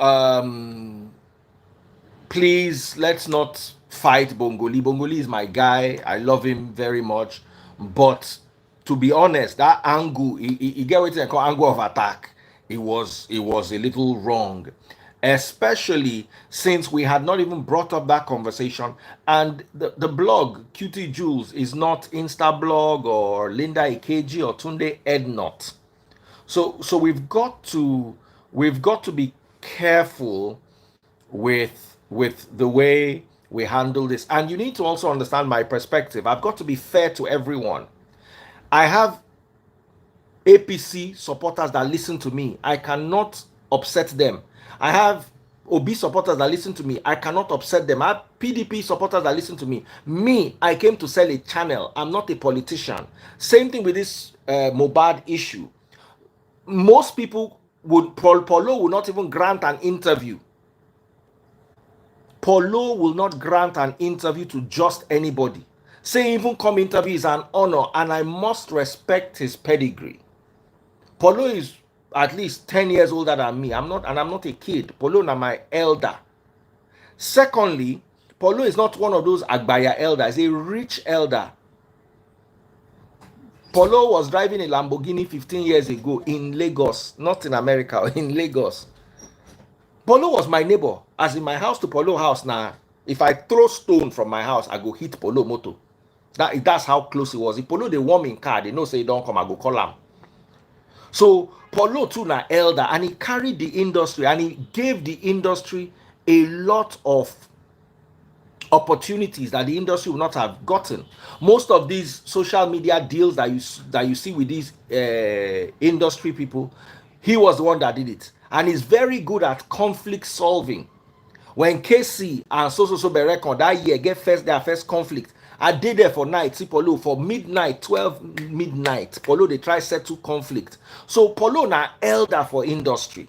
please let's not fight Bongoli. Bongoli is my guy. I love him very much, but to be honest, that angle, he get what I call angle of attack. It was a little wrong, especially since we had not even brought up that conversation. And the blog QT Jules is not Insta blog or Linda Ikeji or Tunde Ednot. So we've got to be careful with the way we handle this. And you need to also understand my perspective. I've got to be fair to everyone. I have APC supporters that listen to me. I cannot upset them. I have OB supporters that listen to me. I cannot upset them. I have PDP supporters that listen to me. Me, I came to sell a channel. I'm not a politician. Same thing with this Mohbad issue. Most people Polo will not even grant an interview. Polo will not grant an interview to just anybody. Say even come interview is an honor, and I must respect his pedigree. Polo is at least 10 years older than me. I'm not a kid. Polo is my elder. Secondly, Polo is not one of those Agbaya elders. He's a rich elder. Polo was driving a Lamborghini 15 years ago in Lagos, not in America, in Lagos. Polo was my neighbor. As in my house to Polo house now, if I throw stone from my house, I go hit Polo moto. That's how close it was. If Polo they warm in car, they know say don't come, I go call him. So Polo too na elder, and he carried the industry, and he gave the industry a lot of opportunities that the industry would not have gotten. Most of these social media deals that you see with these industry people, he was the one that did it, and he's very good at conflict solving. When KC and so Berekon that year get their first conflict, I did there for night. See Polo for midnight, 12 midnight. Polo they try settle conflict. So Polo na elder for industry.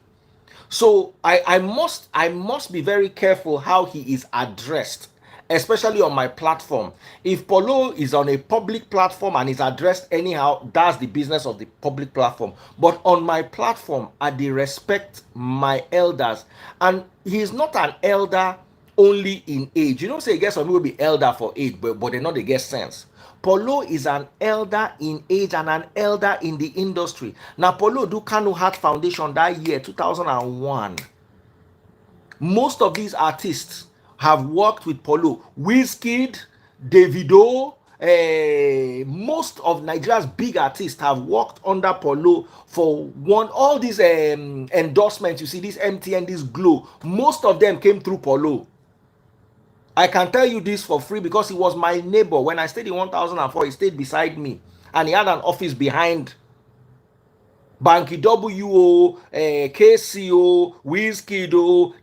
So I must be very careful how he is addressed, especially on my platform. If Polo is on a public platform and is addressed anyhow, that's the business of the public platform. But on my platform, I respect my elders. And he is not an elder only in age. You don't say, guess some people will be elder for age, but they know they get sense. Polo is an elder in age and an elder in the industry. Now, Polo do Kanu Heart Foundation that year, 2001. Most of these artists have worked with Polo. Wizkid, Davido, most of Nigeria's big artists have worked under Polo for one. All these endorsements, you see, this MTN, this Glow, most of them came through Polo. I can tell you this for free because he was my neighbor. When I stayed in 1004, he stayed beside me, and he had an office behind Banky W, KCO, Wizkid,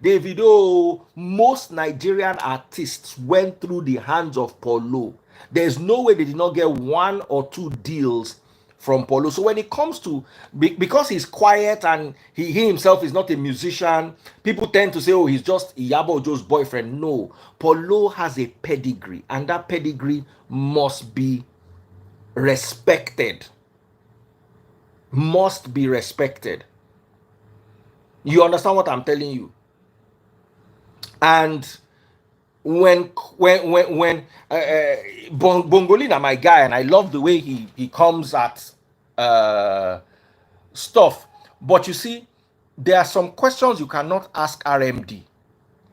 Davido. Most Nigerian artists went through the hands of Polo. There's no way they did not get one or two deals from Polo. So when it comes to, because he's quiet and he himself is not a musician, people tend to say, oh, he's just Iyabo Joe's boyfriend. No, Polo has a pedigree, and that pedigree must be respected. Must be respected. You understand what I'm telling you? And when Bongolina, my guy, and I love the way he comes at stuff, but you see, there are some questions you cannot ask RMD.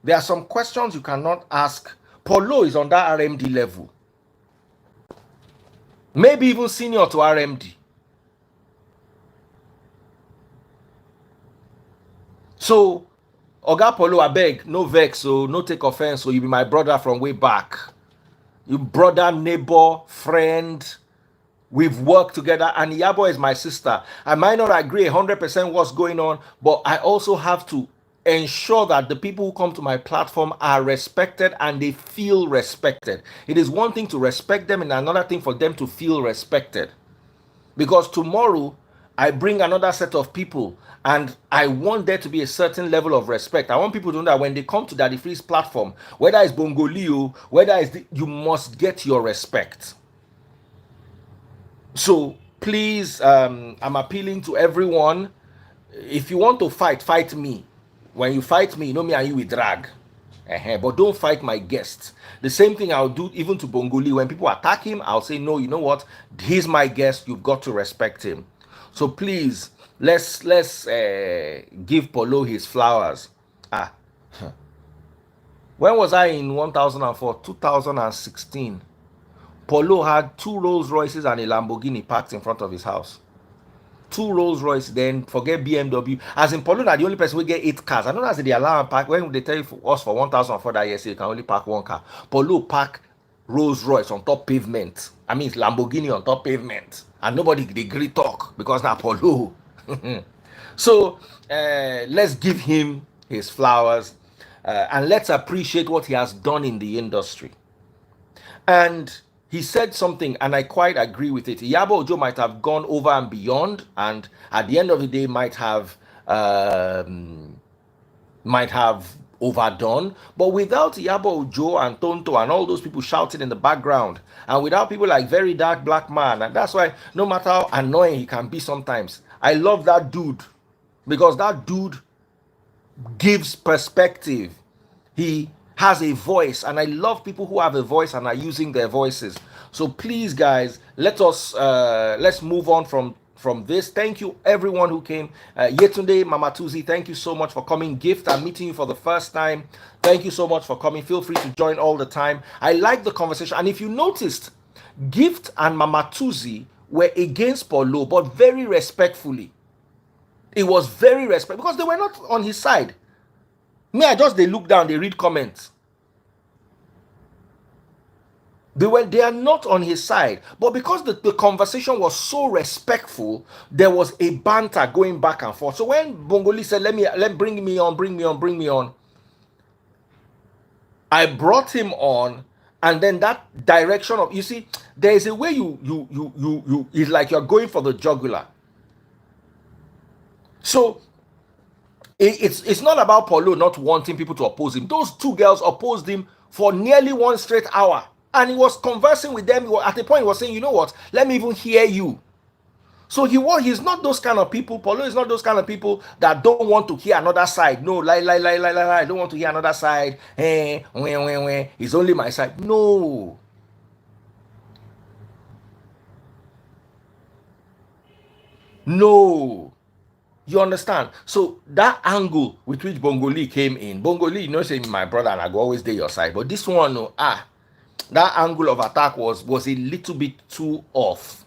There are some questions you cannot ask. Polo is on that RMD level, maybe even senior to RMD. So Oga Polo, I beg, no vex, so no take offense. So you be my brother from way back. You brother, neighbor, friend. We've worked together, and Iyabo is my sister. I might not agree 100% what's going on, but I also have to ensure that the people who come to my platform are respected and they feel respected. It is one thing to respect them and another thing for them to feel respected. Because tomorrow I bring another set of people and I want there to be a certain level of respect. I want people to know that when they come to Daddy Free's platform, whether it's Bongolio, whether it's you must get your respect. So please, I'm appealing to everyone. If you want to fight, fight me. When you fight me, you know me and you will drag. But don't fight my guests. The same thing I'll do even to Bongoli. When people attack him, I'll say, no, you know what? He's my guest. You've got to respect him. So please, let's give Polo his flowers. When was I in 1004? 2016. Polo had 2 Rolls Royces and a Lamborghini parked in front of his house. 2 Rolls Royce, then forget BMW. As in Polo, are the only person who get 8 cars. I know that's the alarm park. When they tell you for us for 1,004 that year, so you can only park 1 car. Polo park Rolls Royce on top pavement. I mean, it's Lamborghini on top pavement. And nobody they agree talk because now Polo. So let's give him his flowers and let's appreciate what he has done in the industry. And he said something, and I quite agree with it. Iyabo Ojo might have gone over and beyond, and at the end of the day might have overdone. But without Iyabo Ojo and Tonto and all those people shouting in the background, and without people like Very Dark Black Man, and that's why no matter how annoying he can be sometimes, I love that dude because that dude gives perspective. He has a voice, and I love people who have a voice and are using their voices. So please, guys, let's move on from this. Thank you everyone who came. Yetunde, Mama Tuzi, thank you so much for coming. Gift, I'm meeting you for the first time. Thank you so much for coming. Feel free to join all the time. I like the conversation, and if you noticed, Gift and Mama Tuzi were against Polo, but very respectfully. It was very respectful because they were not on his side. Me, they look down, they read comments. They are not on his side, but because the conversation was so respectful, there was a banter going back and forth. So when Bongoli said, let bring me on, I brought him on, and then that direction of, you see, there is a way you it's like you're going for the jugular. So it's not about Polo not wanting people to oppose him. Those 2 girls opposed him for nearly 1 straight hour. And he was conversing with them. At the point, he was saying, you know what? Let me even hear you. So he's not those kind of people. Polo is not those kind of people that don't want to hear another side. No, lie. I don't want to hear another side. It's only my side. No. No. You understand? So that angle with which Bongoli came in, Bongoli, you know, saying my brother and I go always do your side. But this one, that angle of attack was a little bit too off.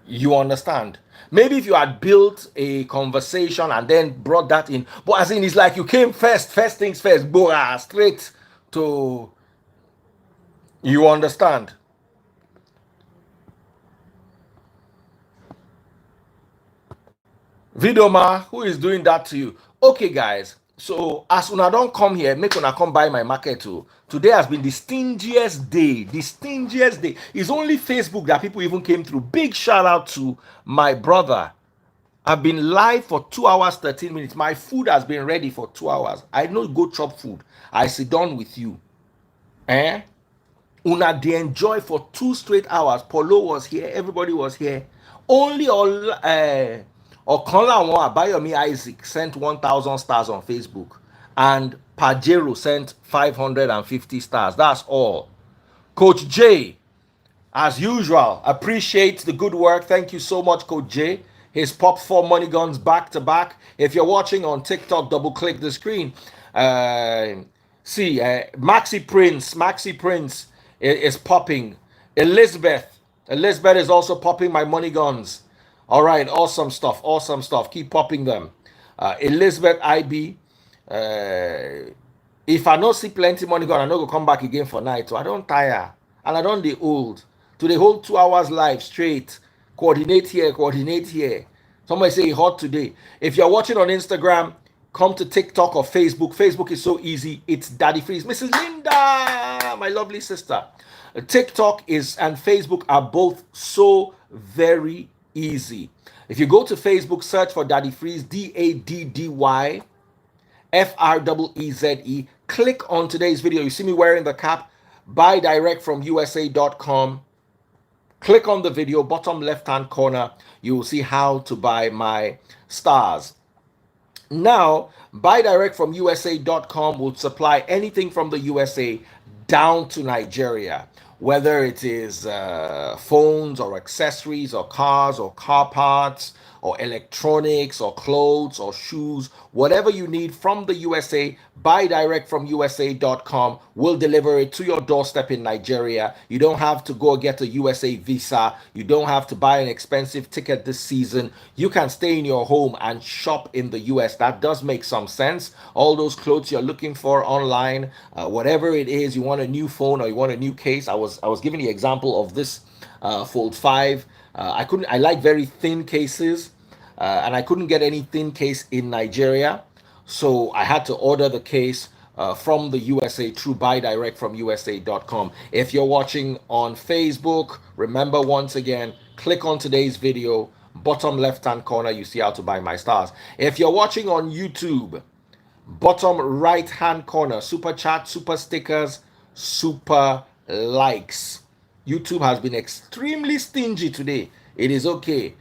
You understand? Maybe if you had built a conversation and then brought that in, but as in, it's like you came first things first, Bora, straight to, you understand? Vidoma, who is doing that to you? Okay, guys. So as una don't come here, make una come buy my market too. Today has been the stingiest day. The stingiest day. It's only Facebook that people even came through. Big shout out to my brother. I've been live for 2 hours, 13 minutes. My food has been ready for 2 hours. I don't go chop food. I sit down with you. Una they enjoy for 2 straight hours. Polo was here. Everybody was here. Only all Okanla Abayomi Isaac sent 1,000 stars on Facebook, and Pajero sent 550 stars. That's all. Coach J, as usual, appreciate the good work. Thank you so much, Coach J. His pop 4 money guns back to back. If you're watching on TikTok, double click the screen. See, Maxi Prince is popping. Elizabeth is also popping my money guns. All right, awesome stuff. Keep popping them. Elizabeth IB. If I don't see plenty money gone, I know go come back again for night. So I don't tire. And I don't be old. to the whole 2 hours live straight. Coordinate here, coordinate here. Somebody say hot today. If you're watching on Instagram, come to TikTok or Facebook. Facebook is so easy. It's Daddy Freeze. Mrs. Linda, my lovely sister. TikTok is and Facebook are both so very easy. If you go to Facebook, search for Daddy Freeze, DADDY FREEZE. Click on today's video. You see me wearing the cap. Buy direct from USA.com. Click on the video, bottom left-hand corner. You will see how to buy my stars. Now, buy direct from USA.com will supply anything from the USA down to Nigeria, whether it is phones or accessories or cars or car parts or electronics or clothes or shoes, whatever you need from the USA, buy direct from USA.com. We'll deliver it to your doorstep in Nigeria. You don't have to go get a USA visa. You don't have to buy an expensive ticket this season. You can stay in your home and shop in the US. That does make some sense. All those clothes you're looking for online, whatever it is, you want a new phone or you want a new case. I was giving the example of this Fold 5. I like very thin cases, and I couldn't get any thin case in Nigeria, so I had to order the case from the USA through buy direct from USA.com. If you're watching on Facebook, remember once again, click on today's video, bottom left hand corner, you see how to buy my stars. If you're watching on YouTube, bottom right hand corner, super chat, super stickers, super likes. YouTube has been extremely stingy today. It is okay.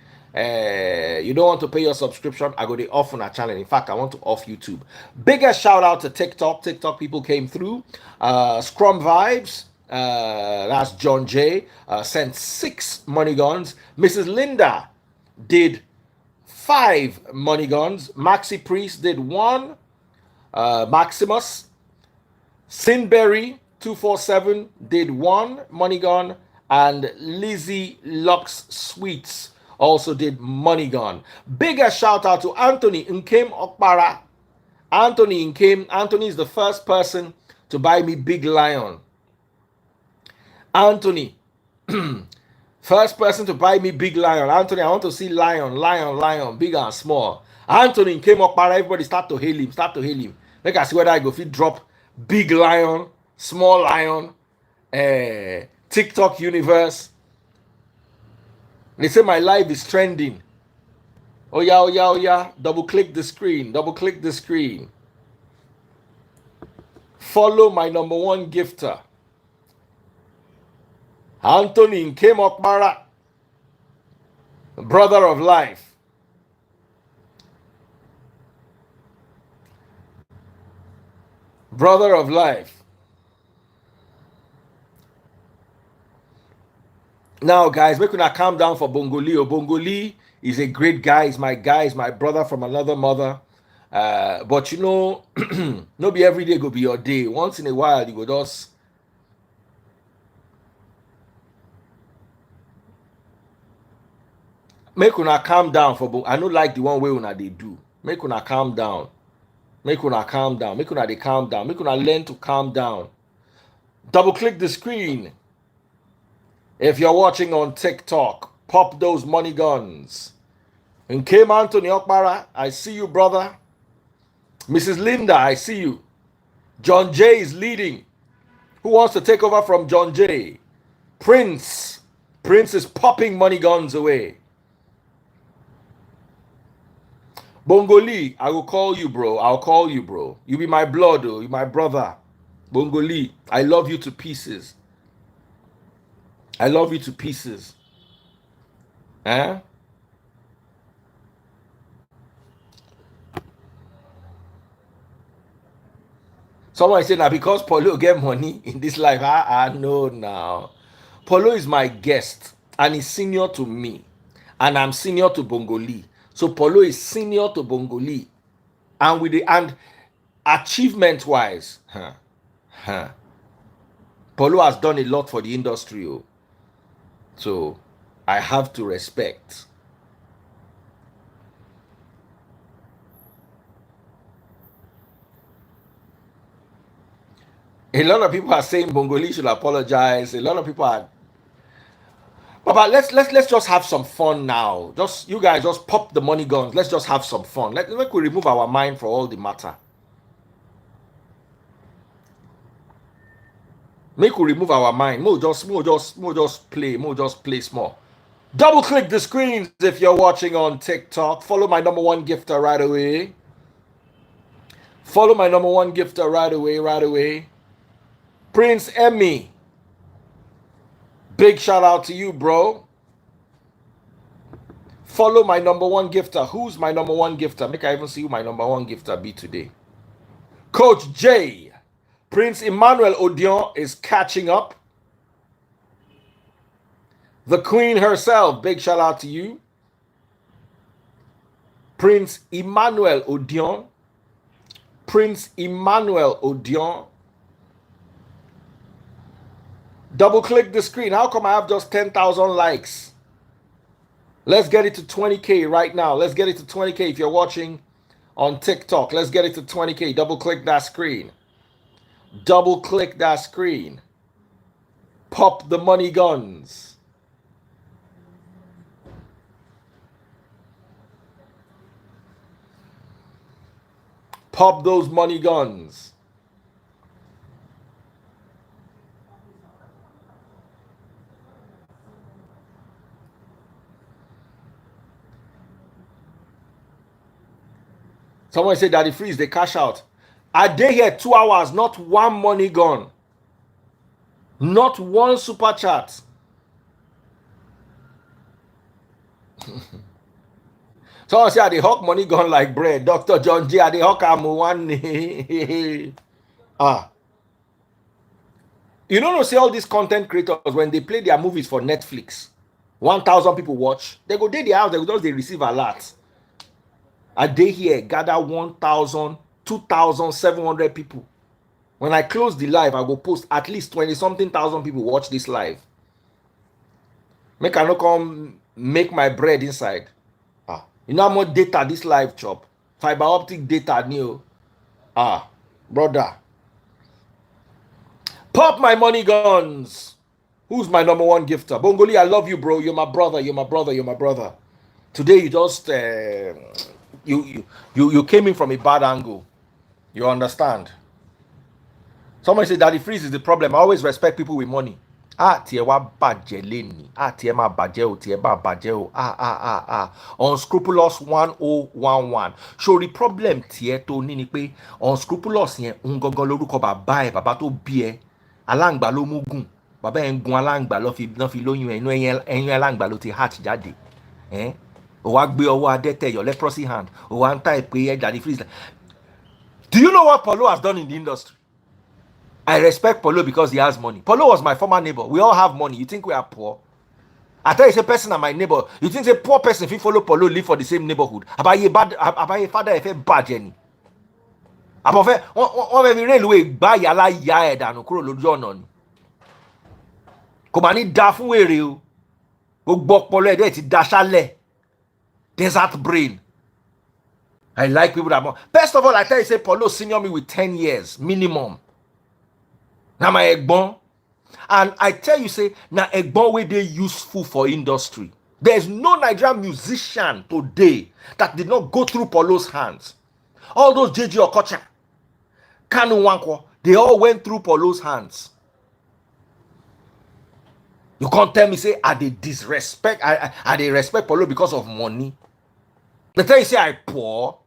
You don't want to pay your subscription, I go to off on our channel. In fact, I want to off YouTube. Biggest shout out to TikTok. TikTok people came through. Scrum Vibes, that's John J, sent 6 money guns. Mrs. Linda did 5 money guns. Maxi Priest did 1. Maximus Sinberry 247 did 1 money gun, and Lizzie Lux Sweets also did money gun. Bigger shout out to Anthony Nkem Okpara. Anthony Nkem. Anthony is the first person to buy me Big Lion. Anthony, first person to buy me Big Lion. Anthony, I want to see lion, big and small. Anthony Nkem Okpara. Everybody start to hail him. Let us see whether I go fit drop Big Lion, small lion, TikTok universe. They say my live is trending. Oh yeah. Double click the screen. Follow my number 1 gifter, Anthony Nkem Okpara, brother of life. Brother of life. Now, guys, we could not calm down for Bongoli. Bongoli is a great guy. He's my guy. He's my brother from another mother. But you know, no be every day go be your day. Once in a while, you go just. Make una calm down for Bongoli. I don't like the one way una they do. Make una calm down. Make una calm down. Make una they calm down. Make una learn to calm down. Double click the screen. If you're watching on TikTok, pop those money guns. And Nkem Anthony Okpara, I see you, brother. Mrs. Linda, I see you. John J is leading. Who wants to take over from John J? Prince. Prince is popping money guns away. Bongoli, I will call you, bro. I'll call you, bro. You be my blood, oh. You my brother. Bongoli, I love you to pieces. I love you to pieces. Eh? Someone said, now because Paulo get money in this life, I know now. Paulo is my guest and he's senior to me. And I'm senior to Bongoli. So Paulo is senior to Bongoli. And with the achievement wise, Paulo has done a lot for the industry. Oh. So I have to respect. A lot of people are saying Bongoli should apologize. A lot of people are. But let's just have some fun now. Just you guys just pop the money guns. Let's just have some fun. Let we remove our mind for all the matter. Make we remove our mind. More just play small. Double click the screens if you're watching on TikTok. Follow my number one gifter right away. Follow my number one gifter right away. Prince Emmy. Big shout out to you, bro. Follow my number one gifter. Who's my number one gifter? Make I even see who my number one gifter be today. Coach J. Prince Emmanuel Odion is catching up. The Queen herself. Big shout out to you. Prince Emmanuel Odion. Prince Emmanuel Odion. Double click the screen. How come I have just 10,000 likes? Let's get it to 20K right now. Let's get it to 20K if you're watching on TikTok. Let's get it to 20K. Double click that screen. Double click that screen. Pop the money guns. Pop those money guns. Someone said Daddy Freeze, they cash out. Are they here 2 hours? Not one money gone. Not one super chat. Someone said, are they hawk money gone like bread? Dr. John G, are they hawk one? Ah. You don't know, see all these content creators, when they play their movies for Netflix, 1,000 people watch, they go to their house, they receive a lot. A day here, gather 1,000, 2,700 people. When I close the live, I go post at least 20-something thousand people watch this live. Make I not come make my bread inside. Ah, you know how much data this live chop? Fiber optic data new. Ah, brother. Pop my money guns. Who's my number one gifter? Bongoli, I love you, bro. You're my brother. You're my brother. You're my brother. Today you just you came in from a bad angle. You understand? Somebody said Daddy Freeze is the problem. I always respect people with money. Unscrupulous 1011. So the problem tiẹ̀ tó ní ni pé unscrupulous yẹn ń gangan lórúkọ bàbá ẹ̀, bàbá tó bí ẹ. Aláǹgbá ló mú gùn. Bàbá ẹ̀ ń gun aláǹgbá ló fi lóyún ẹ̀, inú ẹ̀yìn aláǹgbá ló ti hatch jáde. O wá gbé ọwọ́ adẹ́tẹ̀, your leprosy hand. O wá ń type pé Daddy Freeze. Do you know what Polo has done in the industry? I respect Polo because he has money. Polo was my former neighbor. We all have money. You think we are poor? I tell you, a person and my neighbor. You think a poor person if you follow Polo live for the same neighborhood? About your father if a bad Jenny. About one every railway buy yala ya dànù kúrò lójú ọ̀nà ni. Kò mà ní dá fún wèrè o. Gbogbo ọpọlọ ẹ̀dẹ̀ ti daṣálẹ̀. Desert brain. I like people that. First of all, I tell you, say Polo senior me with 10 years minimum. Now my egbon, and I tell you, say now egbon way they useful for industry. There's no Nigerian musician today that did not go through Polo's hands. All those JJ Okocha, Kanu Wankwo, they all went through Polo's hands. You can't tell me, say, I they disrespect, I they respect Polo because of money. They tell you, say, I poor.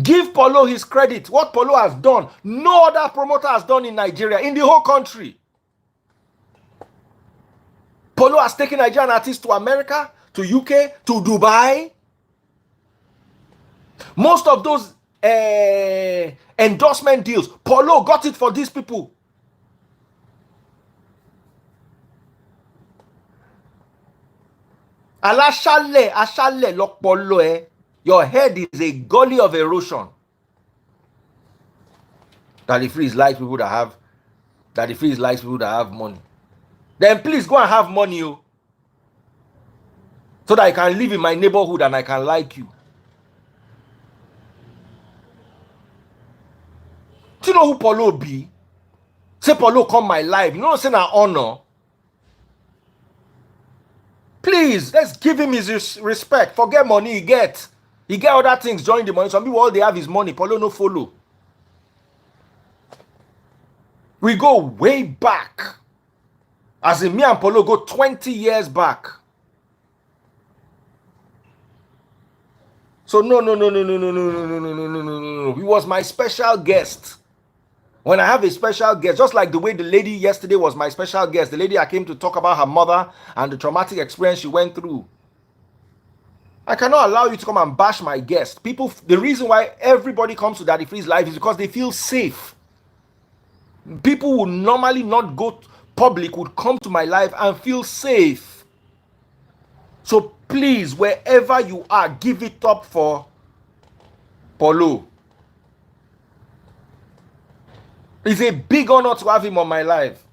Give Polo his credit. What Polo has done, no other promoter has done in Nigeria, in the whole country. Polo has taken Nigerian artists to America, to UK, to Dubai. Most of those endorsement deals, Polo got it for these people. Ashale lok Polo Your head is a gully of erosion. Daddy Freeze likes people that have. Daddy Freeze likes people that have money. Then please go and have money, so that I can live in my neighborhood and I can like you. Do you know who Polo be? Say Polo come my life. You know say na honor. Please, let's give him his respect. Forget money he get. He get other things, join the money. Some people, all they have is money. Polo no follow. We go way back. As in me and Polo go 20 years back. So no. He was my special guest. When I have a special guest, just like the way the lady yesterday was my special guest, the lady I came to talk about her mother and the traumatic experience she went through. I cannot allow you to come and bash my guest. People, the reason why everybody comes to Daddy Free's life is because they feel safe. People who normally not go public would come to my life and feel safe. So please, wherever you are, give it up for Polo. It's a big honor to have him on my life.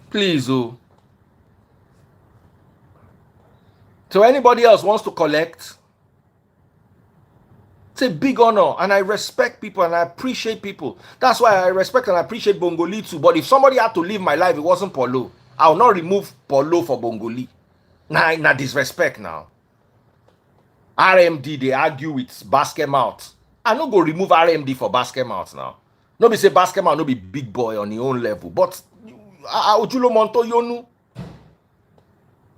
Please, oh. So anybody else wants to collect? It's a big honor, and I respect people and I appreciate people. That's why I respect and appreciate Bongoli too. But if somebody had to live my life, it wasn't Polo. I will not remove Polo for Bongoli. Nah, disrespect now. RMD, they argue with basket mouth. I no go remove RMD for basket mouth now. No be say basket mouth no be big boy on your own level. But Ojulo Monto Yonu.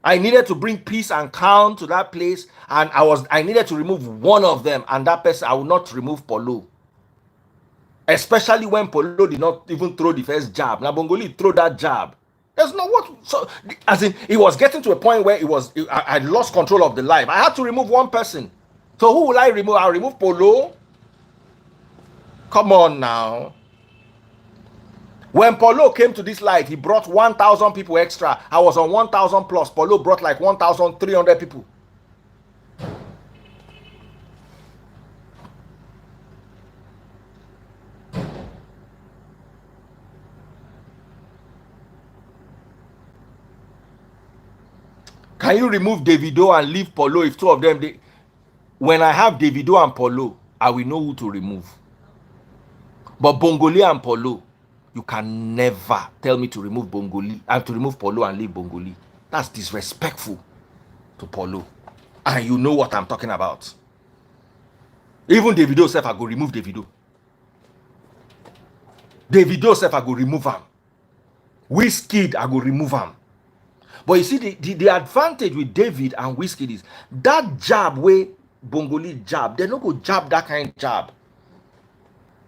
I needed to bring peace and calm to that place, and I needed to remove one of them, and that person I will not remove Polo. Especially when Polo did not even throw the first jab. Now Bongoli throw that jab. There's no what. So as in, it was getting to a point where I lost control of the life. I had to remove one person. So who will I remove? I'll remove Polo. Come on now. When Polo came to this life, he brought 1,000 people extra. I was on 1,000 plus. Polo brought like 1,300 people. Can you remove Davido and leave Polo if two of them? When I have Davido and Polo, I will know who to remove. But Bongoli and Polo, you can never tell me to remove Bongoli and to remove Polo and leave Bongoli. That's disrespectful to Polo. And you know what I'm talking about. Even Davido self, I go remove Davido. Davido self, I go remove him. Wizkid, I go remove him. But you see, the advantage with David and Wizkid is that jab where Bongoli jab, they don't go jab that kind of jab.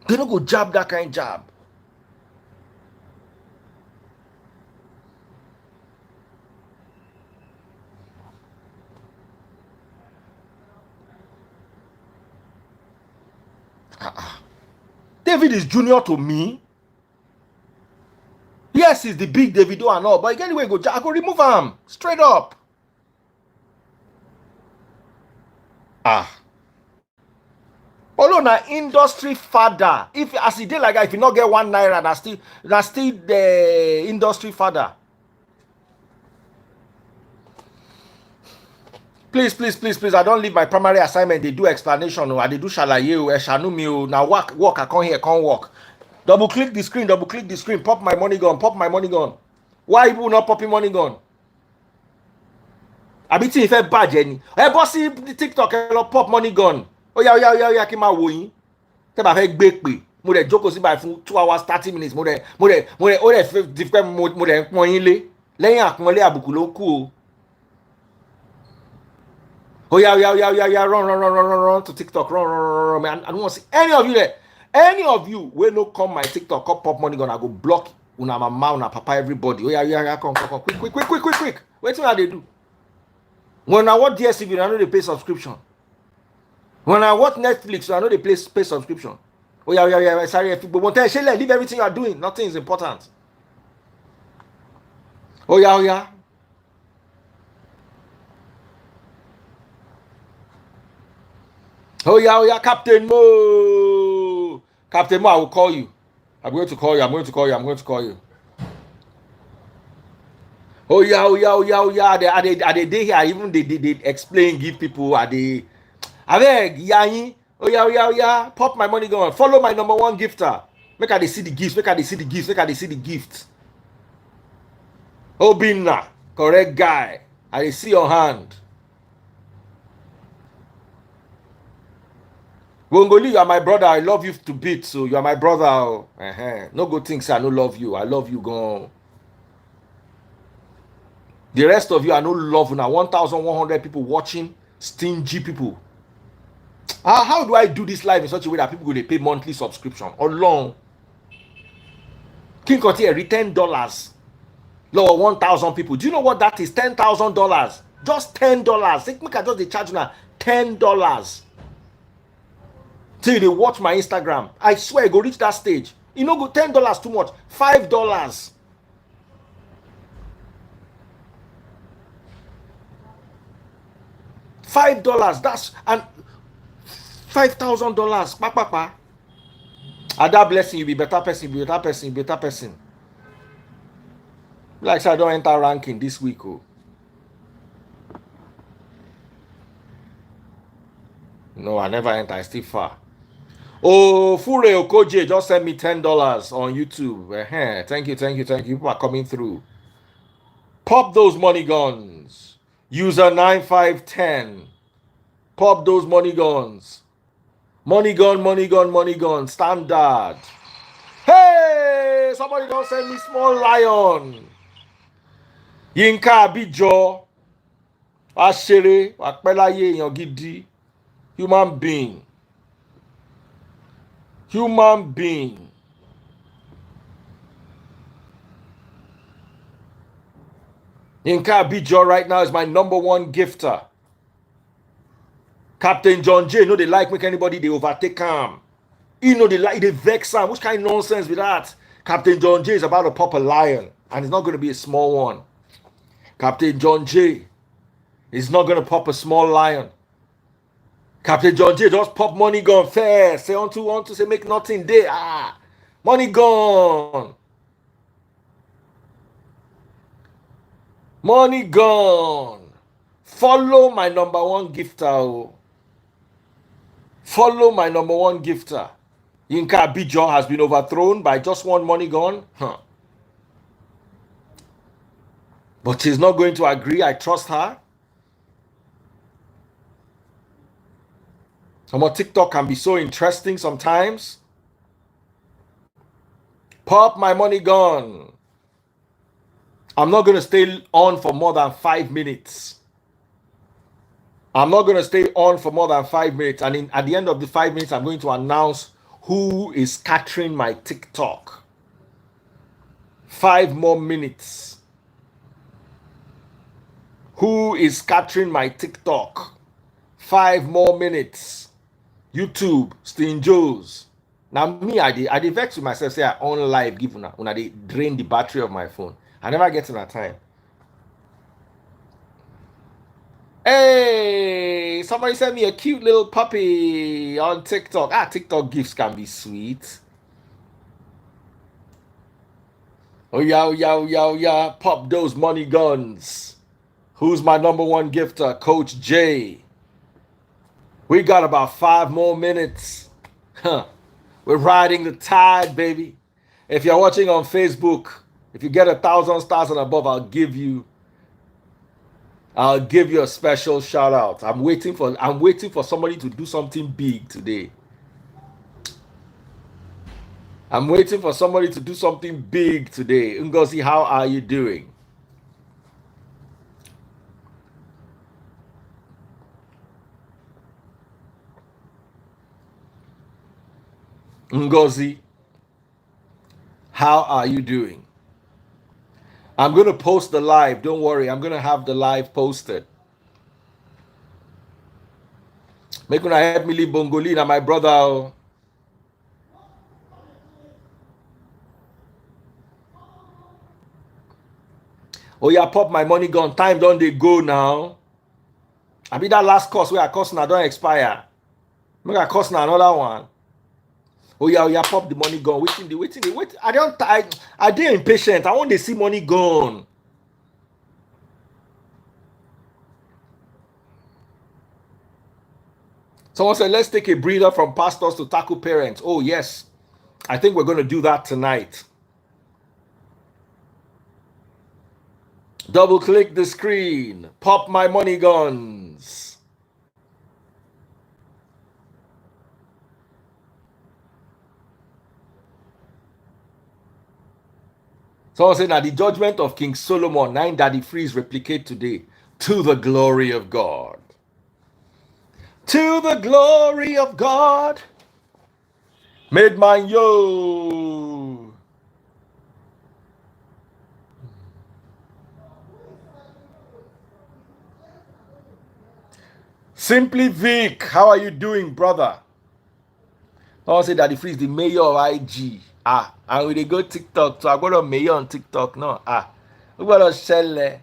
They don't go jab that kind of jab. David is junior to me. Yes, he's the big Davido and all, but anyway, I go remove him straight up. Although na industry father, if as he did like that, if you not get 1 naira, that's still the industry father. Please, I don't leave my primary assignment. They do explanation, or they do shalaye, or shanu me, now work, I come here, can't work. Double click the screen, pop my money gun. Why people not popping money gun? I be if I bad Jenny. Hey bossy the TikTok pop money gun. Oh yeah, kí ma wo yín. Tẹ́ bá fẹ́ gbé pè. Mo dẹ̀ jókòó sí báyìí fún 2 hours 30 minutes. Mo dẹ̀ ó dẹ̀ mo dẹ̀ pọ́n yín lé. Lẹ́yìn àpọ́nlé àbùkù ló kù o. Oh yeah, run to TikTok, run. Man, I don't want to see any of you there. Any of you will no come my TikTok, come pop money gonna go block una mama, una papa, everybody. Oh yeah, come, quick. Wait till they do. When I watch DSTV, I know they pay subscription. When I watch Netflix, I know they pay subscription. Oh yeah, sorry, but leave everything you are doing. Nothing is important. Oh yeah. Oh yeah, Captain Mo, I will call you. I'm going to call you. Oh yeah. Are they here? Even they explain, give people. Are they? Avec Yanni. Oh yeah. Pop my money gun. Follow my number 1 gifter. Make I see the gifts. Make I see the gifts. Make I see the gifts. Obinna, correct guy. I see your hand. Wongoli, you are my brother. I love you to bits. So you are my brother. No good things. I no love you. I love you. Go. The rest of you are no love. Now 1,100 people watching. Stingy people. How do I do this live in such a way that people go to pay monthly subscription or long? King Kotier $10. Lower 1,000 people. Do you know what that is? $10,000. Just $10. Make I just the charge now. $10. Till they watch my Instagram. I swear, go reach that stage. You know, go $10 too much. $5. $5. That's and $5,000. Pa. Ada blessing, you be better person, be better person, better person. Like so I don't enter ranking this week. Oh. No, I never enter. I still far. Oh, Fure Okoje just sent me $10 on YouTube. Thank you. People are coming through. Pop those money guns. User 9510. Pop those money guns. Money gun. Standard. Hey! Somebody don't send me small lion. Yinka Abijo. Ashere. Akpelaye Yongidi. Human being. Yinka Abijo right now is my #1 gifter. Captain John J. No, they like make anybody they overtake him. You know they like they vex him. Which kind of nonsense with that? Captain John J is about to pop a lion, and it's not going to be a small one. Captain John J is not going to pop a small lion. Captain John J just pop money gun first. Say on to say make nothing there. Money gun. Money gun. Follow my #1 gifter. Follow my #1 gifter. Yinka Abijo has been overthrown by just one money gun. But she's not going to agree. I trust her. TikTok can be so interesting sometimes. Pop my money gun. I'm not going to stay on for more than 5 minutes. And at the end of the 5 minutes, I'm going to announce who is scattering my TikTok. 5 more minutes. Who is scattering my TikTok? 5 more minutes. YouTube, Sting Joes. Now me, I did vex with myself, say I on live give when I drain the battery of my phone. I never get to that time. Hey, somebody sent me a cute little puppy on TikTok. TikTok gifts can be sweet. Oh yeah. Pop those money guns. Who's my #1 gifter? Coach J. We got about 5 more minutes. We're riding the tide, baby. If you're watching on Facebook, if you get 1,000 stars and above, I'll give you a special shout out. I'm waiting for somebody to do something big today. Ngozi, how are you doing? Ngozi, how are you doing? I'm going to post the live. Don't worry. I'm going to have the live posted. Make una help me leave Bongolina, my brother. Oh yeah, pop my money gun. Time don't they go now? I be that last course where I course now don't expire. Make I course now another one. Oh yeah, pop the money gun. Wait. I did impatient. I want to see money gone. Someone said, let's take a breather from pastors to tackle parents. Oh yes. I think we're going to do that tonight. Double click the screen. Pop my money guns. Someone said that the judgment of King Solomon, 9 Daddy Freeze replicate today to the glory of God. To the glory of God. Made mine yo. Simply Vic, how are you doing, brother? Someone said that the Freeze the mayor of IG. And we go TikTok, so I got a mayor on TikTok. No, we got a shell.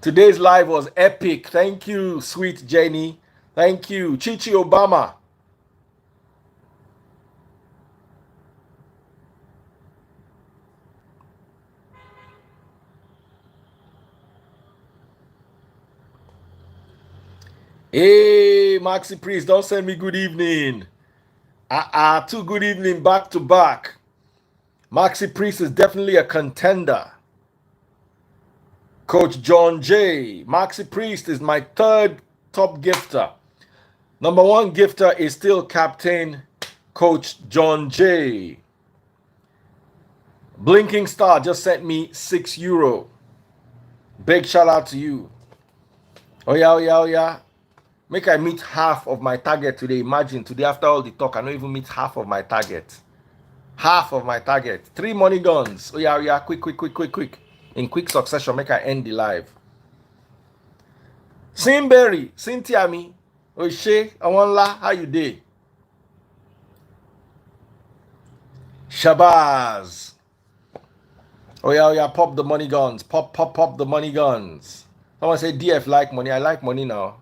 Today's live was epic. Thank you, sweet Jenny. Thank you, Chichi Obama. Hey, Maxi Priest, don't send me good evening. Two good evening back to back. Maxi Priest is definitely a contender. Coach John J. Maxi Priest is my third top gifter. Number one gifter is still Captain Coach John J. Blinking Star just sent me €6. Big shout out to you. Oh yeah. Make I meet half of my target today. Imagine today after all the talk, I don't even meet half of my target. Half of my target. 3 money guns. Oh yeah. Quick. In quick succession, make I end the live. Simberry, Cynthia me. Oshe, Awanla, how you dey? Shabazz. Oh yeah, pop the money guns. Pop the money guns. Someone say DF like money. I like money now.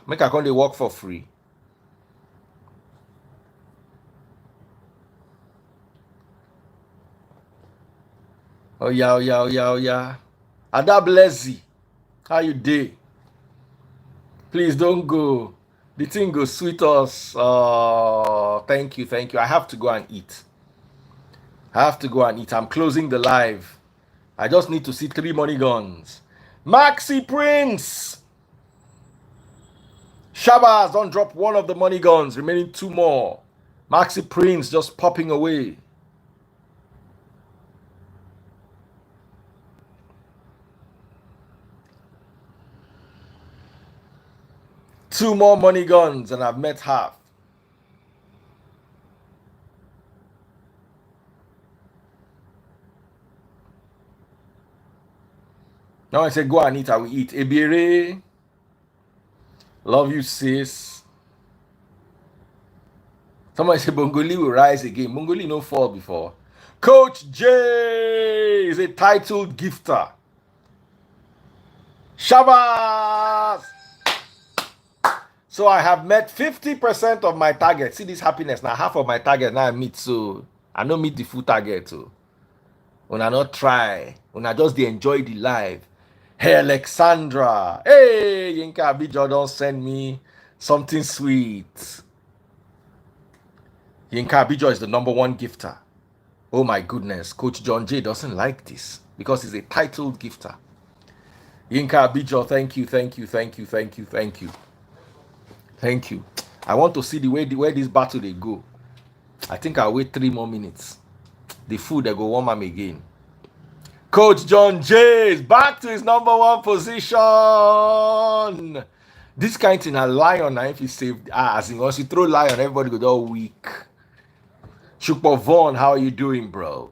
Make I come dey work for free. Oh yeah. Ada Blessy, how you dey? Please don't go. The thing go sweet us. Thank you. I have to go and eat. I'm closing the live. I just need to see 3 money guns. Maxi Prince. Shabazz, don't drop one of the money guns. Remaining 2 more. Maxi Prince just popping away. Two more money guns and I've met half. Now I say go and eat, I will eat. Ebere. Love you, sis. Somebody say Bongoli will rise again. Bongoli no fall before. Coach J is a titled gifter. Shabazz. So I have met 50% of my target. See this happiness now. Half of my target now I meet. So I don't meet the full target too. When I not try, when I just enjoy the live. Hey Alexandra. Hey Yinka Abijo, don't send me something sweet. Yinka Abijo is the #1 gifter. Oh my goodness. Coach John J doesn't like this because he's a titled gifter. Yinka Abijo, thank you. Thank you. I want to see the way where this battle they go. I think I'll wait 3 more minutes. The food they go warm up again. Coach John J is back to his #1 position. This kind of thing a lion now if he saved as in once you throw lion, everybody go all weak. Shukpo Vaughn, how are you doing, bro?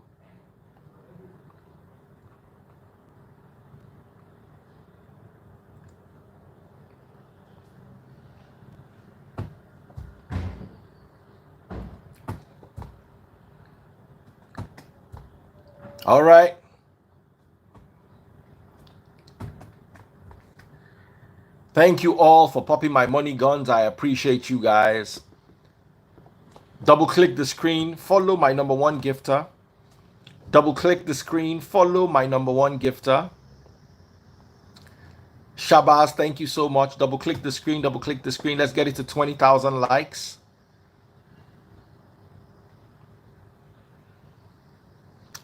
All right. Thank you all for popping my money guns. I appreciate you guys. Double click the screen. Follow my #1 gifter. Double click the screen. Follow my #1 gifter. Shabazz, thank you so much. Double click the screen. Let's get it to 20,000 likes.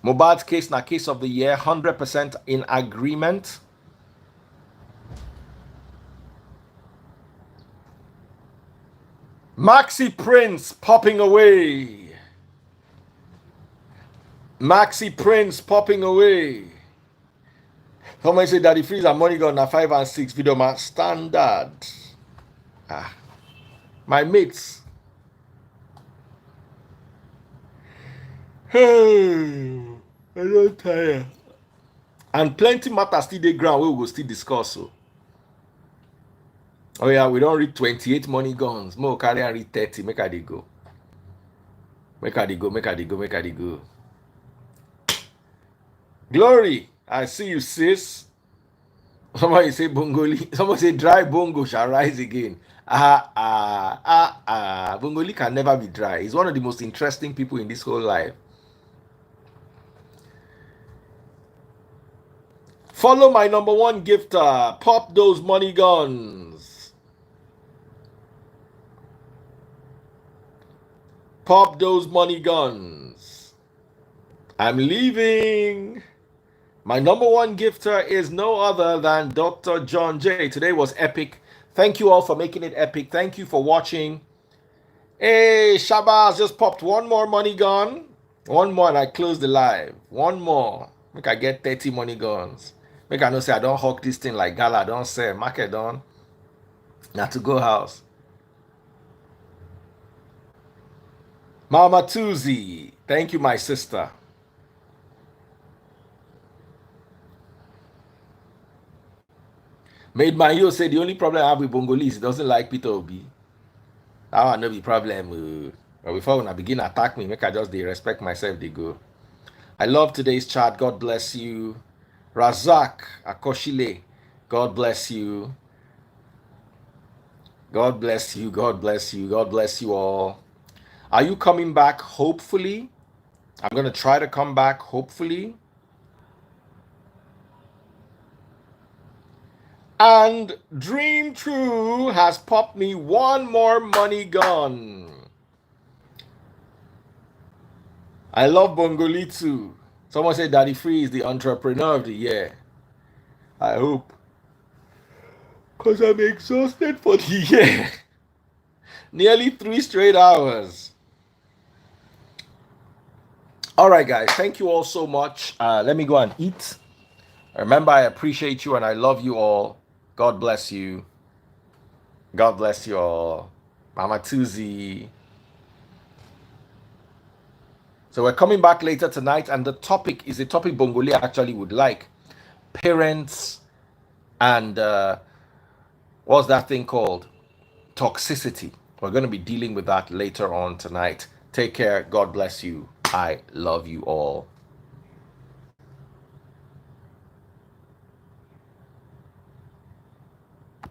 Mohbad's case na case of the year, 100% in agreement. Maxi Prince popping away. Maxi Prince popping away. Somebody say Daddy Freeze and Money Gun na 5 and 6 video man standard. My mates. I don't tire. And plenty matters still dey ground we will still discuss. So. Oh yeah, we don't read 28 money guns. More carry and read 30. Make I dey go. Make I dey go. Make I dey go. Make I dey go. Glory, I see you, sis. Somebody say Bongoli. Somebody say dry bongo shall rise again. Bongoli can never be dry. He's one of the most interesting people in this whole life. Follow my number one gifter. Pop those money guns. Pop those money guns. I'm leaving. My number one gifter is no other than Dr. John J. Today was epic. Thank you all for making it epic. Thank you for watching. Hey, Shabazz just popped one more money gun. One more and I close the live. One more. Make I get 30 money guns. Make I know say I don't hawk this thing like Gala. I don't say market don. Now to go house. Mama Tuzi. Thank you, my sister. Made my yo say the only problem I have with Bongoli is he doesn't like Peter Obi. That one no be problem. But before when I begin attack me, make I just respect myself, they go. I love today's chat. God bless you. Razak Akoshile. God bless you. God bless you. God bless you. God bless you all. Are you coming back? Hopefully. I'm going to try to come back. Hopefully. And Dream True has popped me one more money gun. I love Bongolitsu. Someone said Daddy Free is the entrepreneur of the year. I hope. Because I'm exhausted for the year. Nearly 3 straight hours. All right, guys. Thank you all so much. Let me go and eat. Remember, I appreciate you and I love you all. God bless you. God bless you all. Mama Tuzi. So we're coming back later tonight, and the topic is a topic Bongoli actually would like. Parents and what's that thing called? Toxicity. We're going to be dealing with that later on tonight. Take care. God bless you. I love you all.